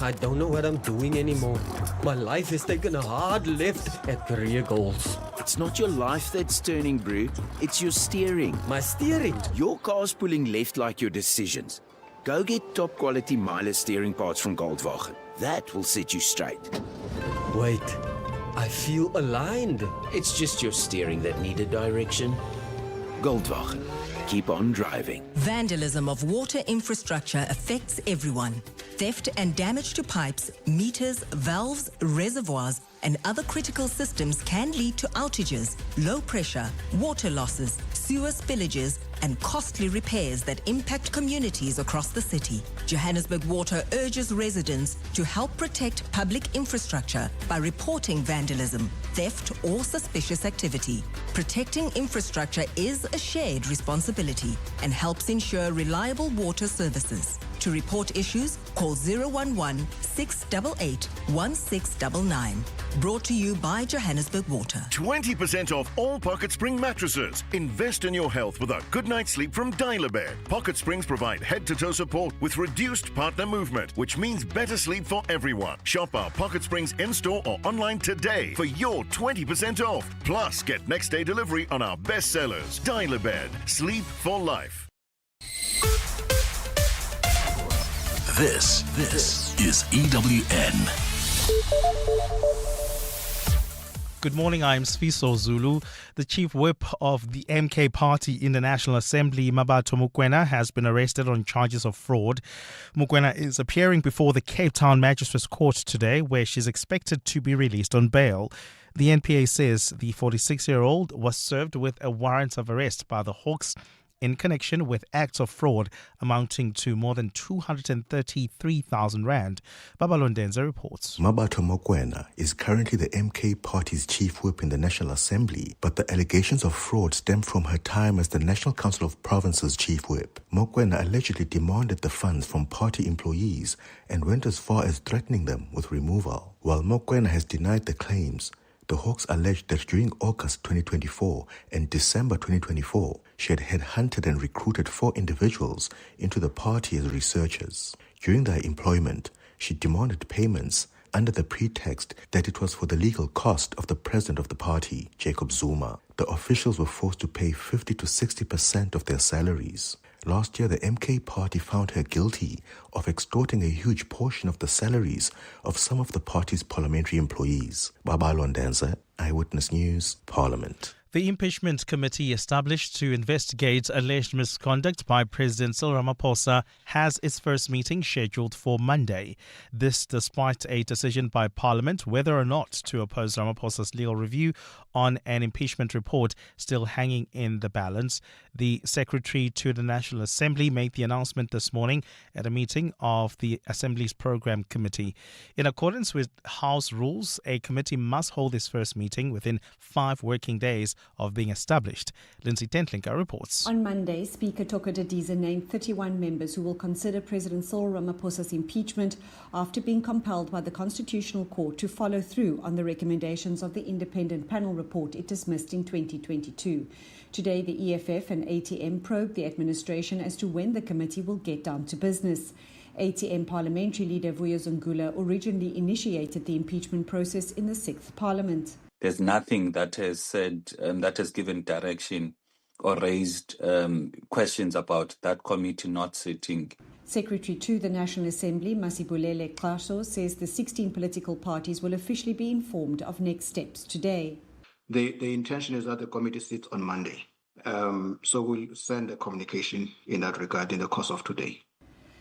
I don't know what I'm doing anymore. My life has taken a hard left at career goals. It's not your life that's turning, Brew. It's your steering. My steering? Your car's pulling left like your decisions. Go get top quality mileage steering parts from Goldwagen. That will set you straight. Wait, I feel aligned. It's just your steering that needed direction. Goldwagen. Keep on driving. Vandalism of water infrastructure affects everyone. Theft and damage to pipes, meters, valves, reservoirs, and other critical systems can lead to outages, low pressure, water losses, sewer spillages, and costly repairs that impact communities across the city. Johannesburg Water urges residents to help protect public infrastructure by reporting vandalism, theft, or suspicious activity. Protecting infrastructure is a shared responsibility and helps ensure reliable water services. To report issues, call 011-688-1699. Brought to you by Johannesburg Water. 20% off all Pocket Spring mattresses. Invest in your health with a good night's sleep from Dial-A-Bed. Pocket Springs provide head-to-toe support with reduced partner movement, which means better sleep for everyone. Shop our Pocket Springs in-store or online today for your 20% off. Plus, get next-day delivery on our best sellers. Dial-A-Bed. Sleep for life. This is EWN. Good morning, I'm Sfiso Zulu. The chief whip of the MK Party in the National Assembly, Mabato Magwenya, has been arrested on charges of fraud. Magwenya is appearing before the Cape Town Magistrates Court today, where she's expected to be released on bail. The NPA says the 46-year-old was served with a warrant of arrest by the Hawks in connection with acts of fraud amounting to more than 233,000 rand. Babalondenza reports. Mabato Magwenya is currently the MK Party's chief whip in the National Assembly, but the allegations of fraud stem from her time as the National Council of Province's chief whip. Magwenya allegedly demanded the funds from party employees and went as far as threatening them with removal. While Magwenya has denied the claims, the Hawks alleged that during August 2024 and December 2024, she had headhunted and recruited 4 individuals into the party as researchers. During their employment, she demanded payments under the pretext that it was for the legal cost of the president of the party, Jacob Zuma. The officials were forced to pay 50 to 60% of their salaries. Last year, the MK party found her guilty of extorting a huge portion of the salaries of some of the party's parliamentary employees. Babalo Ndenza, Eyewitness News, Parliament. The impeachment committee established to investigate alleged misconduct by President Cyril Ramaphosa has its first meeting scheduled for Monday. This despite a decision by Parliament whether or not to oppose Ramaphosa's legal review on an impeachment report still hanging in the balance. The Secretary to the National Assembly made the announcement this morning at a meeting of the Assembly's Program Committee. In accordance with House rules, a committee must hold its first meeting within 5 working days of being established. Lindsay Tentlinker reports. On Monday, Speaker Toko Didiza named 31 members who will consider President Cyril Ramaphosa's impeachment after being compelled by the Constitutional Court to follow through on the recommendations of the independent panel report it dismissed in 2022. Today, the EFF and ATM probed the administration as to when the committee will get down to business. ATM parliamentary leader Vuyo Zungula originally initiated the impeachment process in the 6th Parliament. There's nothing that has said, that has given direction or raised questions about that committee not sitting. Secretary to the National Assembly, Masibulele Xaso, says the 16 political parties will officially be informed of next steps today. The intention is that the committee sits on Monday. So we'll send a communication in that regard in the course of today.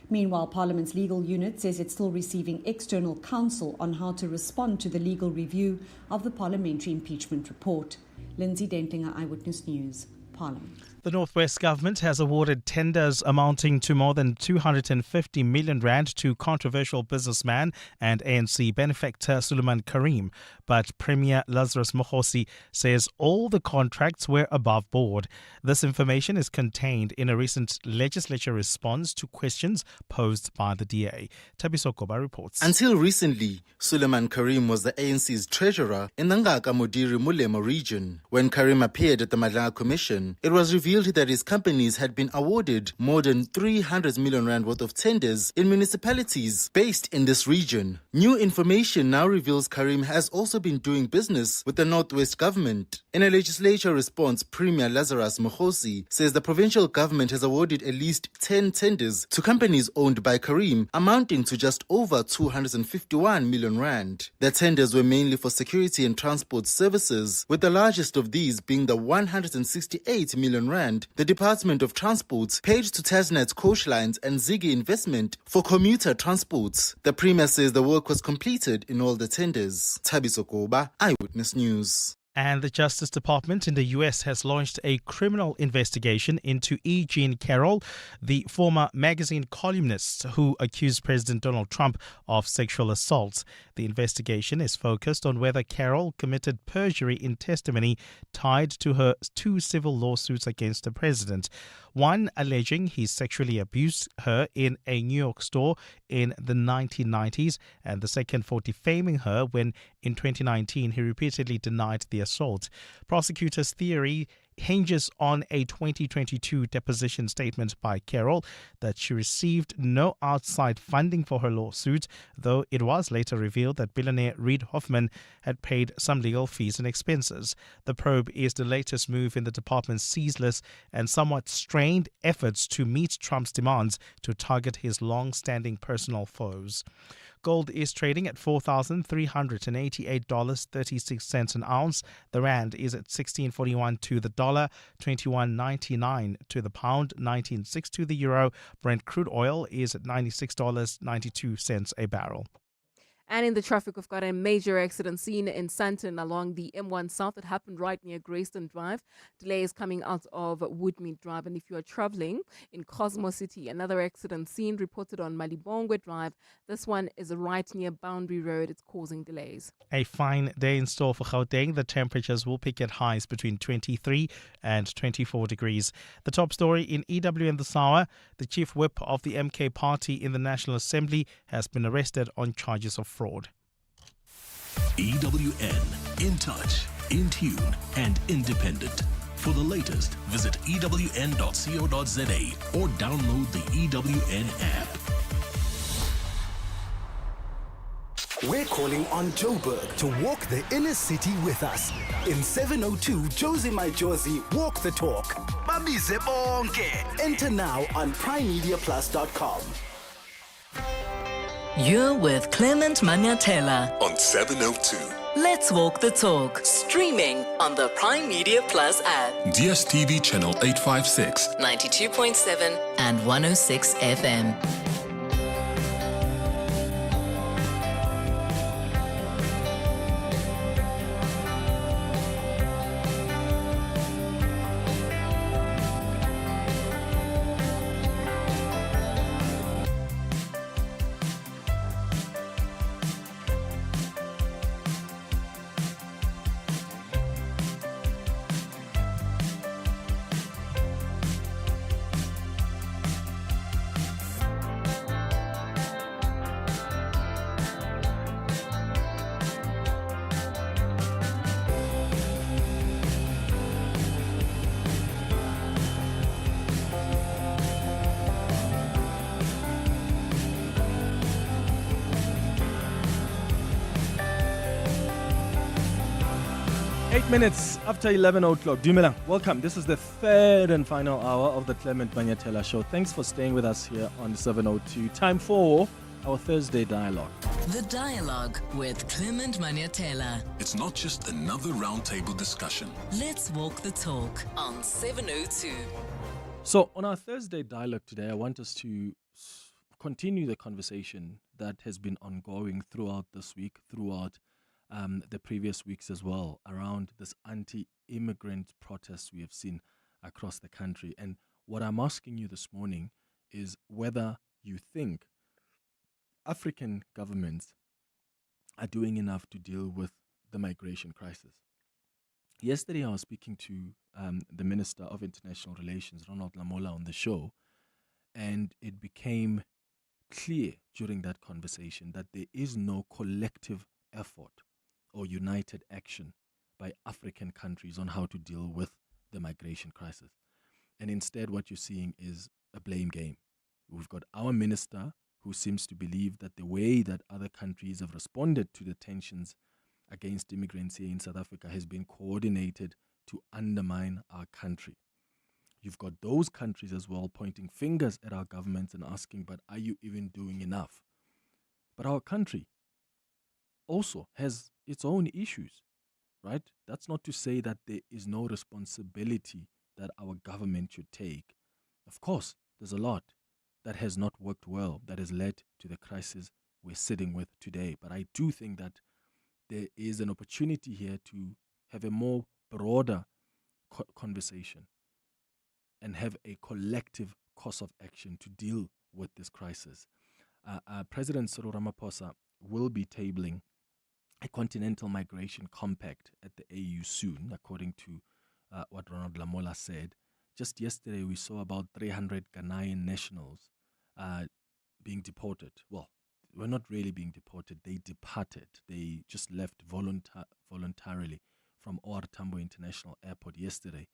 Meanwhile, Parliament's legal unit says it's still receiving external counsel on how to respond to the legal review of the parliamentary impeachment report. Lindsay Dentinger, Eyewitness News, Parliament. The Northwest Government has awarded tenders amounting to more than 250 million rand to controversial businessman and ANC benefactor Suleiman Karim. But Premier Lazarus Mokhosi says all the contracts were above board. This information is contained in a recent legislature response to questions posed by the DA. Tabiso Koba reports. Until recently, Suleiman Karim was the ANC's treasurer in the Ngaka Modiri Mulemo region. When Karim appeared at the Madlanga Commission, it was revealed that his companies had been awarded more than 300 million rand worth of tenders in municipalities based in this region. New information now reveals Karim has also been doing business with the Northwest Government. In a legislature response, Premier Lazarus Mokhosi says the provincial government has awarded at least 10 tenders to companies owned by Karim, amounting to just over 251 million rand. The tenders were mainly for security and transport services, with the largest of these being the 168 million rand the Department of Transport paid to Tasnet Coach Lines and Ziggy Investment for commuter transports. The Premier says the work was completed in all the tenders. Tabiso Koba, Eyewitness News. And the Justice Department in the U.S. has launched a criminal investigation into E. Jean Carroll, the former magazine columnist who accused President Donald Trump of sexual assault. The investigation is focused on whether Carroll committed perjury in testimony tied to her 2 civil lawsuits against the president. One alleging he sexually abused her in a New York store in the 1990s, and the second for defaming her when in 2019 he repeatedly denied the assault. Prosecutors' theory hinges on a 2022 deposition statement by Carroll that she received no outside funding for her lawsuit, though it was later revealed that billionaire Reid Hoffman had paid some legal fees and expenses. The probe is the latest move in the department's ceaseless and somewhat strained efforts to meet Trump's demands to target his long-standing personal foes. Gold is trading at $4,388.36 an ounce. The rand is at 16.41 to the dollar, 21.99 to the pound, 19.6 to the euro. Brent crude oil is at $96.92 a barrel. And in the traffic, we've got a major accident seen in Sandton along the M1 South. It happened right near Greyston Drive. Delays coming out of Woodmead Drive. And if you are traveling in Cosmo City, another accident seen reported on Malibongwe Drive. This one is right near Boundary Road. It's causing delays. A fine day in store for Gauteng. The temperatures will peak at highs between 23 and 24 degrees. The top story in EWN this hour: the chief whip of the MK party in the National Assembly has been arrested on charges of fraud. EWN, in touch, in tune, and independent. For the latest, visit ewn.co.za or download the EWN app. We're calling on Joburg to walk the inner city with us. In 702 Josie My Josie Walk the Talk. Babize bonke. Enter now on primemediaplus.com. You're with Clement Manyathela On 702. Let's Walk the Talk, streaming on the Prime Media Plus app, DSTV channel 856. 92.7 and 106 FM. 8 minutes after 11 o'clock. Dumelang, welcome. This is the third and final hour of the Clement Manyathela Show. Thanks for staying with us here on 702. Time for our Thursday dialogue. The Dialogue with Clement Manyathela. It's not just another roundtable discussion. Let's Walk the Talk on 702. So, on our Thursday dialogue today, I want us to continue the conversation that has been ongoing throughout this week, throughout the previous weeks as well, around this anti-immigrant protests we have seen across the country. And what I'm asking you this morning is whether you think African governments are doing enough to deal with the migration crisis. Yesterday, I was speaking to the Minister of International Relations, Ronald Lamola, on the show, and it became clear during that conversation that there is no collective effort or united action by African countries on how to deal with the migration crisis. And instead, what you're seeing is a blame game. We've got our minister who seems to believe that the way that other countries have responded to the tensions against immigrants here in South Africa has been coordinated to undermine our country. You've got those countries as well pointing fingers at our governments and asking, but are you even doing enough? But our country also has its own issues, right? That's not to say that there is no responsibility that our government should take. Of course, there's a lot that has not worked well, that has led to the crisis we're sitting with today. But I do think that there is an opportunity here to have a more broader conversation and have a collective course of action to deal with this crisis. President Cyril Ramaphosa will be tabling a continental migration compact at the AU soon, according to what Ronald Lamola said. Just yesterday, we saw about 300 Ghanaian nationals being deported. Well, we're not really being deported. They departed. They just left voluntarily from OR Tambo International Airport yesterday,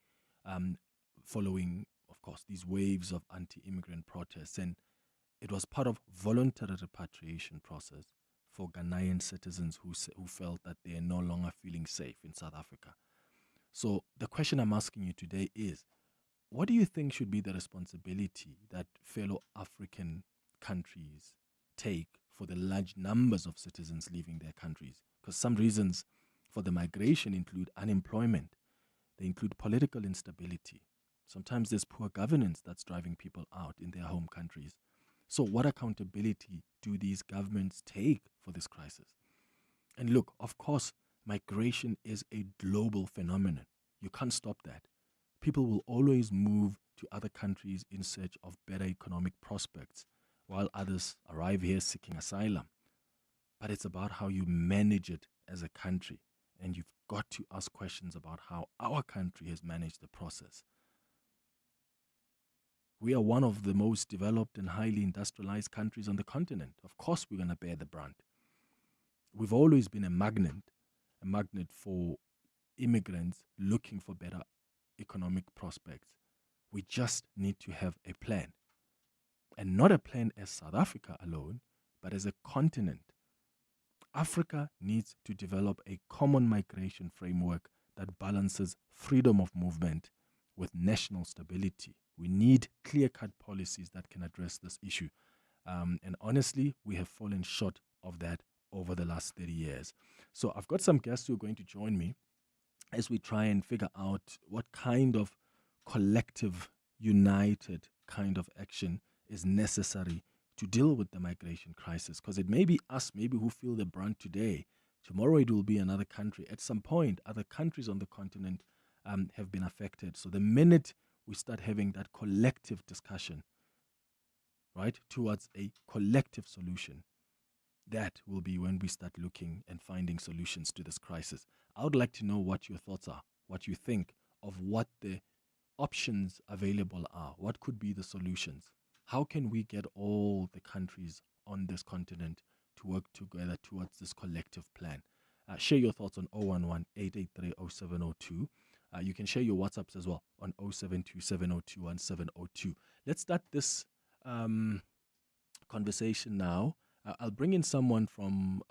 following, of course, these waves of anti-immigrant protests. And it was part of voluntary repatriation process for Ghanaian citizens who felt that they are no longer feeling safe in South Africa. So the question I'm asking you today is, what do you think should be the responsibility that fellow African countries take for the large numbers of citizens leaving their countries? Because some reasons for the migration include unemployment. They include political instability. Sometimes there's poor governance that's driving people out in their home countries. So what accountability do these governments take for this crisis? And look, of course, migration is a global phenomenon. You can't stop that. People will always move to other countries in search of better economic prospects, while others arrive here seeking asylum. But it's about how you manage it as a country. And you've got to ask questions about how our country has managed the process. We are one of the most developed and highly industrialized countries on the continent. Of course, we're going to bear the brunt. We've always been a magnet for immigrants looking for better economic prospects. We just need to have a plan. And not a plan as South Africa alone, but as a continent. Africa needs to develop a common migration framework that balances freedom of movement with national stability. We need clear-cut policies that can address this issue. And honestly, we have fallen short of that over the last 30 years. So I've got some guests who are going to join me as we try and figure out what kind of collective, united kind of action is necessary to deal with the migration crisis. Because it may be us, maybe, who feel the brunt today. Tomorrow it will be another country. At some point, other countries on the continent have been affected. So the minute we start having that collective discussion, right, towards a collective solution, that will be when we start looking and finding solutions to this crisis. I would like to know what your thoughts are, what you think of what the options available are. What could be the solutions? How can we get all the countries on this continent to work together towards this collective plan? Share your thoughts on 011-883-0702. You can share your WhatsApps as well on 0727021702. Let's start this conversation now. I'll bring in someone from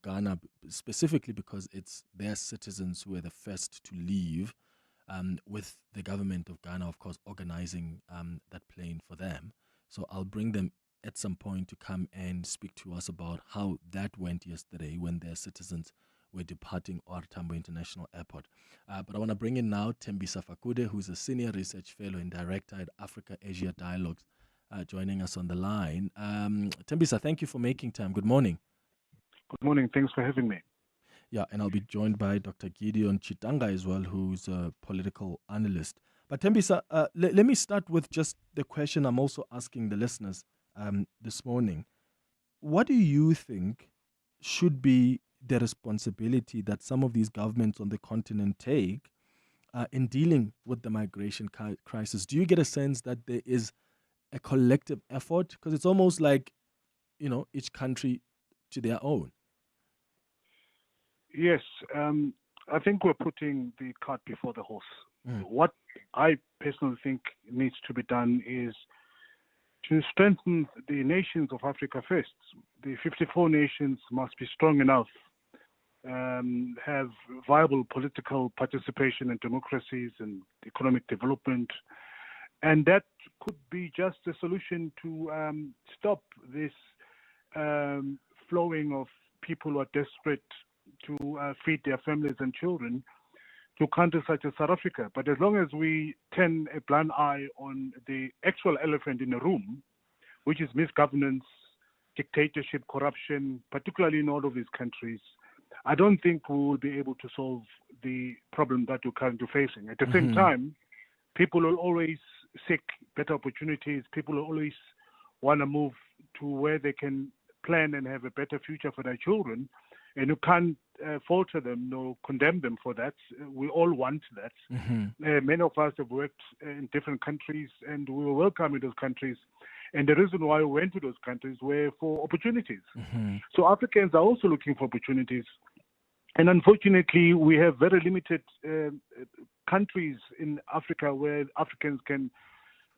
Ghana specifically because it's their citizens who were the first to leave, with the government of Ghana, of course, organizing that plane for them. So I'll bring them at some point to come and speak to us about how that went yesterday when their citizens were departing OR Tambo International Airport. But I want to bring in now Thembisa Fakude, who's a Senior Research Fellow and Director at Africa-Asia Dialogues, joining us on the line. Thembisa, thank you for making time. Good morning. Good morning. Thanks for having me. Yeah, and I'll be joined by Dr. Gideon Chitanga as well, who's a political analyst. But Thembisa, let me start with just the question I'm also asking the listeners this morning. What do you think should be the responsibility that some of these governments on the continent take in dealing with the migration crisis? Do you get a sense that there is a collective effort? Because it's almost like, each country to their own. Yes, I think we're putting the cart before the horse. What I personally think needs to be done is to strengthen the nations of Africa first. The 54 nations must be strong enough, have viable political participation in democracies and economic development. And that could be just a solution to stop this flowing of people who are desperate to feed their families and children to countries such as South Africa. But as long as we turn a blind eye on the actual elephant in the room, which is misgovernance, dictatorship, corruption, particularly in all of these countries, I don't think we will be able to solve the problem that we're currently facing. At the same time, people will always seek better opportunities. People will always want to move to where they can plan and have a better future for their children. And you can't falter them nor condemn them for that. We all want that. Many of us have worked in different countries and we were welcome in those countries. And the reason why we went to those countries were for opportunities. So Africans are also looking for opportunities. And unfortunately, we have very limited countries in Africa where Africans can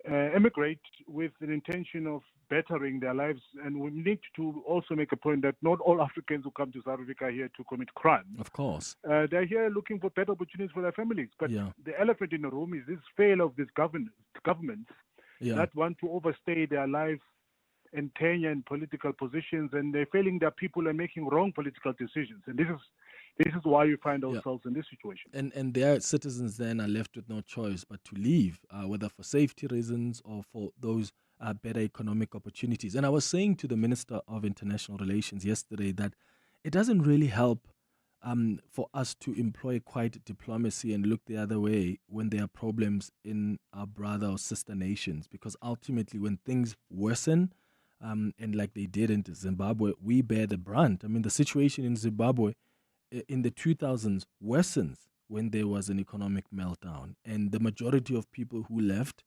emigrate with an intention of bettering their lives. And we need to also make a point that not all Africans who come to South Africa are here to commit crime. Of course. They're here looking for better opportunities for their families. But the elephant in the room is this fail of these governments that want to overstay their life and tenure and political positions, and they're failing their people and making wrong political decisions. And this is why we find ourselves in this situation. And their citizens then are left with no choice but to leave, whether for safety reasons or for those better economic opportunities. And I was saying to the Minister of International Relations yesterday that it doesn't really help for us to employ quiet diplomacy and look the other way when there are problems in our brother or sister nations, because ultimately when things worsen, and like they did in Zimbabwe, we bear the brunt. I mean, the situation in Zimbabwe in the 2000s worsens when there was an economic meltdown, and the majority of people who left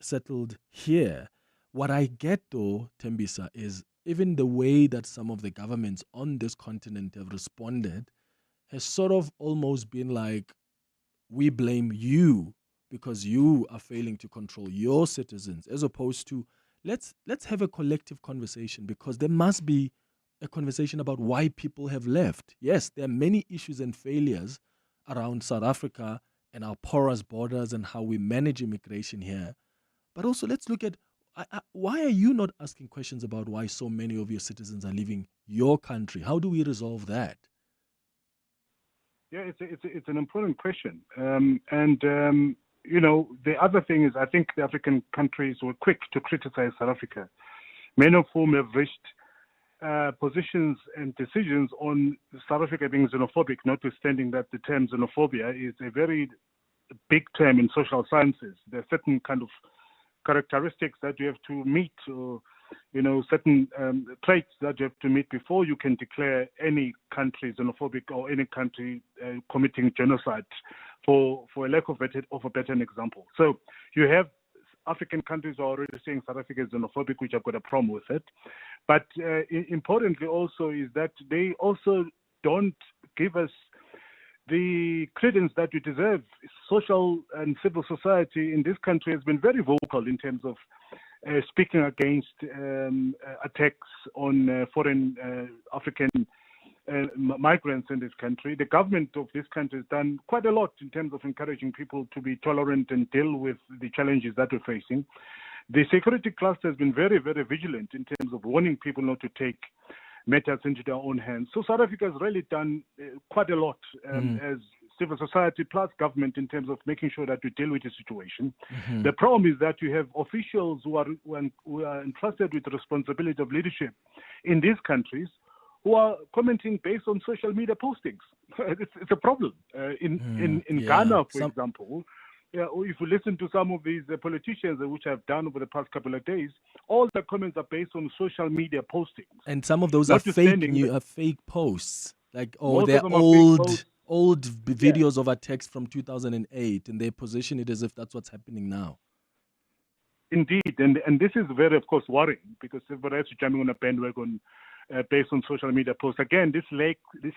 settled here. What I get, though, Thembisa, is even the way that some of the governments on this continent have responded has sort of almost been like, we blame you because you are failing to control your citizens, as opposed to let's have a collective conversation, because there must be a conversation about why people have left. Yes, there are many issues and failures around South Africa and our porous borders and how we manage immigration here. But also, let's look at why are you not asking questions about why so many of your citizens are leaving your country? How do we resolve that? Yeah, it's an important question. You know, the other thing is I think the African countries were quick to criticize South Africa, many of whom have reached positions and decisions on South Africa being xenophobic, notwithstanding that the term xenophobia is a very big term in social sciences. There are certain kind of characteristics that you have to meet, or you know, certain traits that you have to meet before you can declare any country xenophobic or any country committing genocide, for a lack of a better example. So you have African countries are already saying South Africa is xenophobic, which I've got a problem with it. But importantly also is that they also don't give us the credence that we deserve. Social and civil society in this country has been very vocal in terms of speaking against attacks on foreign African migrants in this country. The government of this country has done quite a lot in terms of encouraging people to be tolerant and deal with the challenges that we're facing. The security cluster has been very, very vigilant in terms of warning people not to take matters into their own hands. So South Africa has really done quite a lot as civil society plus government in terms of making sure that we deal with the situation. Mm-hmm. The problem is that you have officials who are entrusted with the responsibility of leadership in these countries who are commenting based on social media postings. It's a problem. In Ghana, for example, if you listen to some of these politicians, which I've done over the past couple of days, all the comments are based on social media postings. And some of those are fake posts, like they're old videos of attacks from 2008, and they position it as if that's what's happening now. Indeed, and this is very, of course, worrying because everybody else is jumping on a bandwagon based on social media posts. Again, this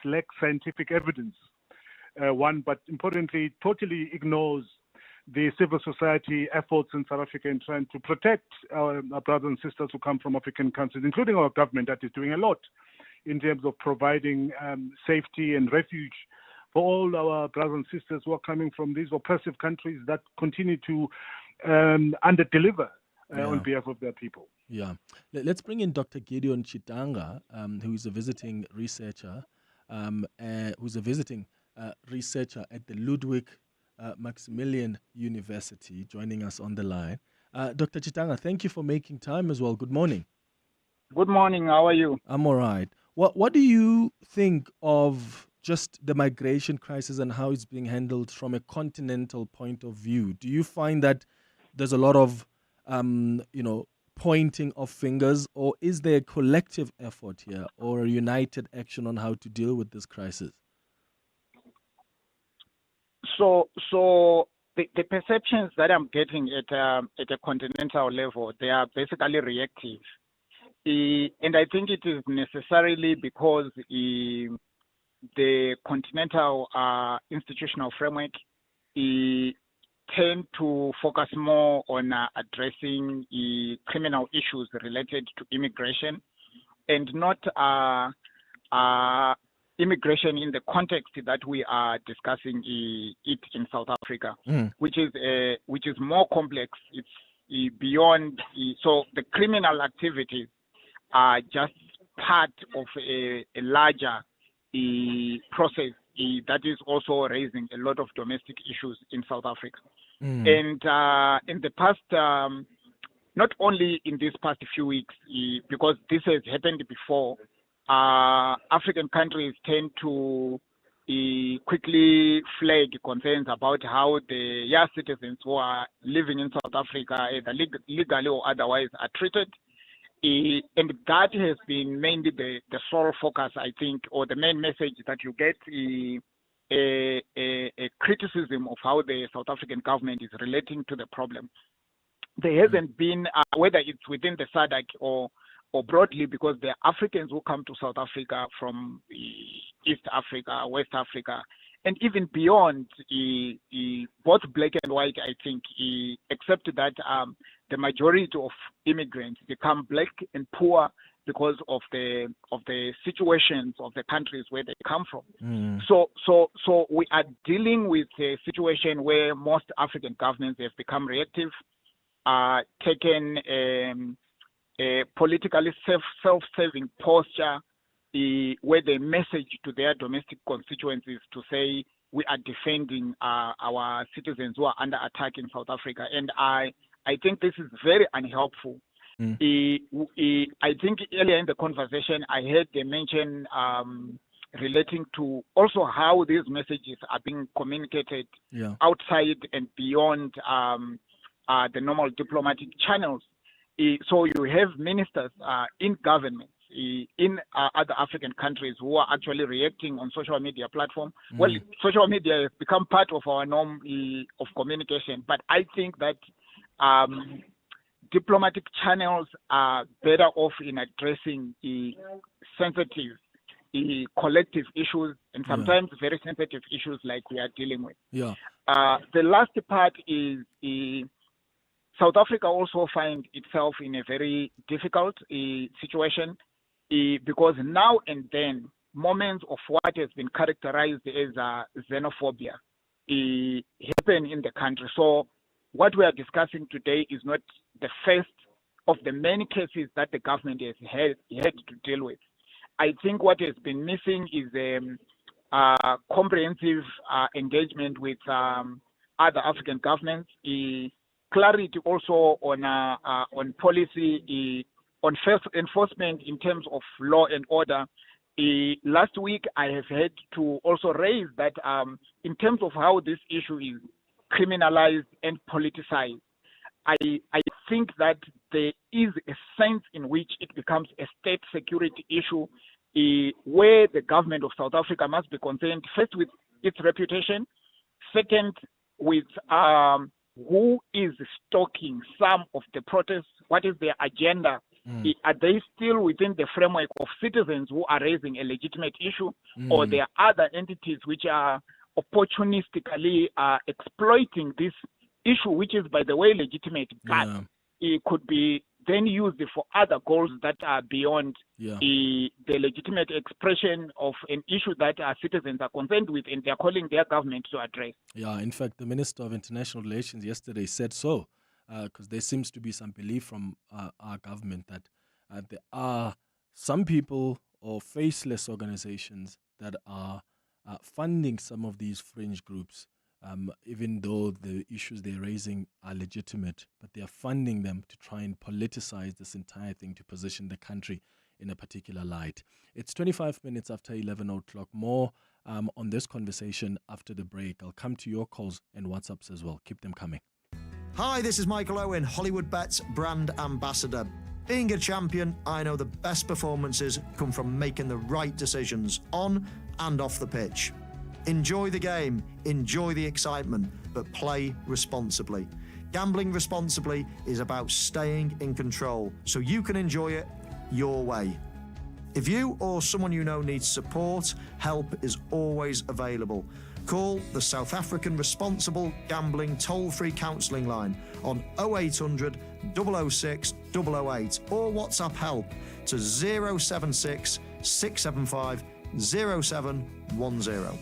lacks scientific evidence. But importantly, totally ignores the civil society efforts in South Africa in trying to protect our brothers and sisters who come from African countries, including our government that is doing a lot in terms of providing safety and refuge for all our brothers and sisters who are coming from these oppressive countries that continue to under-deliver on behalf of their people. Yeah. Let's bring in Dr. Gideon Chitanga, who is a visiting researcher, at the Ludwig Maximilian University, joining us on the line. Dr. Chitanga, thank you for making time as well. Good morning. Good morning. How are you? I'm all right. What do you think of just the migration crisis and how it's being handled from a continental point of view? Do you find that there's a lot of, pointing of fingers, or is there a collective effort here or a united action on how to deal with this crisis? So the perceptions that I'm getting at a continental level, they are basically reactive. And I think it is necessarily because the continental institutional framework tend to focus more on addressing criminal issues related to immigration and not immigration in the context that we are discussing it in South Africa, which is more complex. It's beyond. So the criminal activities are just part of a larger process that is also raising a lot of domestic issues in South Africa. And in the past, not only in these past few weeks, because this has happened before, African countries tend to quickly flag concerns about how their citizens who are living in South Africa, either legally or otherwise, are treated. And that has been mainly the sole focus, I think, or the main message that you get, a criticism of how the South African government is relating to the problem. There hasn't been, whether it's within the SADC or broadly, because there are Africans who come to South Africa from East Africa, West Africa, and even beyond, both black and white, I think, except that the majority of immigrants become black and poor because of the situations of the countries where they come from. So we are dealing with a situation where most African governments have become reactive, taken a politically self-serving posture, where they message to their domestic constituencies to say we are defending our citizens who are under attack in South Africa. And I think this is very unhelpful. I think earlier in the conversation, I heard they mention relating to also how these messages are being communicated outside and beyond the normal diplomatic channels. So you have ministers in governments in other African countries who are actually reacting on social media platforms. Well, social media has become part of our norm of communication, but I think that diplomatic channels are better off in addressing sensitive, collective issues, and sometimes very sensitive issues like we are dealing with. The last part is South Africa also finds itself in a very difficult situation because now and then moments of what has been characterized as xenophobia happen in the country. So what we are discussing today is not the first of the many cases that the government has had to deal with. I think what has been missing is a comprehensive engagement with other African governments, clarity also on policy, on first enforcement in terms of law and order. Last week, I have had to also raise that in terms of how this issue is criminalized and politicized, I think that there is a sense in which it becomes a state security issue where the government of South Africa must be concerned first with its reputation, second with who is stoking some of the protests, what is their agenda. Are they still within the framework of citizens who are raising a legitimate issue, or there are other entities which are opportunistically exploiting this issue, which is, by the way, legitimate, but it could be then used for other goals that are beyond the legitimate expression of an issue that our citizens are concerned with, and they're calling their government to address. Yeah, in fact, the Minister of International Relations yesterday said so, because there seems to be some belief from our government that there are some people or faceless organizations that are funding some of these fringe groups, even though the issues they're raising are legitimate, but they are funding them to try and politicize this entire thing to position the country in a particular light. It's 25 minutes after 11 o'clock. More on this conversation after the break. I'll come to your calls and WhatsApps as well. Keep them coming. Hi, this is Michael Owen, Hollywood Bets brand ambassador. Being a champion, I know the best performances come from making the right decisions on and off the pitch. Enjoy the game, enjoy the excitement, but play responsibly. Gambling responsibly is about staying in control so you can enjoy it your way. If you or someone you know needs support, help is always available. Call the South African Responsible Gambling Toll-Free Counselling Line on 0800 006 008 or WhatsApp help to 076 675 0710.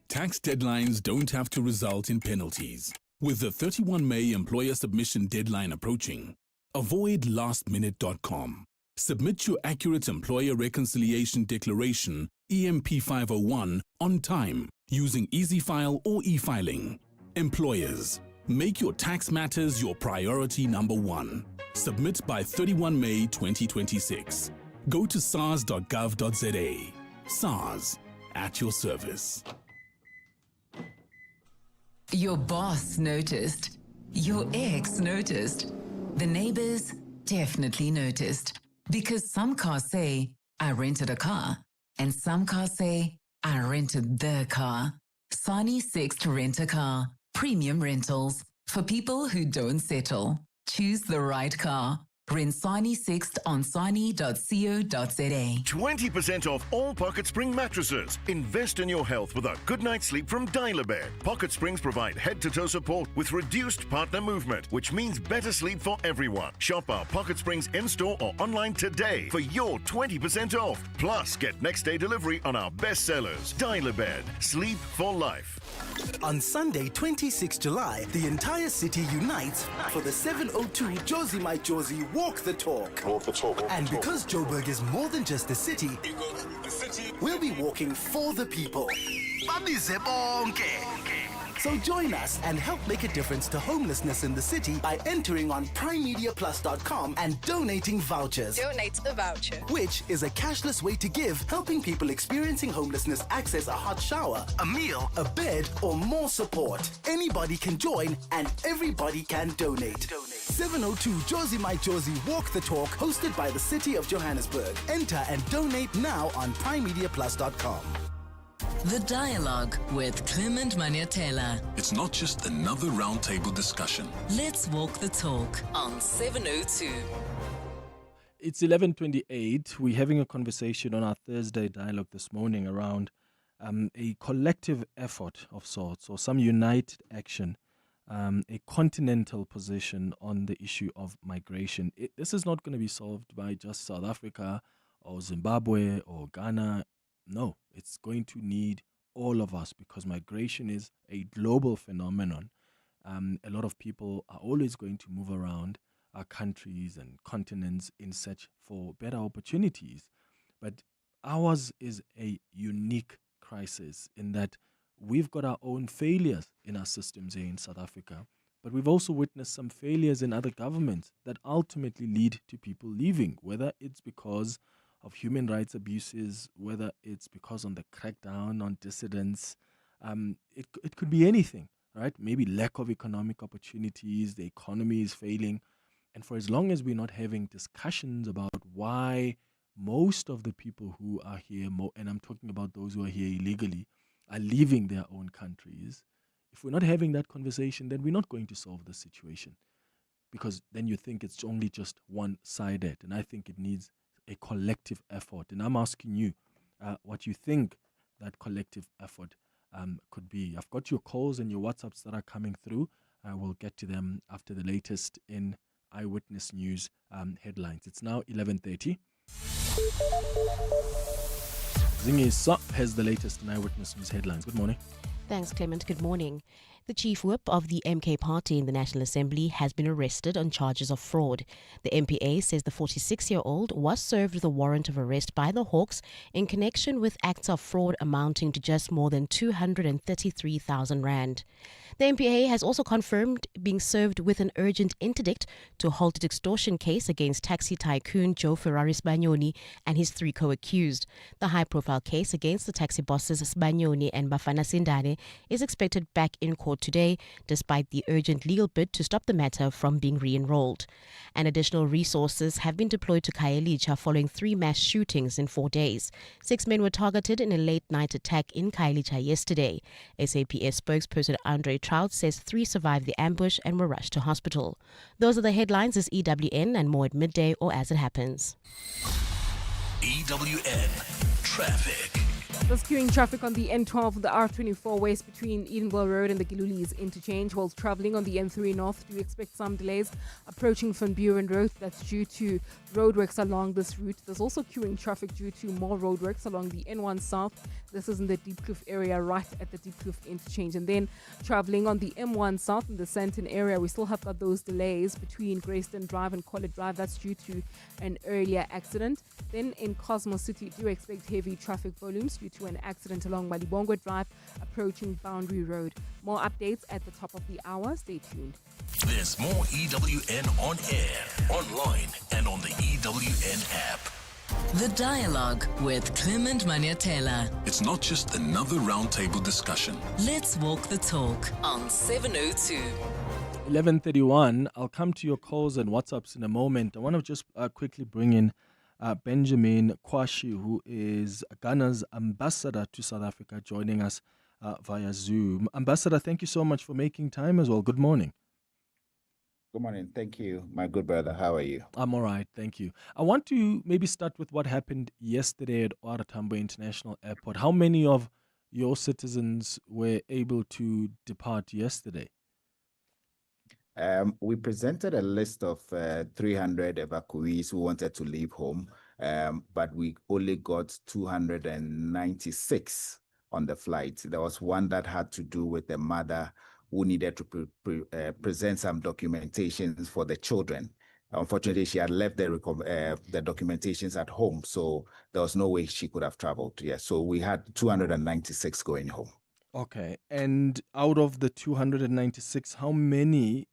Tax deadlines don't have to result in penalties. With the 31 May employer submission deadline approaching, avoid lastminute.com. Submit your accurate employer reconciliation declaration, EMP 501, on time using EasyFile or e-filing. Employers, make your tax matters your priority number one. Submit by 31 May 2026. Go to sars.gov.za. SARS, at your service. Your boss noticed. Your ex noticed. The neighbors definitely noticed. Because some cars say, I rented a car. And some cars say, I rented the car. Sani Sixt Rent a Car. Premium rentals. For people who don't settle. Choose the right car. Rinsani 6th on sani.co.za. 20% off all Pocket Spring mattresses. Invest in your health with a good night's sleep from Dial-A-Bed. Pocket Springs provide head-to-toe support with reduced partner movement, which means better sleep for everyone. Shop our Pocket Springs in-store or online today for your 20% off. Plus, get next-day delivery on our best sellers. Dial-A-Bed. Sleep for life. On Sunday, 26 July, the entire city unites for the 702 Josie My Josie Walk the Talk. Walk the talk. And because Joburg is more than just a city, we'll be walking for the people. Babize bonke. So join us and help make a difference to homelessness in the city by entering on primemediaplus.com and donating vouchers. Donate a voucher. Which is a cashless way to give, helping people experiencing homelessness access a hot shower, a meal, a bed, or more support. Anybody can join and everybody can donate. 702 Josie My Josie Walk the Talk, hosted by the City of Johannesburg. Enter and donate now on primemediaplus.com. The Dialogue with Clement Manyathela. It's not just another roundtable discussion. Let's walk the talk on 702. It's 11:28. We're having a conversation on our Thursday Dialogue this morning around a collective effort of sorts, or some united action, a continental position on the issue of migration. This is not going to be solved by just South Africa or Zimbabwe or Ghana. No, it's going to need all of us, because migration is a global phenomenon. A lot of people are always going to move around our countries and continents in search for better opportunities. But ours is a unique crisis in that we've got our own failures in our systems here in South Africa, but we've also witnessed some failures in other governments that ultimately lead to people leaving, whether it's because of human rights abuses, whether it's because of the crackdown on dissidents. It could be anything, right? Maybe lack of economic opportunities, the economy is failing. And for as long as we're not having discussions about why most of the people who are here, and I'm talking about those who are here illegally, are leaving their own countries, if we're not having that conversation, then we're not going to solve the situation. Because then you think it's only just one-sided. And I think it needs a collective effort. And I'm asking you what you think that collective effort could be. I've got your calls and your WhatsApps that are coming through. We'll get to them after the latest in Eyewitness News headlines. It's now 11:30. Zingi Sop has the latest in Eyewitness News headlines. Good morning. Thanks, Clement. Good morning. The chief whip of the MK party in the National Assembly has been arrested on charges of fraud. The MPA says the 46-year-old was served with a warrant of arrest by the Hawks in connection with acts of fraud amounting to just more than 233,000 rand. The MPA has also confirmed being served with an urgent interdict to halt its extortion case against taxi tycoon Joe Ferrari Sbanyoni and his 3 co-accused. The high-profile case against the taxi bosses Sbanyoni and Bafana Sindane is expected back in court today, despite the urgent legal bid to stop the matter from being re-enrolled. And additional resources have been deployed to Khayelitsha following 3 mass shootings in 4 days. 6 men were targeted in a late-night attack in Khayelitsha yesterday. SAPS spokesperson Andre Trout says 3 survived the ambush and were rushed to hospital. Those are the headlines this EWN, and more at midday or as it happens. EWN Traffic. There's queuing traffic on the N12, the R24 West between Edenville Road and the Gilulis interchange. While travelling on the N3 North, do expect some delays approaching Van Buren Road. That's due to roadworks along this route. There's also queuing traffic due to more roadworks along the N1 South. This is in the Deep Kloof area, right at the Deep Kloof interchange. And then travelling on the M1 South in the Sandton area, we still have got those delays between Grayston Drive and College Drive. That's due to an earlier accident. Then in Cosmos City, do expect heavy traffic volumes due to an accident along Malibongwe Drive approaching Boundary Road. More updates at the top of the hour. Stay tuned. There's more EWN on air, online, and on the EWN app. The Dialogue with Clement Manyathela. It's not just another roundtable discussion. Let's walk the talk on 702. 11:31. I'll come to your calls and WhatsApps in a moment. I want to just quickly bring in Benjamin Kwashi, who is Ghana's ambassador to South Africa, joining us via Zoom. Ambassador, thank you so much for making time as well. Good morning. Good morning. Thank you, my good brother. How are you? I'm all right, thank you. I want to maybe start with what happened yesterday at OR Tambo International Airport. How many of your citizens were able to depart yesterday? We presented a list of 300 evacuees who wanted to leave home, but we only got 296 on the flight. There was one that had to do with a mother who needed to present some documentations for the children. Unfortunately, she had left the documentations at home, so there was no way she could have traveled. Yeah, so we had 296 going home. Okay, and out of the 296, how many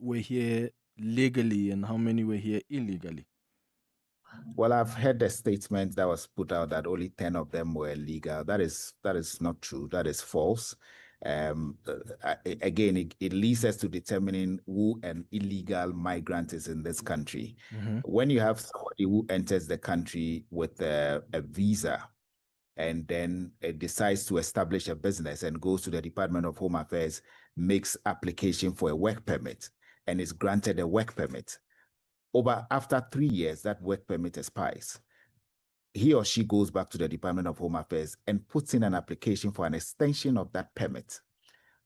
were here legally and how many were here illegally? Well, I've heard a statement that was put out that only 10 of them were legal. That is not true. That is false. Again, it leads us to determining who an illegal migrant is in this country. When you have somebody who enters the country with a visa and then decides to establish a business and goes to the Department of Home Affairs, makes application for a work permit and is granted a work permit, after 3 years, that work permit expires. He or she goes back to the Department of Home Affairs and puts in an application for an extension of that permit.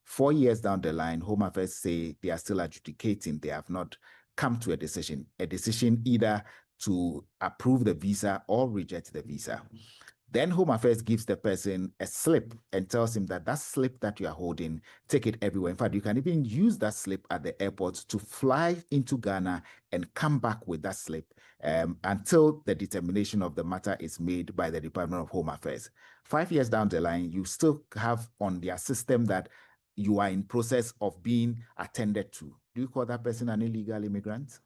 4 years down the line, Home Affairs say they are still adjudicating. They have not come to a decision either to approve the visa or reject the visa. Then Home Affairs gives the person a slip and tells him that slip that you are holding, take it everywhere. In fact, you can even use that slip at the airport to fly into Ghana and come back with that slip until the determination of the matter is made by the Department of Home Affairs. 5 years down the line, you still have on their system that you are in process of being attended to. Do you call that person an illegal immigrant?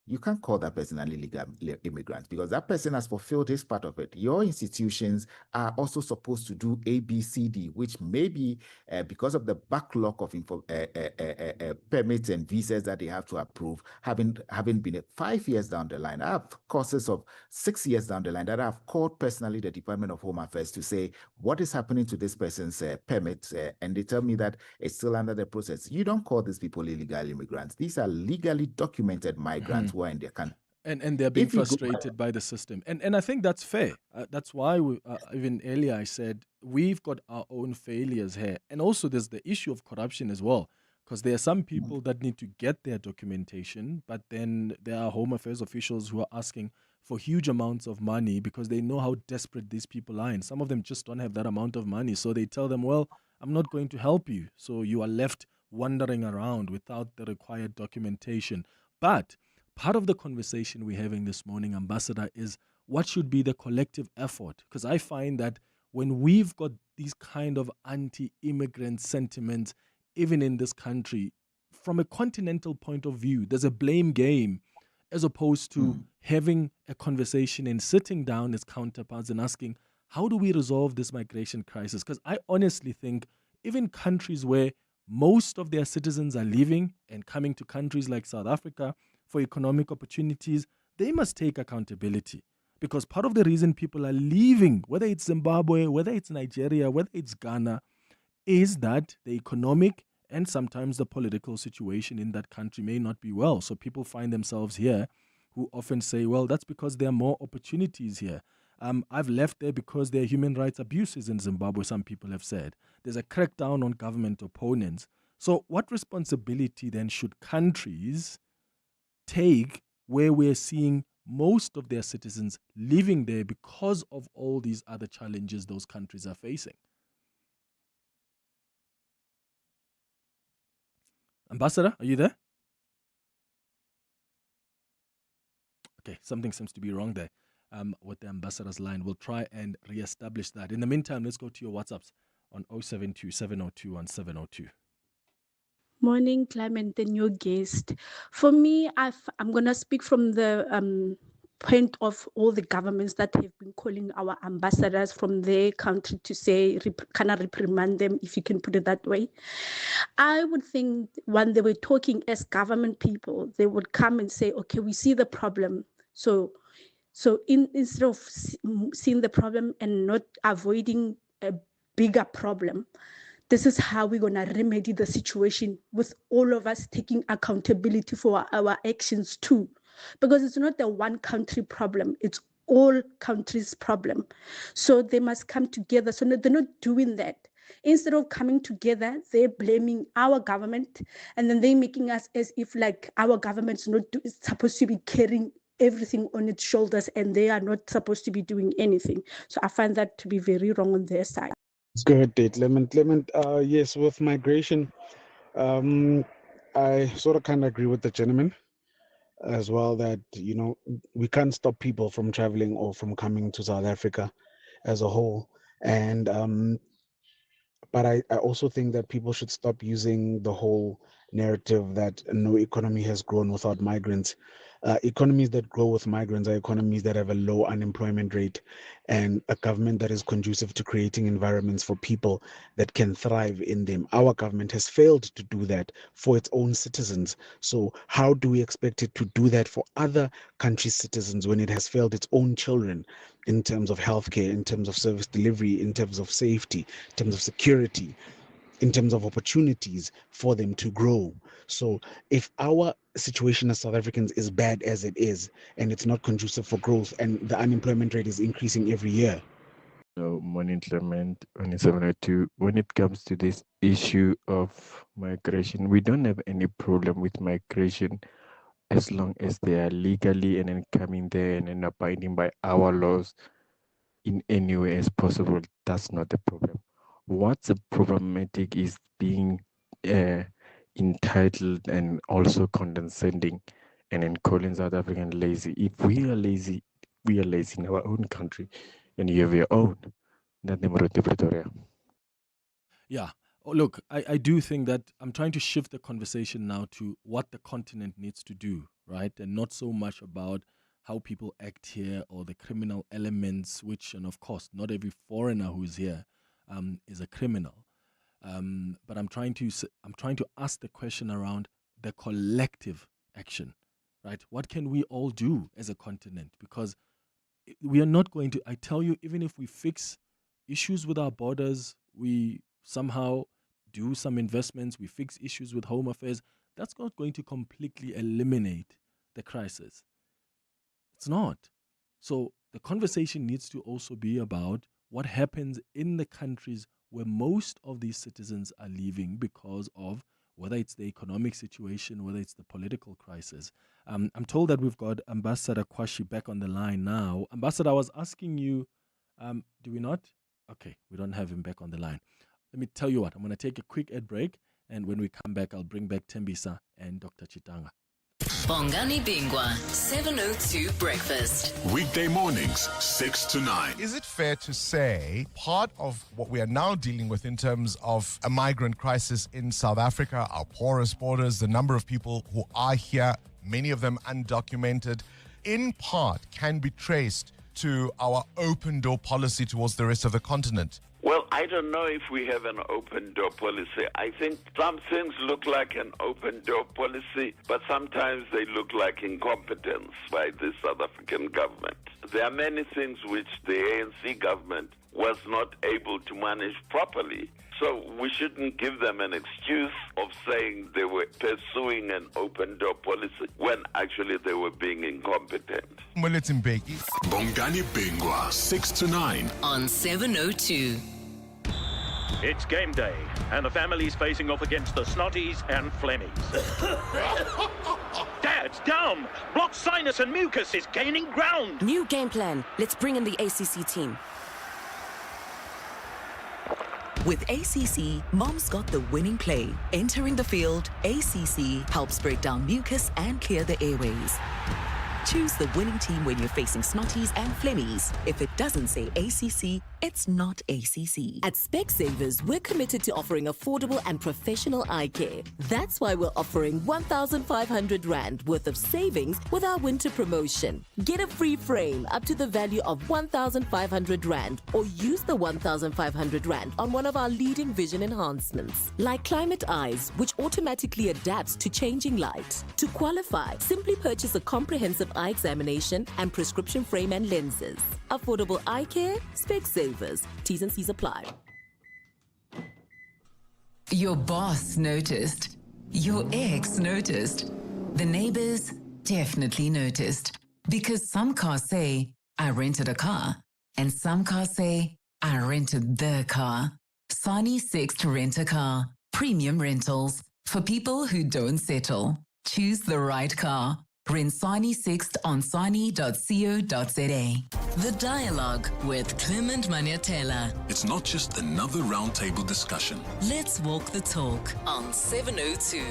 You can't call that person an illegal immigrant because that person has fulfilled his part of it. Your institutions are also supposed to do A, B, C, D, which maybe because of the backlog of permits and visas that they have to approve, having been 5 years down the line. I have courses of 6 years down the line that I've called personally the Department of Home Affairs to say, what is happening to this person's permit? And they tell me that it's still under the process. You don't call these people illegal immigrants. These are legally documented migrants who are in their country. And they're being frustrated by the system. And I think that's fair. That's why even earlier I said we've got our own failures here. And also there's the issue of corruption as well. Because there are some people that need to get their documentation, but then there are Home Affairs officials who are asking for huge amounts of money because they know how desperate these people are. And some of them just don't have that amount of money. So they tell them, well, I'm not going to help you. So you are left wandering around without the required documentation. But part of the conversation we're having this morning, Ambassador, is what should be the collective effort? Because I find that when we've got these kind of anti-immigrant sentiments, even in this country, from a continental point of view, there's a blame game as opposed to having a conversation and sitting down as counterparts and asking, how do we resolve this migration crisis? Because I honestly think even countries where most of their citizens are leaving and coming to countries like South Africa for economic opportunities, they must take accountability. Because part of the reason people are leaving, whether it's Zimbabwe, whether it's Nigeria, whether it's Ghana, is that the economic and sometimes the political situation in that country may not be well. So people find themselves here who often say, well, that's because there are more opportunities here. I've left there because there are human rights abuses in Zimbabwe, some people have said. There's a crackdown on government opponents. So what responsibility then should countries take where we're seeing most of their citizens living there because of all these other challenges those countries are facing? Ambassador, are you there? Okay, something seems to be wrong there with the ambassador's line. We'll try and reestablish that. In the meantime, let's go to your WhatsApps on 072 702 1702. Morning, Clement, and your guest. For me, I'm going to speak from the point of all the governments that have been calling our ambassadors from their country to say, kind of reprimand them, if you can put it that way. I would think when they were talking as government people, they would come and say, okay, we see the problem. So instead of seeing the problem and not avoiding a bigger problem, this is how we're going to remedy the situation, with all of us taking accountability for our actions too. Because it's not a one country problem, it's all countries' problem. So they must come together. So they're not doing that. Instead of coming together, they're blaming our government, and then they're making us as if like our government's not supposed to be carrying everything on its shoulders, and they are not supposed to be doing anything. So I find that to be very wrong on their side. Good day, Clement. Yes, with migration, I sort of kind of agree with the gentleman as well that, we can't stop people from traveling or from coming to South Africa as a whole. And but I also think that people should stop using the whole narrative that no economy has grown without migrants. Economies that grow with migrants are economies that have a low unemployment rate and a government that is conducive to creating environments for people that can thrive in them. Our government has failed to do that for its own citizens. So how do we expect it to do that for other countries' citizens when it has failed its own children in terms of healthcare, in terms of service delivery, in terms of safety, in terms of security, in terms of opportunities for them to grow? So if our situation as South Africans is bad as it is, and it's not conducive for growth, and the unemployment rate is increasing every year. Morning, Clement, on 702. When it comes to this issue of migration, we don't have any problem with migration as long as they are legally and then coming there and then abiding by our laws in any way as possible. That's not the problem. What's problematic is being entitled and also condescending and then calling South African lazy. If we are lazy in our own country and you have your own. Yeah. Oh, look, I do think that I'm trying to shift the conversation now to what the continent needs to do, right? And not so much about how people act here or the criminal elements, which, and of course, not every foreigner who's here is a criminal. But I'm trying to ask the question around the collective action, right? What can we all do as a continent? Because we are not going to, I tell you, even if we fix issues with our borders, we somehow do some investments, we fix issues with home affairs, that's not going to completely eliminate the crisis. It's not. So the conversation needs to also be about what happens in the countries where most of these citizens are leaving because of whether it's the economic situation, whether it's the political crisis. I'm told that we've got Ambassador Kwashi back on the line now. Ambassador, I was asking you, do we not? Okay, we don't have him back on the line. Let me tell you what, I'm going to take a quick ad break, and when we come back, I'll bring back Tembisa and Dr. Chitanga. Bongani Bingwa, 702 Breakfast. Weekday mornings, 6 to 9. Is it fair to say part of what we are now dealing with in terms of a migrant crisis in South Africa, our porous borders, the number of people who are here, many of them undocumented, in part can be traced to our open door policy towards the rest of the continent? Well, I don't know if we have an open door policy. I think some things look like an open door policy, but sometimes they look like incompetence by the South African government. There are many things which the ANC government was not able to manage properly. So we shouldn't give them an excuse of saying they were pursuing an open door policy when actually they were being incompetent. Bongani Bingwa, 6 to 9. On 702. It's game day, and the family's facing off against the Snotties and Flemmies. Dad's down! Blocked sinus and mucus is gaining ground! New game plan. Let's bring in the ACC team. With ACC, Mom's got the winning play. Entering the field, ACC helps break down mucus and clear the airways. Choose the winning team when you're facing Snotties and Flemmies. If it doesn't say ACC, it's not ACC. At Specsavers, we're committed to offering affordable and professional eye care. That's why we're offering 1,500 Rand worth of savings with our winter promotion. Get a free frame up to the value of 1,500 Rand or use the 1,500 Rand on one of our leading vision enhancements, like Climate Eyes, which automatically adapts to changing light. To qualify, simply purchase a comprehensive eye examination and prescription frame and lenses. Affordable eye care, Specsavers. T's and C's apply. Your boss noticed. Your ex noticed. The neighbors definitely noticed. Because some cars say, I rented a car. And some cars say, I rented the car. Sani Sixt Rent a Car. Premium rentals. For people who don't settle. Choose the right car. Rent Sani Sixt on sani.co.za. The Dialogue with Clement Manyathela. It's not just another roundtable discussion. Let's walk the talk on 702.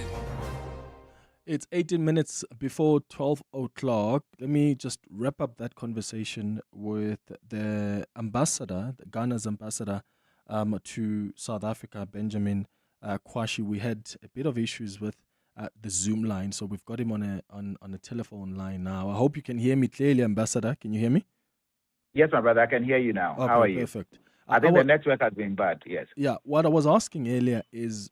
It's 18 minutes before 12 o'clock. Let me just wrap up that conversation with the ambassador, Ghana's ambassador to South Africa, Benjamin Kwashi. We had a bit of issues with the Zoom line, so we've got him on a telephone line now. I hope you can hear me clearly, Ambassador. Can you hear me? Yes, my brother, I can hear you now. How are you? Perfect. I think the network has been bad, yes. Yeah, what I was asking earlier is,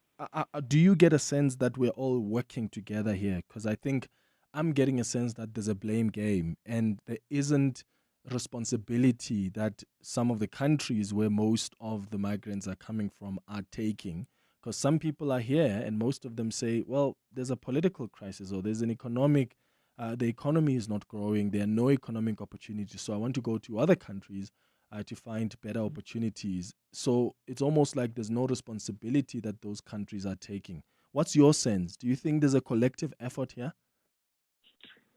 do you get a sense that we're all working together here? Because I think I'm getting a sense that there's a blame game and there isn't responsibility that some of the countries where most of the migrants are coming from are taking. Because some people are here and most of them say, well, there's a political crisis or there's an economic, the economy is not growing, there are no economic opportunities, so I want to go to other countries to find better opportunities. So it's almost like there's no responsibility that those countries are taking. What's your sense? Do you think there's a collective effort here?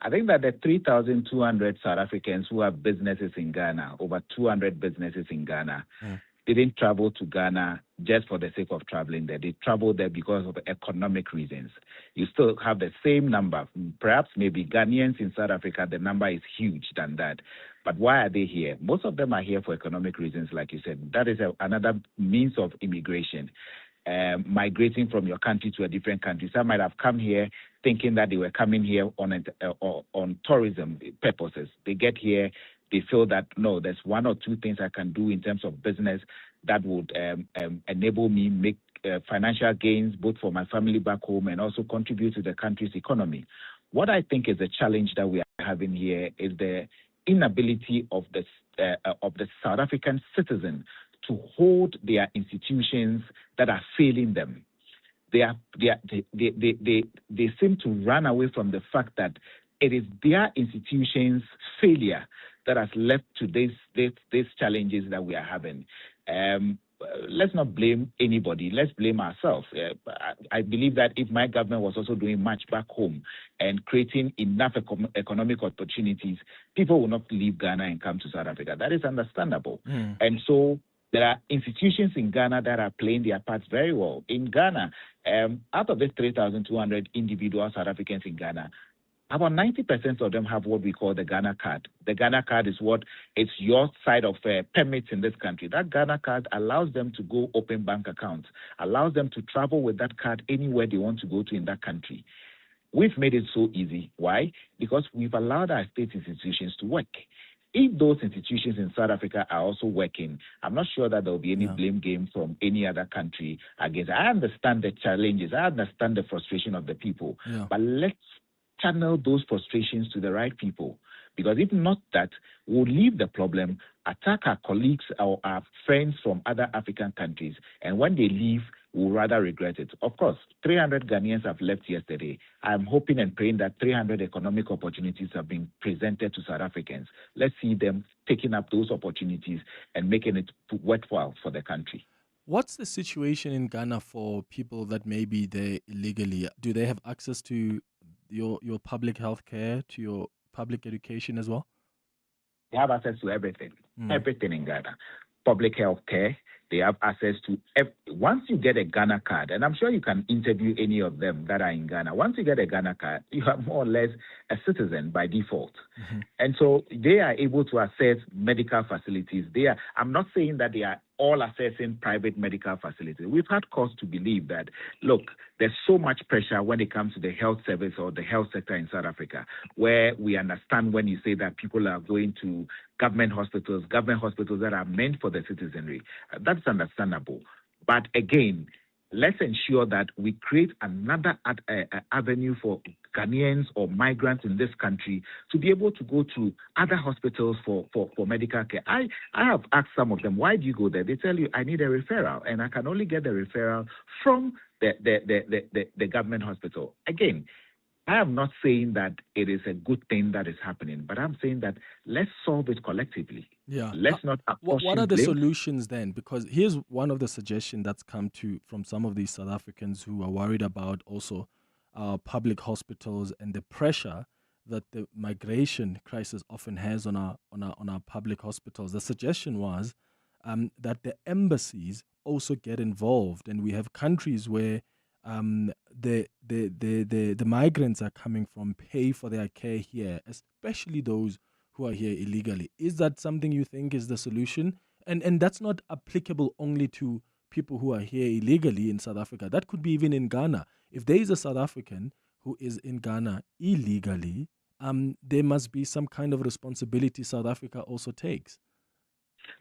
I think that the 3,200 South Africans who have businesses in Ghana, over 200 businesses in Ghana, didn't travel to Ghana just for the sake of traveling there. They traveled there because of economic reasons. You still have the same number. Perhaps maybe Ghanaians in South Africa, the number is huge than that. But why are they here? Most of them are here for economic reasons, like you said. That is another means of immigration, migrating from your country to a different country. Some might have come here thinking that they were coming here on tourism purposes. They get here, they feel that, no, there's one or two things I can do in terms of business that would enable me make financial gains, both for my family back home and also contribute to the country's economy. What I think is the challenge that we are having here is the inability of the South African citizen to hold their institutions that are failing them. They seem to run away from the fact that it is their institutions' failure that has led to these challenges that we are having. Let's not blame anybody. Let's blame ourselves. I believe that if my government was also doing much back home and creating enough economic opportunities, people will not leave Ghana and come to South Africa. That is understandable. And so there are institutions in Ghana that are playing their parts very well. In Ghana, out of the 3,200 individual South Africans in Ghana, about 90% of them have what we call the Ghana card. The Ghana card is what it's your side of permits in this country. That Ghana card allows them to go open bank accounts, allows them to travel with that card anywhere they want to go to in that country. We've made it so easy. Why? Because we've allowed our state institutions to work. If those institutions in South Africa are also working, I'm not sure that there will be any blame game from any other country against. I understand the challenges. I understand the frustration of the people. But let's channel those frustrations to the right people. Because if not that, we'll leave the problem, attack our colleagues or our friends from other African countries, and when they leave, we'll rather regret it. Of course, 300 Ghanaians have left yesterday. I'm hoping and praying that 300 economic opportunities have been presented to South Africans. Let's see them taking up those opportunities and making it worthwhile for the country. What's the situation in Ghana for people that may be there illegally? Do they have access to your public health care, to your public education as well? They have access to everything, everything in Ghana. Public health care, they have access to, once you get a Ghana card, and I'm sure you can interview any of them that are in Ghana, once you get a Ghana card, you are more or less a citizen by default. And so they are able to access medical facilities. I'm not saying that they are all accessing private medical facilities. We've had cause to believe that, look, there's so much pressure when it comes to the health service or the health sector in South Africa, where we understand when you say that people are going to government hospitals that are meant for the citizenry. That's understandable. But again, let's ensure that we create another avenue for Ghanaians or migrants in this country to be able to go to other hospitals for medical care. I have asked some of them, why do you go there? They tell you, I need a referral, and I can only get the referral from the government hospital. Again, I am not saying that it is a good thing that is happening, but I'm saying that let's solve it collectively. Yeah. Let's not What are the blame. solutions then? Because here's one of the suggestions that's come from some of these South Africans who are worried about also public hospitals and the pressure that the migration crisis often has on our public hospitals. The suggestion was that the embassies also get involved, and we have countries where the migrants are coming from pay for their care here, especially those who are here illegally. Is that something you think is the solution? And that's not applicable only to people who are here illegally in South Africa. That could be even in Ghana. If there is a South African who is in Ghana illegally, there must be some kind of responsibility South Africa also takes.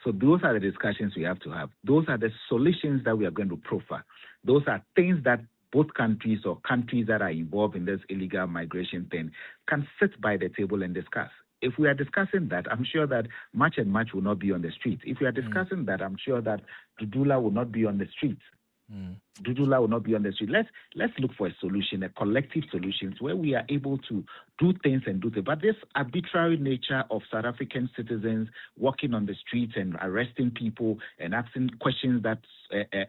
So those are the discussions we have to have. Those are the solutions that we are going to profile. Those are things that both countries or countries that are involved in this illegal migration thing can sit by the table and discuss. If we are discussing that, I'm sure that much and much will not be on the streets. If we are discussing that, I'm sure that Dudula will not be on the streets. Dudula will not be on the street. Let's look for a solution, a collective solution where we are able to do things. But this arbitrary nature of South African citizens walking on the streets and arresting people and asking questions that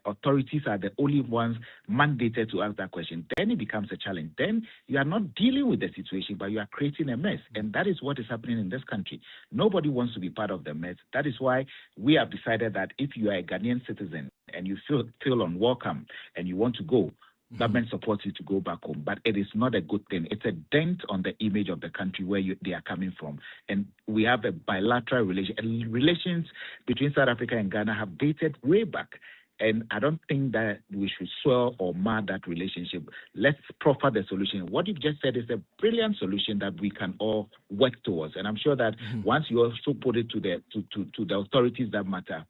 authorities are the only ones mandated to ask that question, then it becomes a challenge. Then you are not dealing with the situation, but you are creating a mess. And that is what is happening in this country. Nobody wants to be part of the mess. That is why we have decided that if you are a Ghanaian citizen and you feel unwelcome and you want to go, government supports you to go back home. But it is not a good thing. It's a dent on the image of the country where they are coming from. And we have a bilateral relation. And relations between South Africa and Ghana have dated way back. And I don't think that we should swell or mar that relationship. Let's proffer the solution. What you've just said is a brilliant solution that we can all work towards. And I'm sure that once you also put it to the authorities that matter,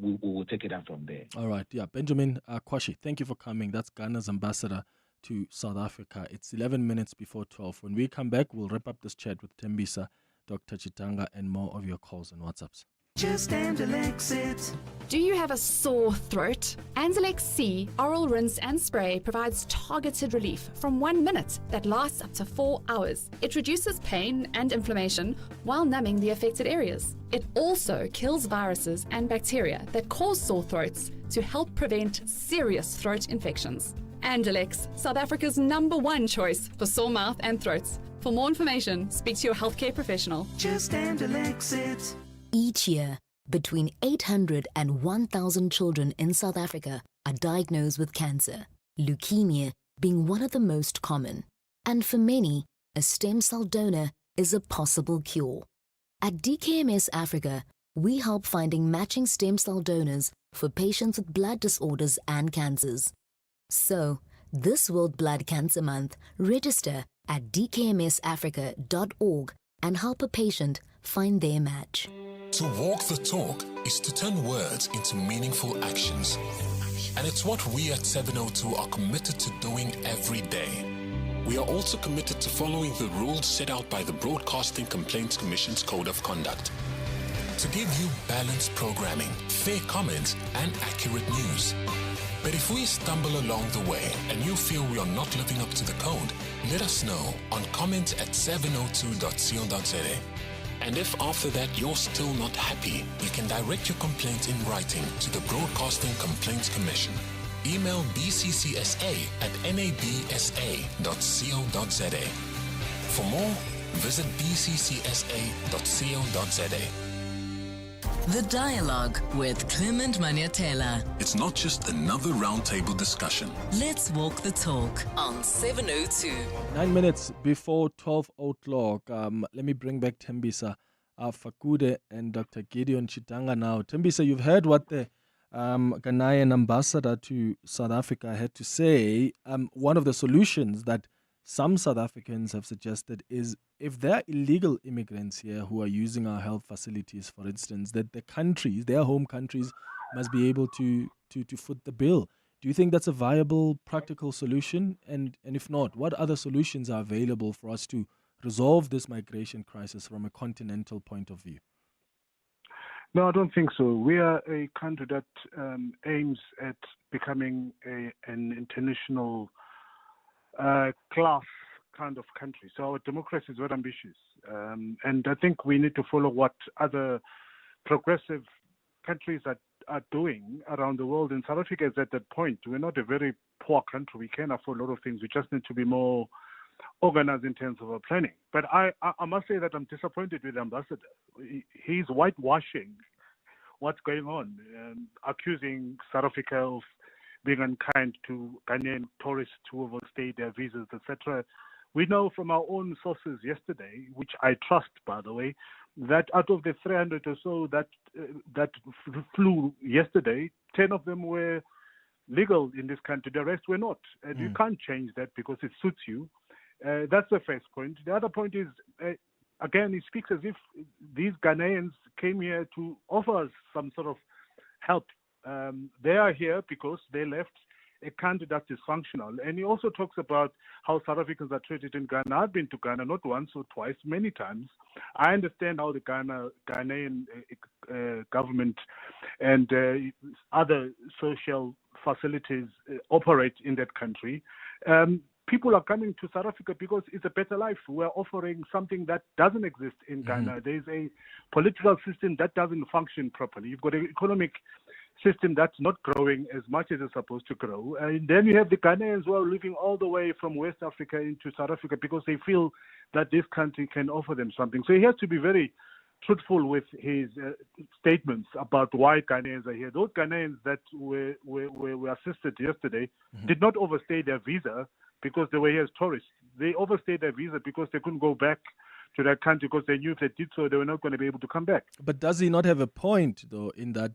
we will take it up from there. All right. Yeah. Benjamin Kwashi, thank you for coming. That's Ghana's ambassador to South Africa. It's 11 minutes before 12. When we come back, we'll wrap up this chat with Tembisa, Dr. Chitanga, and more of your calls and WhatsApps. Just Andalex it. Do you have a sore throat? Andalex C Oral Rinse and Spray provides targeted relief from 1 minute that lasts up to 4 hours. It reduces pain and inflammation while numbing the affected areas. It also kills viruses and bacteria that cause sore throats to help prevent serious throat infections. Andalex, South Africa's #1 choice for sore mouth and throats. For more information, speak to your healthcare professional. Just Andalex it. Each year, between 800 and 1,000 children in South Africa are diagnosed with cancer, leukemia being one of the most common. And for many, a stem cell donor is a possible cure. At DKMS Africa, we help finding matching stem cell donors for patients with blood disorders and cancers. So, this World Blood Cancer Month, register at dkmsafrica.org and help a patient find their match. To walk the talk is to turn words into meaningful actions. And it's what we at 702 are committed to doing every day. We are also committed to following the rules set out by the Broadcasting Complaints Commission's Code of Conduct. To give you balanced programming, fair comments, and accurate news. But if we stumble along the way and you feel we are not living up to the code, let us know on comment@702.co.za. And if after that you're still not happy, you can direct your complaint in writing to the Broadcasting Complaints Commission. Email bccsa@nabsa.co.za. For more, visit bccsa.co.za. The Dialogue with Clement Manyathela. It's not just another roundtable discussion. Let's walk the talk on 702. 9 minutes before 12 o'clock. Let me bring back Tembisa Fakude and Dr. Gideon Chitanga now. Tembisa, you've heard what the Ghanaian ambassador to South Africa had to say. One of the solutions that some South Africans have suggested is if there are illegal immigrants here who are using our health facilities, for instance, that the countries, their home countries, must be able to foot the bill. Do you think that's a viable, practical solution? And if not, what other solutions are available for us to resolve this migration crisis from a continental point of view? No, I don't think so. We are a country that aims at becoming an international class kind of country. So our democracy is very ambitious. And I think we need to follow what other progressive countries are doing around the world. And South Africa is at that point. We're not a very poor country. We can afford a lot of things. We just need to be more organized in terms of our planning. But I must say that I'm disappointed with the ambassador. He's whitewashing what's going on, accusing South Africa of being unkind to Ghanaian tourists who overstayed their visas, etc. We know from our own sources yesterday, which I trust, by the way, that out of the 300 or so that flew yesterday, 10 of them were legal in this country. The rest were not. And you can't change that because it suits you. That's the first point. The other point is, again, it speaks as if these Ghanaians came here to offer us some sort of help. They are here because they left a country that's dysfunctional. And he also talks about how South Africans are treated in Ghana. I've been to Ghana not once or twice, many times. I understand how the Ghanaian government and other social facilities operate in that country. People are coming to South Africa because it's a better life. We're offering something that doesn't exist in Ghana. There's a political system that doesn't function properly. You've got an economic system that's not growing as much as it's supposed to grow. And then you have the Ghanaians who are living all the way from West Africa into South Africa because they feel that this country can offer them something. So he has to be very truthful with his statements about why Ghanaians are here. Those Ghanaians that were assisted yesterday did not overstay their visa because they were here as tourists. They overstayed their visa because they couldn't go back to their country because they knew if they did so, they were not going to be able to come back. But does he not have a point, though, in that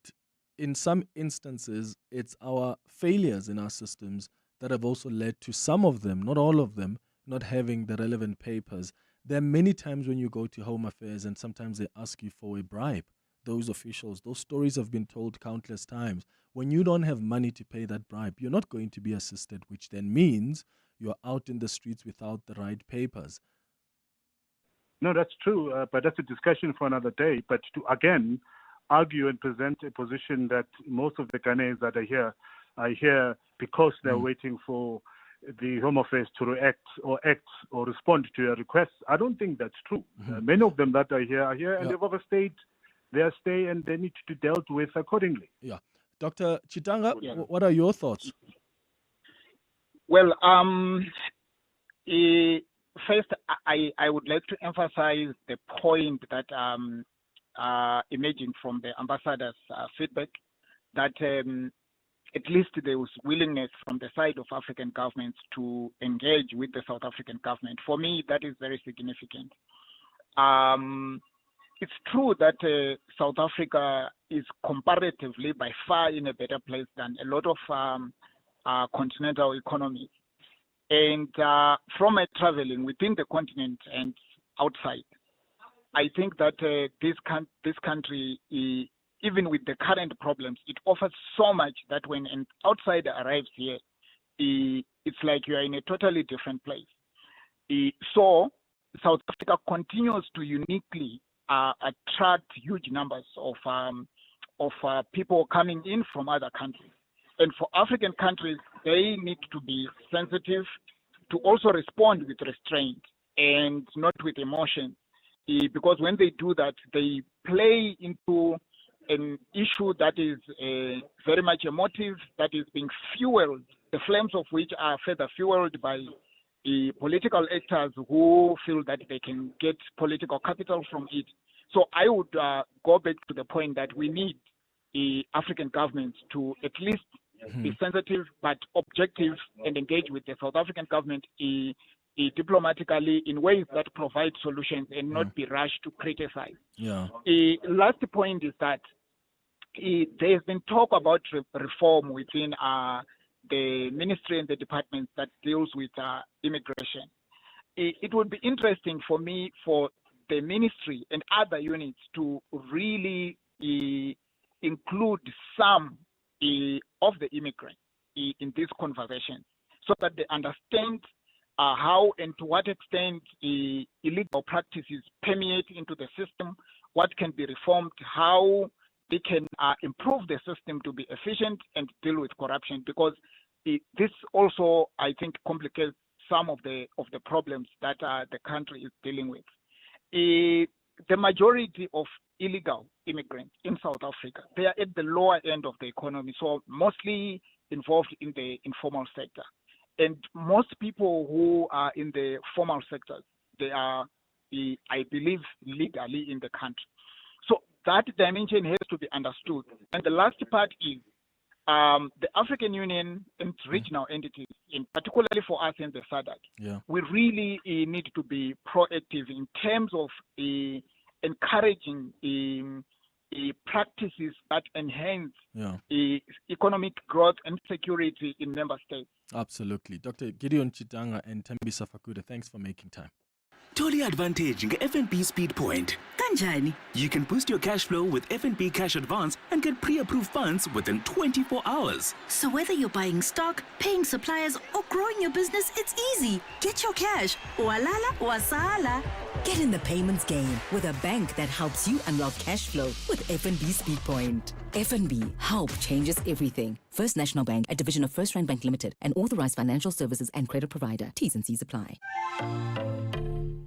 in some instances, it's our failures in our systems that have also led to some of them, not all of them, not having the relevant papers? There are many times when you go to Home Affairs and sometimes they ask you for a bribe. Those officials, those stories have been told countless times. When you don't have money to pay that bribe, you're not going to be assisted, which then means you're out in the streets without the right papers. No, that's true, but that's a discussion for another day. But to, again, argue and present a position that most of the Ghanaians that are here because they're waiting for the Home Affairs to act or respond to your requests. I don't think that's true. Many of them that are here and they've overstayed their stay and they need to be dealt with accordingly. Yeah. Dr. Chitanga, what are your thoughts? Well, first, I would like to emphasize the point that emerging from the ambassador's feedback, that at least there was willingness from the side of African governments to engage with the South African government. For me, that is very significant. It's true that South Africa is comparatively by far in a better place than a lot of continental economies. And from my traveling within the continent and outside, I think that this country, even with the current problems, it offers so much that when an outsider arrives here, it's like you are in a totally different place. So South Africa continues to uniquely attract huge numbers of people coming in from other countries. And for African countries, they need to be sensitive to also respond with restraint and not with emotion. Because when they do that, they play into an issue that is very much emotive, that is being fueled, the flames of which are further fueled by the political actors who feel that they can get political capital from it. So I would go back to the point that we need African governments to at least be sensitive but objective and engage with the South African government diplomatically in ways that provide solutions and not be rushed to criticize. Last point is that there has been talk about reform within the ministry and the department that deals with immigration. It would be interesting for me for the ministry and other units to really include some of the immigrants in this conversation so that they understand how and to what extent illegal practices permeate into the system, what can be reformed, how they can improve the system to be efficient and deal with corruption, because this also, I think, complicates some of the problems that the country is dealing with. The majority of illegal immigrants in South Africa, they are at the lower end of the economy, so mostly involved in the informal sector. And most people who are in the formal sectors, they are, I believe, legally in the country. So that dimension has to be understood. And the last part is the African Union and regional entities, particularly for us in the SADC, we really need to be proactive in terms of encouraging practices that enhance economic growth and security in member states. Absolutely. Dr. Gideon Chitanga and Thembisa Fakude, thanks for making time. Totally advantage nge-FNB Speed Point. Kanjani? You can boost your cash flow with FNB Cash Advance and get pre-approved funds within 24 hours. So whether you're buying stock, paying suppliers, or growing your business, it's easy. Get your cash. Walala, wasala. Get in the payments game with a bank that helps you unlock cash flow with FNB Speed Point. FNB, help changes everything. First National Bank, a division of First Rand Bank Limited, an authorized financial services and credit provider. T's and C's apply.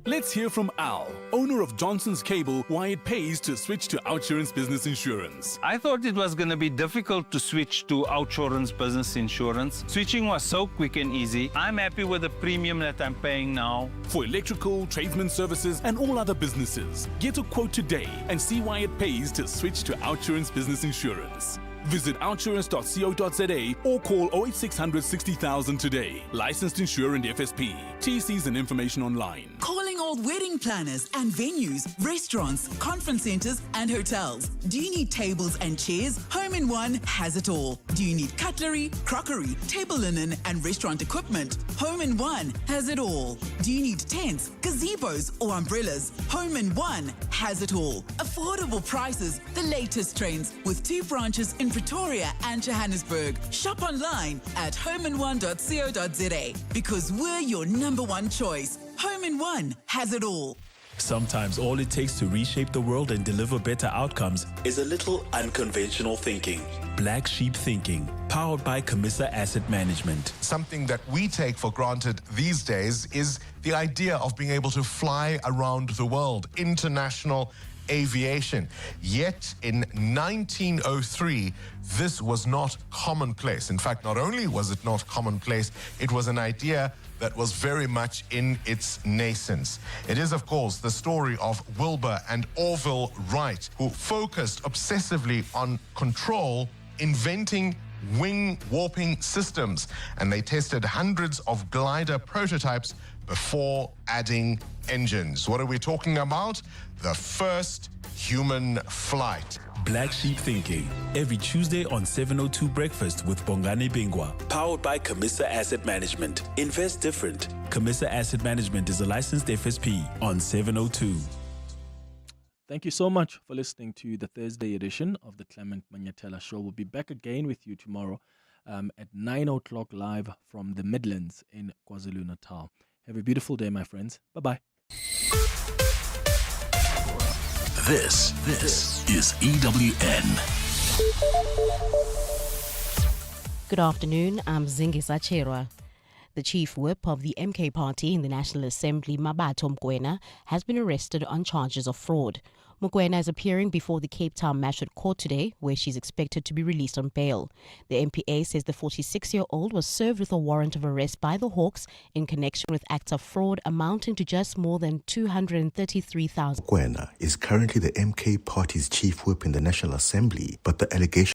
Let's hear from Al, owner of Johnson's Cable, why it pays to switch to OUTsurance Business Insurance. I thought it was going to be difficult to switch to OUTsurance Business Insurance. Switching was so quick and easy. I'm happy with the premium that I'm paying now. For electrical, tradesman services, and all other businesses, get a quote today and see why it pays to switch to OUTsurance Business Insurance. Visit outsurance.co.za or call 08600 60,000 today. Licensed insurer and FSP. TCs and information online. Calling all wedding planners and venues, restaurants, conference centers, and hotels. Do you need tables and chairs? Home in One has it all. Do you need cutlery, crockery, table linen, and restaurant equipment? Home in One has it all. Do you need tents, gazebos, or umbrellas? Home in One has it all. Affordable prices, the latest trends, with 2 branches in Pretoria and Johannesburg. Shop online at homein1.co.za because we're your #1 choice. Home in One has it all. Sometimes all it takes to reshape the world and deliver better outcomes is a little unconventional thinking. Black Sheep Thinking, powered by Camissa Asset Management. Something that we take for granted these days is the idea of being able to fly around the world, international aviation. Yet in 1903, this was not commonplace. In fact, not only was it not commonplace, it was an idea that was very much in its nascence. It is, of course, the story of Wilbur and Orville Wright, who focused obsessively on control, inventing wing warping systems, and they tested hundreds of glider prototypes before adding engines. What are we talking about? The first human flight. Black Sheep Thinking, every Tuesday on 702 Breakfast with Bongani Bingwa. Powered by Camissa Asset Management. Invest different. Camissa Asset Management is a licensed FSP on 702. Thank you so much for listening to the Thursday edition of the Clement Manyathela Show. We'll be back again with you tomorrow at 9 o'clock live from the Midlands in KwaZulu-Natal. Have a beautiful day, my friends. Bye-bye. This is EWN. Good afternoon. I'm Zingisa Cherwa. The chief whip of the MK party in the National Assembly, Mabato Magwenya, has been arrested on charges of fraud. Magwenya is appearing before the Cape Town Magistrate Court today, where she's expected to be released on bail. The MPA says the 46-year-old was served with a warrant of arrest by the Hawks in connection with acts of fraud amounting to just more than 233,000. Magwenya is currently the MK party's chief whip in the National Assembly, but the allegation